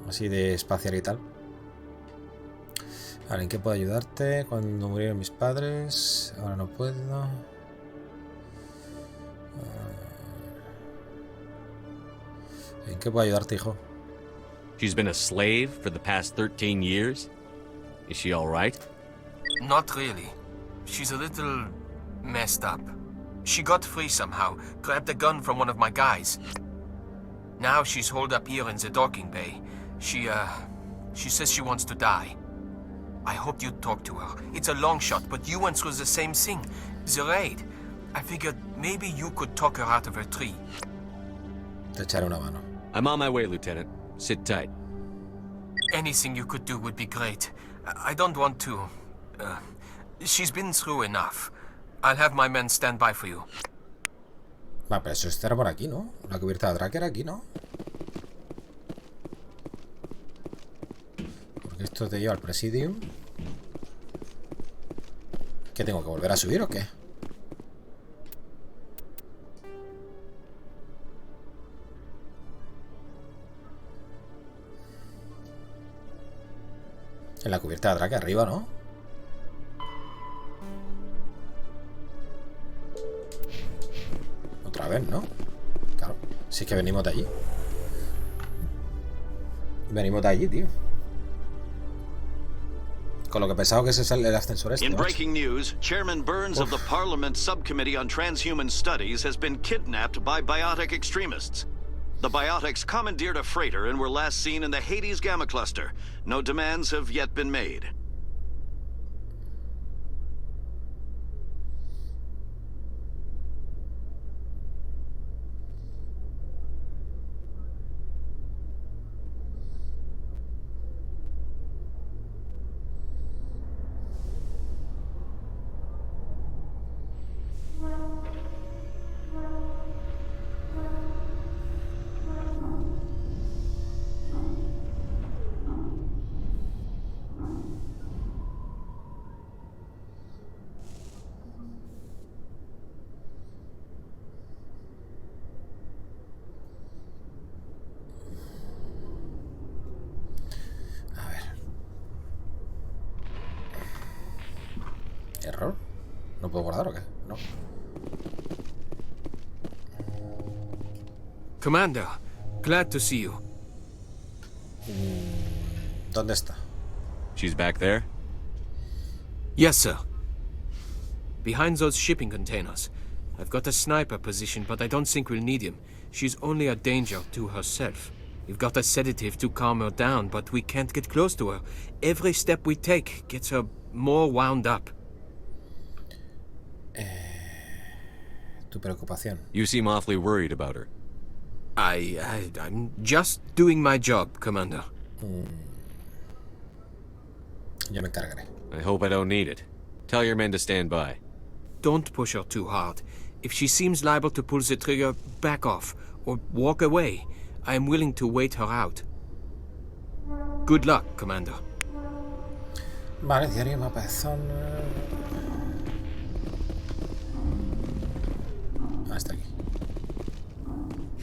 Así de espacial y tal. Vale, ¿en qué puedo ayudarte? Cuando murieron mis padres. Ahora no puedo. ¿En qué puedo ayudarte, hijo? She's been a slave for the past 13 years. Is she all right? Not really. She's a little messed up. She got free somehow, grabbed a gun from one of my guys. Now she's holed up here in the docking bay. She says she wants to die. I hoped you'd talk to her. It's a long shot, but you went through the same thing. The raid. I figured maybe you could talk her out of her tree. Te echaré una mano. I'm on my way, Lieutenant. Sit tight. Anything you could do would be great. I don't want to... she's been through enough. I'll have my men stand by for you. Va, pero eso estará por aquí, ¿no? La cubierta de tracker aquí, ¿no? Porque esto te lleva al Presidium. ¿Qué tengo que volver a subir o qué? En la cubierta de tracker arriba, ¿no? Otra vez, ¿no? Claro, si es que venimos de allí. Venimos de allí, tío. Con lo que pensaba que ese es el ascensor este. In breaking news, Chairman Burns of the Parliament Subcommittee on Transhuman Studies has been kidnapped by biotic extremists. The biotics commandeered a freighter and were last seen in the Hades Gamma Cluster. No demands have yet been made. ¿Error? ¿No puedo guardar o qué? No. Commander, glad to see you. ¿Dónde está? She's back there? Yes, sir. Behind those shipping containers. I've got a sniper position, but I don't think we'll need him. She's only a danger to herself. We've got a sedative to calm her down, but we can't get close to her. Every step we take gets her more wound up. Tu preocupación. You seem awfully worried about her. I'm just doing my job, Commander. Yo me encargaré. I hope I don't need it. Tell your men to stand by. Don't push her too hard. If she seems liable to pull the trigger, back off, or walk away. I am willing to wait her out. Good luck, Commander. Vale, diario mapa de zona. Hasta aquí.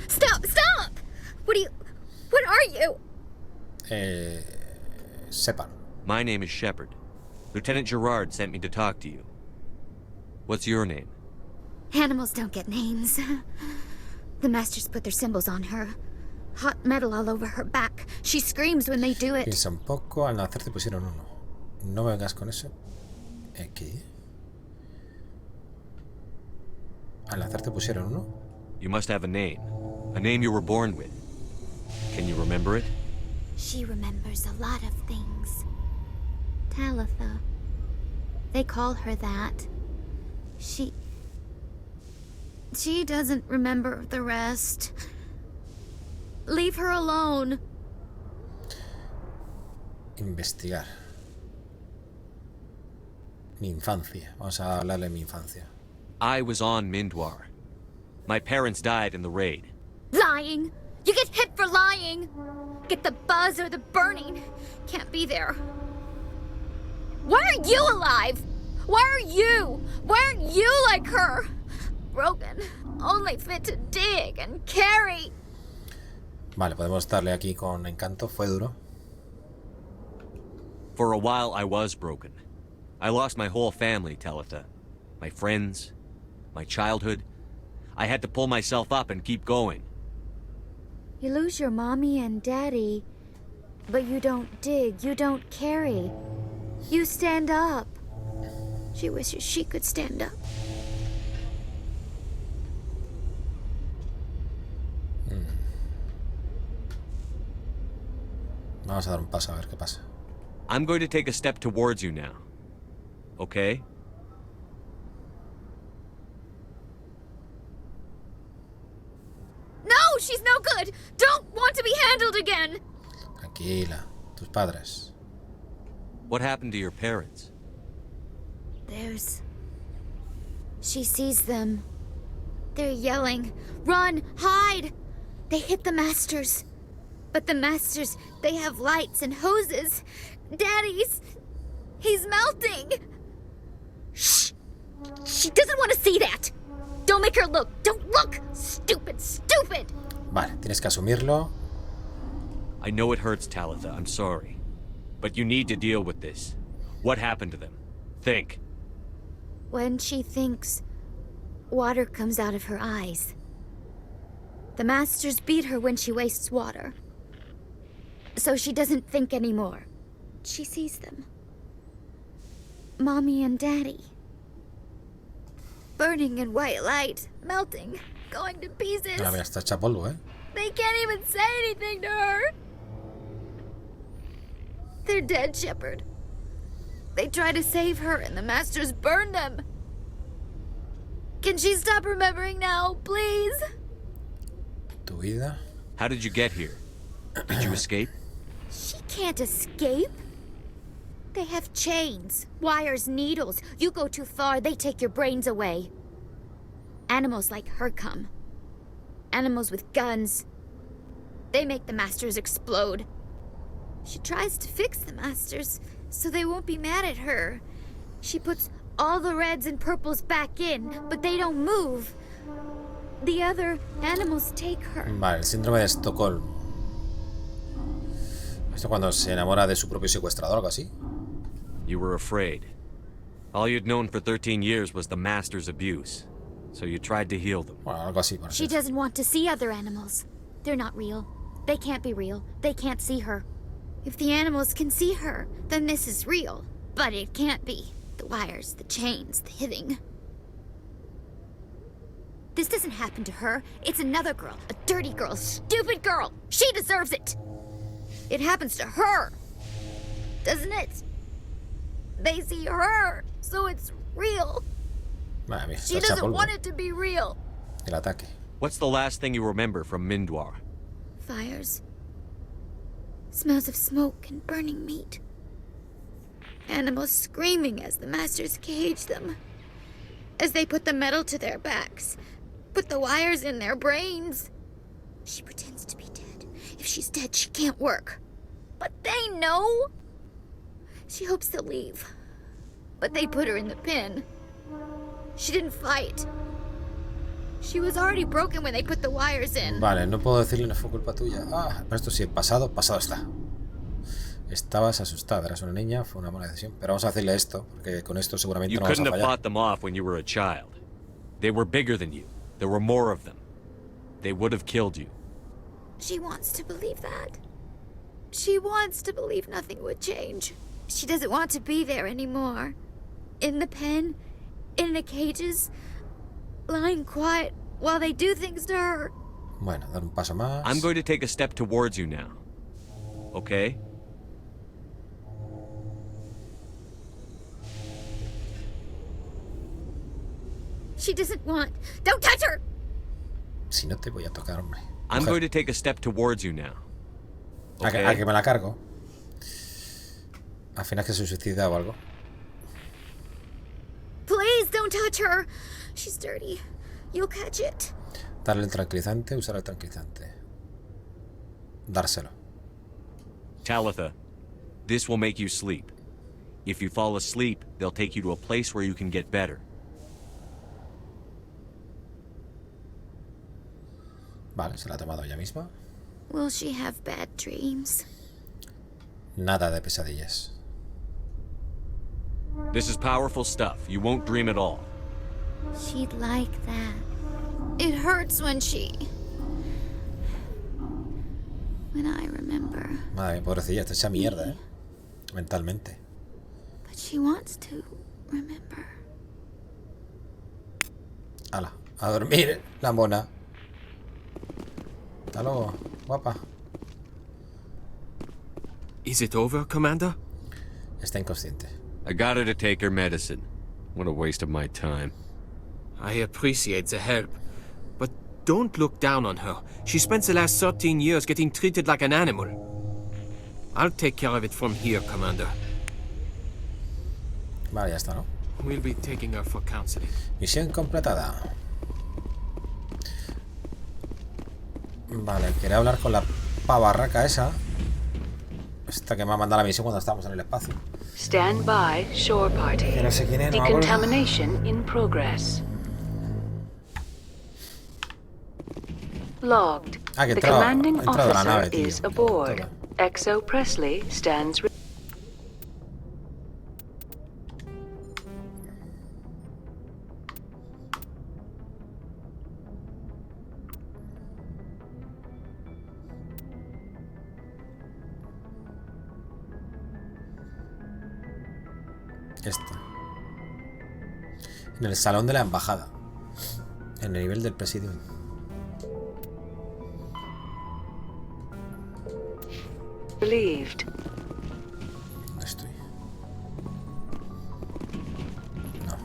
Stop! Stop! What are you? Shepard. My name is Shepard. Lieutenant Gerard sent me to talk to you. What's your name? Animals don't get names. The Masters put their symbols on her. Hot metal all over her back. She screams when they do it. Piensa un poco, al nacer te pusieron uno. No me vengas con eso. ¿Qué? Al nacer te pusieron uno. You must have a name you were born with. Can you remember it? She remembers a lot of things. Talitha. They call her that. She doesn't remember the rest. Leave her alone. Investigar. Mi infancia. Vamos a hablarle de mi infancia. I was on Mindwar. My parents died in the raid. Lying! You get hit for lying! Get the buzz or the burning. Can't be there. Why are you alive? Why are you? Why aren't you like her? Broken. Only fit to dig and carry. Vale, podemos darle aquí con encanto. Fue duro. For a while, I was broken. I lost my whole family, Talitha. My friends, my childhood. I had to pull myself up and keep going. You lose your mommy and daddy, but you don't dig, you don't carry. You stand up. She wishes she could stand up. Vamos a dar un paso a ver qué pasa. I'm going to take a step towards you now. Okay? No, she's no good. Don't want to be handled again. Tranquila. Tus padres. What happened to your parents? She sees them. They're yelling, "Run! Hide!" They hit the masters. But the masters, they have lights and hoses. He's melting. Shh! She doesn't want to see that. Don't make her look. Don't look. Stupid, stupid. Vale, tienes que asumirlo. I know it hurts, Talitha. I'm sorry. But you need to deal with this. What happened to them? Think. When she thinks, water comes out of her eyes. The masters beat her when she wastes water. So she doesn't think anymore. She sees them. Mommy and Daddy. Burning in white light, melting, going to pieces. Mira, está hecha polvo, ¿eh? They can't even say anything to her. They're dead, Shepard. They try to save her and the masters burn them. Can she stop remembering now, please? Tu vida. How did you get here? Did you escape? She can't escape. They have chains, wires, needles. You go too far, they take your brains away. Animals like her come. Animals with guns. They make the masters explode. She tries to fix the masters so they won't be mad at her. She puts all the reds and purples back in, but they don't move. The other animals take her. Vale, el síndrome de Estocolmo. ¿Esto cuando se enamora de su propio secuestrador o algo así? You were afraid. All you'd known for 13 years was the master's abuse. So you tried to heal them. Bueno, algo así, She doesn't want to see other animals. They're not real. They can't be real. They can't see her. If the animals can see her, then this is real. But it can't be. The wires, the chains, the hitting. This doesn't happen to her. It's another girl. A dirty girl. Stupid girl. She deserves it. It happens to her. Doesn't it? They see her, so it's real. Madre mía, She doesn't want it to be real. El ataque. What's the last thing you remember from Mindwar? Fires. Smells of smoke and burning meat. Animals screaming as the masters cage them. As they put the metal to their backs. Put the wires in their brains. She pretends to be dead. If she's dead, she can't work. But they know. She hopes to leave. But they put her in the pen. She didn't fight. She was already broken when they put the wires in. Vale, no puedo decirle no fue culpa tuya. Ah, pero esto sí, pasado está. Estabas asustada, eras una niña, fue una mala decisión. Pero vamos a decirle esto, porque con esto seguramente You no vamos a couldn't have fallar. fought them off when you were a child. They were bigger than you. There were more of them. They would have killed you. She wants to believe that. She wants to believe nothing would change. She doesn't want to be there anymore. In the pen, in the cages, lying quiet while they do things to her. Bueno, dar un paso más. I'm going to take a step towards you now. Okay? She doesn't want. Don't touch her! Si no te voy a tocar, hombre. I'm going to take a step towards you now. A Okay? que me la cargo. Al final que se suicida o algo. Please don't touch her. She's dirty. You'll catch it. Darle el tranquilizante, usar el tranquilizante. Dárselo. Talitha, this will make you sleep. If you fall asleep, they'll take you to a place where you can get better. Vale, se la ha tomado ella misma. Will she have bad dreams? Nada de pesadillas. This is powerful stuff. You won't dream at all. She'd like that. It hurts when I remember. Madre mía, pobrecilla, está hecha mierda, mentalmente. But she wants to remember. Hala, a dormir, la mona. Hasta luego, guapa. Is it over, Commander? Está inconsciente. I got her to take her medicine. What a waste of my time. I appreciate the help, but don't look down on her. She spent the last 13 years getting treated like an animal. I'll take care of it from here, Commander. Vale, ya está, ¿no? We'll be taking her for counseling. Misión completada. Vale, quería hablar con la pavarraca esa. Esta que me ha mandado la misión cuando estábamos en el espacio. Stand by, shore party. Que no sé quién es, no me acuerdo. Decontamination in progress. Logged. Ah, que The commanding officer is aboard. Exo Presley stands. Esta. En el salón de la embajada. En el nivel del presidium. Relieved. ¿Dónde estoy? No.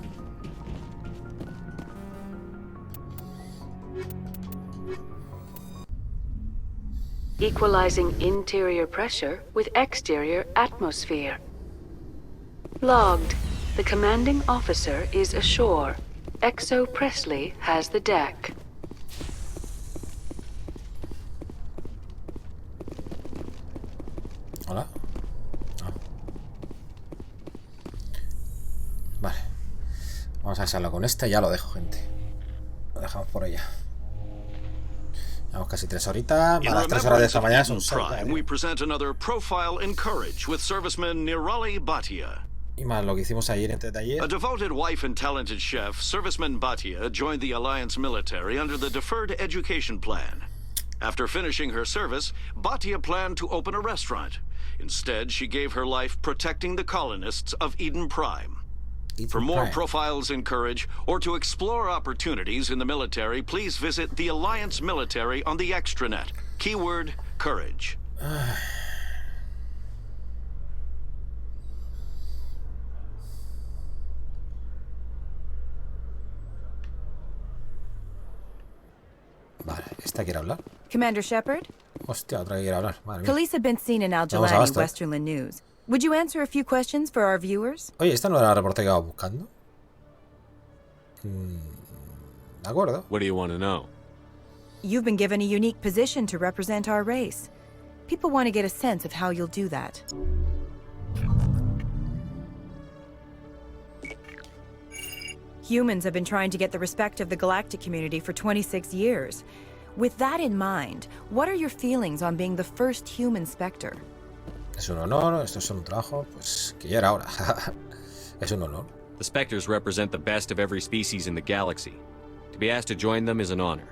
Equalizing interior pressure with exterior atmosphere. Logged. The commanding officer is ashore. Exo Presley has the deck. Hola. Ah. Vale. Vamos a hacerlo con este y ya lo dejo, gente. Lo dejamos por allá. Llevamos casi 3 horitas. A las 3 horas de esta mañana son 6. We present another profile in courage with serviceman Nirali Bhatia. Y más lo que hicimos ayer antes de ayer. A devoted wife and talented chef, serviceman Bhatia joined the Alliance military under the Deferred Education Plan. After finishing her service, Bhatia planned to open a restaurant. Instead, she gave her life protecting the colonists of Eden Prime. For more profiles in courage, or to explore opportunities in the military, please visit the Alliance military on the extranet. Keyword, courage. Vale, ¿esta quiere hablar? Commander Shepard? Hostia, otra que quiere hablar. Madre mía. Police have been seen in Al-Jalani, Westerland News. Would you answer a few questions for our viewers? Oye, ¿esta no era la reportera que iba buscando? De acuerdo. What do you want to know? You've been given a unique position to represent our race. People want to get a sense of how you'll do that. Humans have been trying to get the respect of the galactic community for 26 years. With that in mind, what are your feelings on being the first human Spectre? Es un honor, esto es un trabajo, pues que ya era hora. Es un honor. The Spectres represent the best of every species in the galaxy. To be asked to join them is an honor.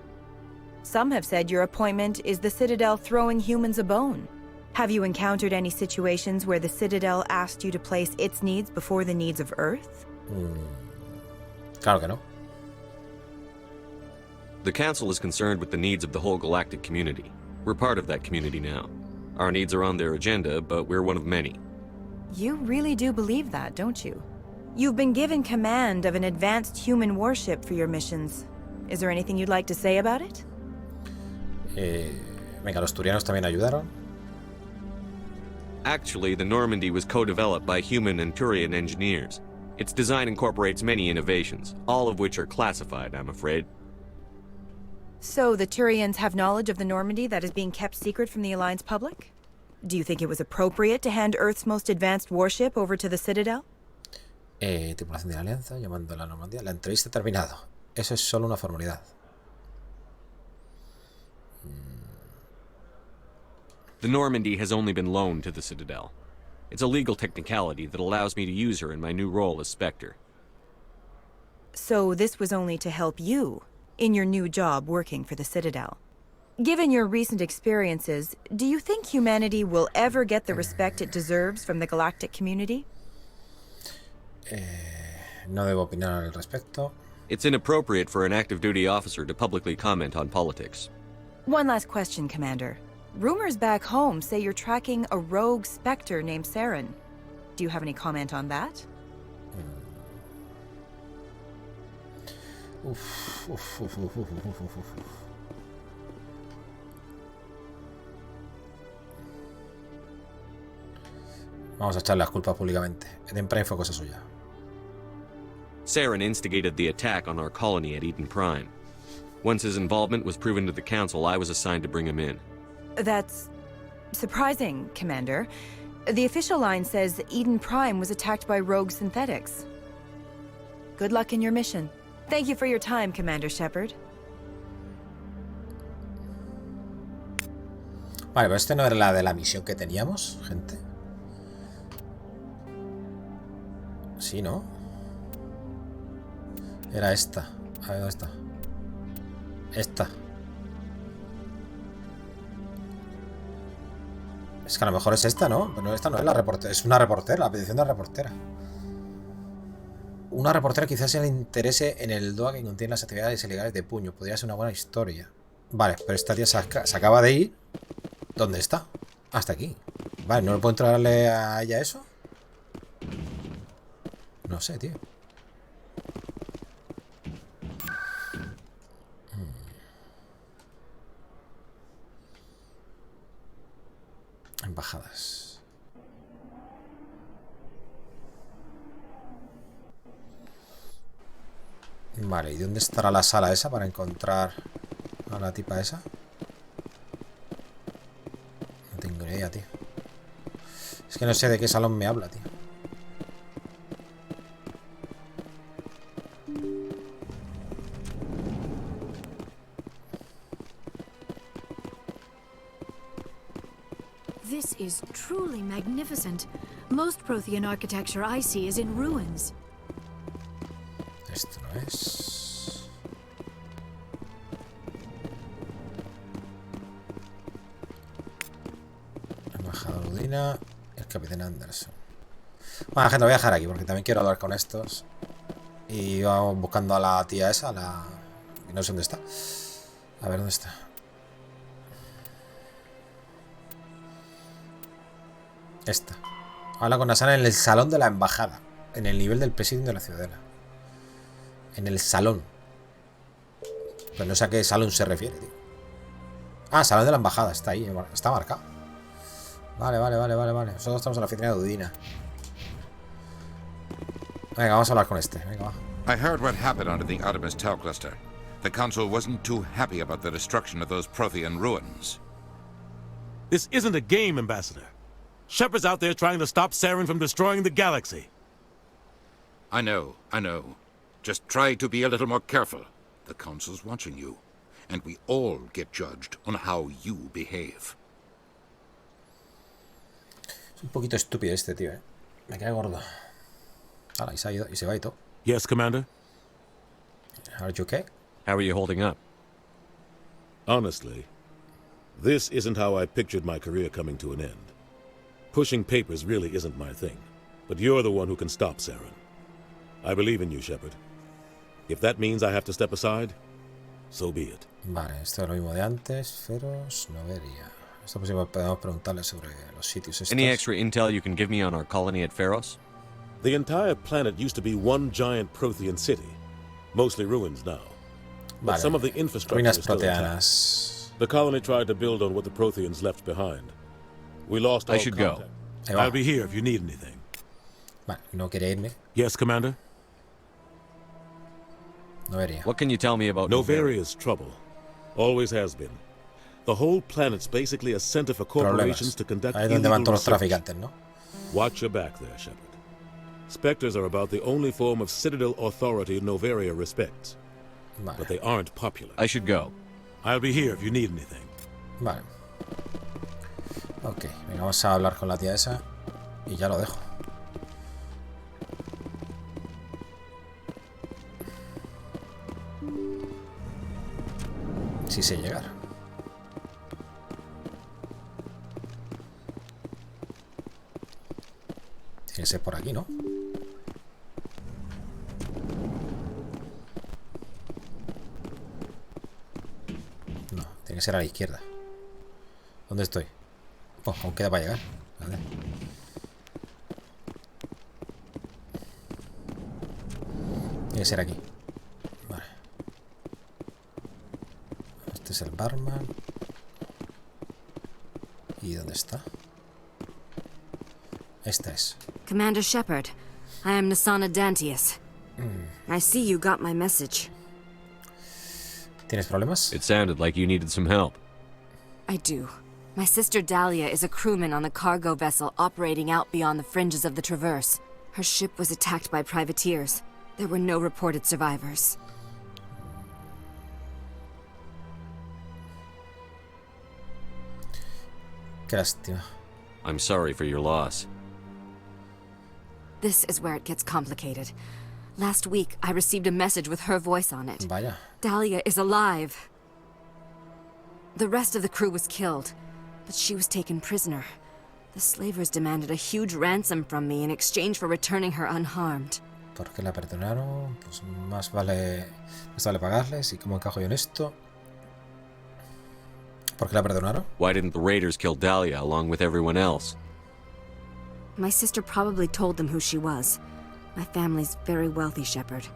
Some have said your appointment is the Citadel throwing humans a bone. Have you encountered any situations where the Citadel asked you to place its needs before the needs of Earth? Claro que no. The Council is concerned with the needs of the whole galactic community. We're part of that community now. Our needs are on their agenda, but we're one of many. You really do believe that, don't you? You've been given command of an advanced human warship for your missions. Is there anything you'd like to say about it? Venga, los turianos también ayudaron. Actually, the Normandy was co-developed by human and Turian engineers. Its design incorporates many innovations, all of which are classified, I'm afraid. So the Turians have knowledge of the Normandy that is being kept secret from the Alliance public? Do you think it was appropriate to hand Earth's most advanced warship over to the Citadel? Tripulación de la Alianza llamando a la Normandía. La entrevista ha terminado. Eso es solo una formalidad. The Normandy has only been loaned to the Citadel. It's a legal technicality that allows me to use her in my new role as Spectre. So this was only to help you in your new job working for the Citadel. Given your recent experiences, do you think humanity will ever get the respect it deserves from the galactic community? No debo opinar al respecto. It's inappropriate for an active duty officer to publicly comment on politics. One last question, Commander. Rumors back home say you're tracking a rogue Spectre named Saren. Do you have any comment on that? Vamos a echar las culpas públicamente. Eden Prime fue cosa suya. Saren instigated the attack on our colony at Eden Prime. Once his involvement was proven to the Council, I was assigned to bring him in. That's surprising, Commander. The official line says Eden Prime was attacked by rogue synthetics. Good luck in your mission. Thank you for your time, Commander Shepard. Vale, pero este no era la de la misión que teníamos, gente. Sí, ¿no? Era esta. A ver, ¿dónde está? Esta. Es que a lo mejor es esta, ¿no? Pero esta no es la reportera. Es una reportera, la petición de la reportera. Una reportera quizás se le interese en el DOA que contiene las actividades ilegales de puño. Podría ser una buena historia. Vale, pero esta tía se acaba de ir. ¿Dónde está? Hasta aquí. Vale, ¿no le puedo entregarle a ella eso? No sé, tío. Embajadas. Vale, ¿y dónde estará la sala esa para encontrar a la tipa esa? No tengo ni idea, tío. Es que no sé de qué salón me habla, tío. This is truly magnificent. Most Prothean architecture I see is in ruins. Esto no es. Embajador Udina, el capitán Anderson. Bueno, gente, voy a dejar aquí porque también quiero hablar con estos. Y vamos buscando a la tía esa, no sé dónde está. A ver dónde está. Esta. Habla con Asana en el salón de la embajada. En el nivel del presidio de la ciudadela. En el salón. Pero no sé a qué salón se refiere, tío. Ah, salón de la embajada. Está ahí. Está marcado. Vale. Nosotros estamos en la oficina de Udina. Venga, vamos a hablar con este. Venga, va. I heard what happened under the Artemis Tau cluster. The Council wasn't too happy about the destruction of those Prothean ruins. This isn't a game, Ambassador. Shepard's out there trying to stop Saren from destroying the galaxy. I know. Just try to be a little more careful. The Council's watching you, and we all get judged on how you behave. Es un poquito estúpido este tío, Me cae gordo. Hala, y se ha ido, y se va y todo. Yes, Commander? Are you okay? How are you holding up? Honestly, this isn't how I pictured my career coming to an end. Pushing papers really isn't my thing, but you're the one who can stop Saren. I believe in you, Shepard. If that means I have to step aside, so be it. Vale, esto es lo mismo de antes. Feros, Noveria. Esto podemos preguntarle sobre los sitios estos. Any extra intel you can give me on our colony at Pharos? The entire planet used to be one giant Prothean city, mostly ruins now. But some of the infrastructure is still intact. The colony tried to build on what the Protheans left behind. We lost all I should contact. go. Ahí va. I'll be here if you need anything. Vale, no quería irme. Yes, Commander? Noveria. What can you tell me about Novaria's trouble. Always has been. The whole planet's basically a center for corporations to conduct Ahí donde van illegal todos los research. traficantes, ¿no? Watch your back there, Shepard. Spectres are about the only form of Citadel authority Novaria respects. Vale. But they aren't popular. I should go. I'll be here if you need anything. Vale. Ok, venga, vamos a hablar con la tía esa y ya lo dejo. Sí sé llegar. Tiene que ser por aquí, ¿no? No, tiene que ser a la izquierda. ¿Dónde estoy? Oh, aún queda para llegar. Vale. Tiene que ser aquí. Vale. Este es el barman. ¿Y dónde está? Esta es. Commander Shepard, I am Nasana Dantius. I see you got my message. ¿Tienes problemas? It sounded like you needed some help. I do. My sister Dahlia is a crewman on the cargo vessel operating out beyond the fringes of the Traverse. Her ship was attacked by privateers. There were no reported survivors. Qué lástima. I'm sorry for your loss. This is where it gets complicated. Last week, I received a message with her voice on it. Vaya. Dahlia is alive. The rest of the crew was killed, but she was taken prisoner. The slavers demanded a huge ransom from me in exchange for returning her unharmed. ¿Por qué la perdonaron? Pues más vale pagarles. ¿Y cómo encajo yo en esto? ¿Por qué la perdonaron? Why didn't the raiders kill Dahlia along with everyone else? My sister probably told them who she was. My family's very wealthy, Shepard.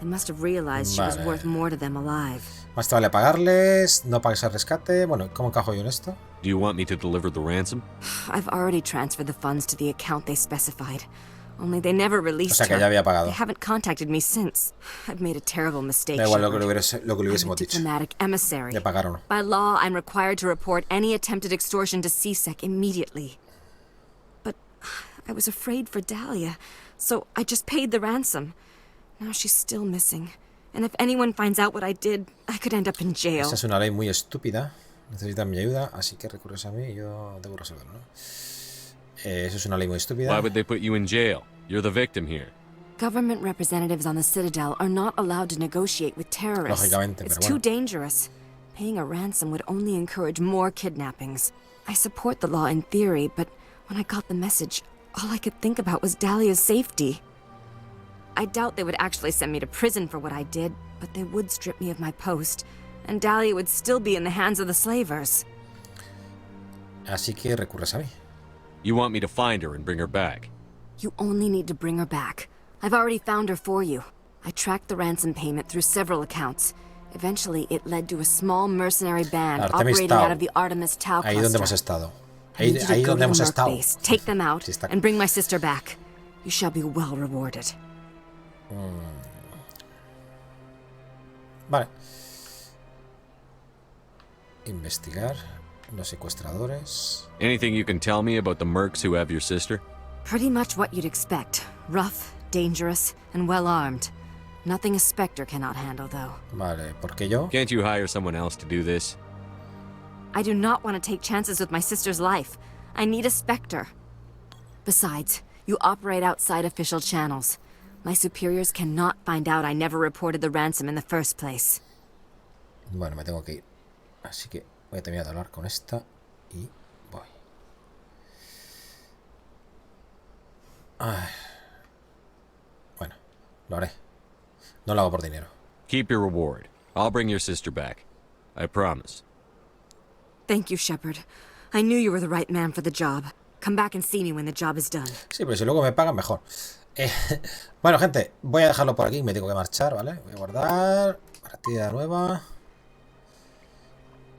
They must have realized she was worth more to them alive. Más te vale pagarles, no pagues el rescate. Bueno, ¿cómo encajo yo en esto? Do you want me to deliver the ransom? I've already transferred the funds to the account they specified. Only they never released O sea que ya había pagado. They haven't contacted me since. I've made a terrible mistake. Da igual lo que le I'm a hubiésemos dicho. diplomatic emissary. Le pagaron. By law, I'm required to report any attempted extortion to CSEC immediately. But I was afraid for Dahlia, so I just paid the ransom. Now she's still missing. And if anyone finds out what I did, I could end up in jail. Esa es una ley muy estúpida. Necesitan mi ayuda, así que recurres a mí y yo debo resolverlo, ¿no? Eso es una ley muy estúpida. Why would they put you in jail? You're the victim here. Government representatives on the Citadel are not allowed to negotiate with terrorists. Lógicamente, It's pero too bueno. dangerous. Paying a ransom would only encourage more kidnappings. I support the law in theory, but when I got the message, all I could think about was Dahlia's safety. I doubt they would actually send me to prison for what I did, but they would strip me of my post, and Dahlia would still be in the hands of the slavers. Así que recurres a mí. You want me to find her and bring her back? You only need to bring her back. I've already found her for you. I tracked the ransom payment through several accounts. Eventually, it led to a small mercenary band operating out of the Artemis Tau cluster. Ahí donde hemos estado. I need you to Ahí go donde to hemos the Merc estado. base, take them out, Sí, está. and bring my sister back. You shall be well rewarded. Vale. Investigar los secuestradores. Anything you can tell me about the mercs who have your sister? Pretty much what you'd expect. Rough, dangerous, and well-armed. Nothing a Spectre cannot handle, though. Vale, ¿por qué yo? Can't you hire someone else to do this? I do not want to take chances with my sister's life. I need a Spectre. Besides, you operate outside official channels. My superiors cannot find out I never reported the ransom in the first place. Bueno, me tengo que ir. Así que voy a terminar de hablar con esta y voy. Ay. Bueno, lo haré. No lo hago por dinero. Keep your reward. I'll bring your sister back. I promise. Thank you, Shepard. I knew you were the right man for the job. Come back and see me when the job is done. Sí, pero si luego me pagan, mejor. Bueno, gente, voy a dejarlo por aquí. Me tengo que marchar, ¿vale? Voy a guardar. Partida nueva.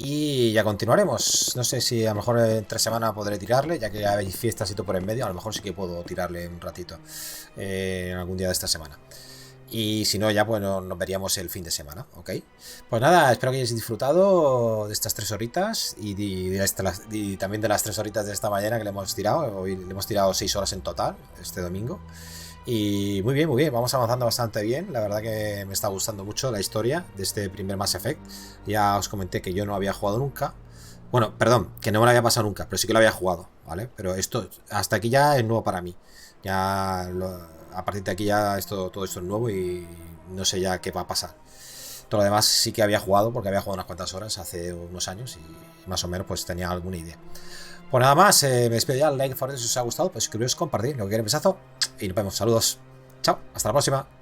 Y ya continuaremos. No sé si a lo mejor entre semana podré tirarle, ya que hay fiestas y todo por en medio. A lo mejor sí que puedo tirarle un ratito en algún día de esta semana. Y si no, ya pues nos veríamos el fin de semana, ¿ok? Pues nada, espero que hayáis disfrutado de estas 3 horitas y también de las 3 horitas de esta mañana que le hemos tirado. Hoy le hemos tirado 6 horas en total, este domingo. Y muy bien, vamos avanzando bastante bien. La verdad que me está gustando mucho la historia de este primer Mass Effect. Ya os comenté que yo no había jugado nunca. Bueno, perdón, que no me lo había pasado nunca, pero sí que lo había jugado, ¿vale? Pero esto, hasta aquí ya es nuevo para mí. Ya, a partir de aquí ya todo esto es nuevo y no sé ya qué va a pasar. Todo lo demás sí que había jugado, porque había jugado unas cuantas horas hace unos años y más o menos pues tenía alguna idea. Pues nada más, me despido ya, like, favor si os ha gustado, pues suscribiros, compartir, lo que quieran, besazo y nos vemos, saludos, chao, hasta la próxima.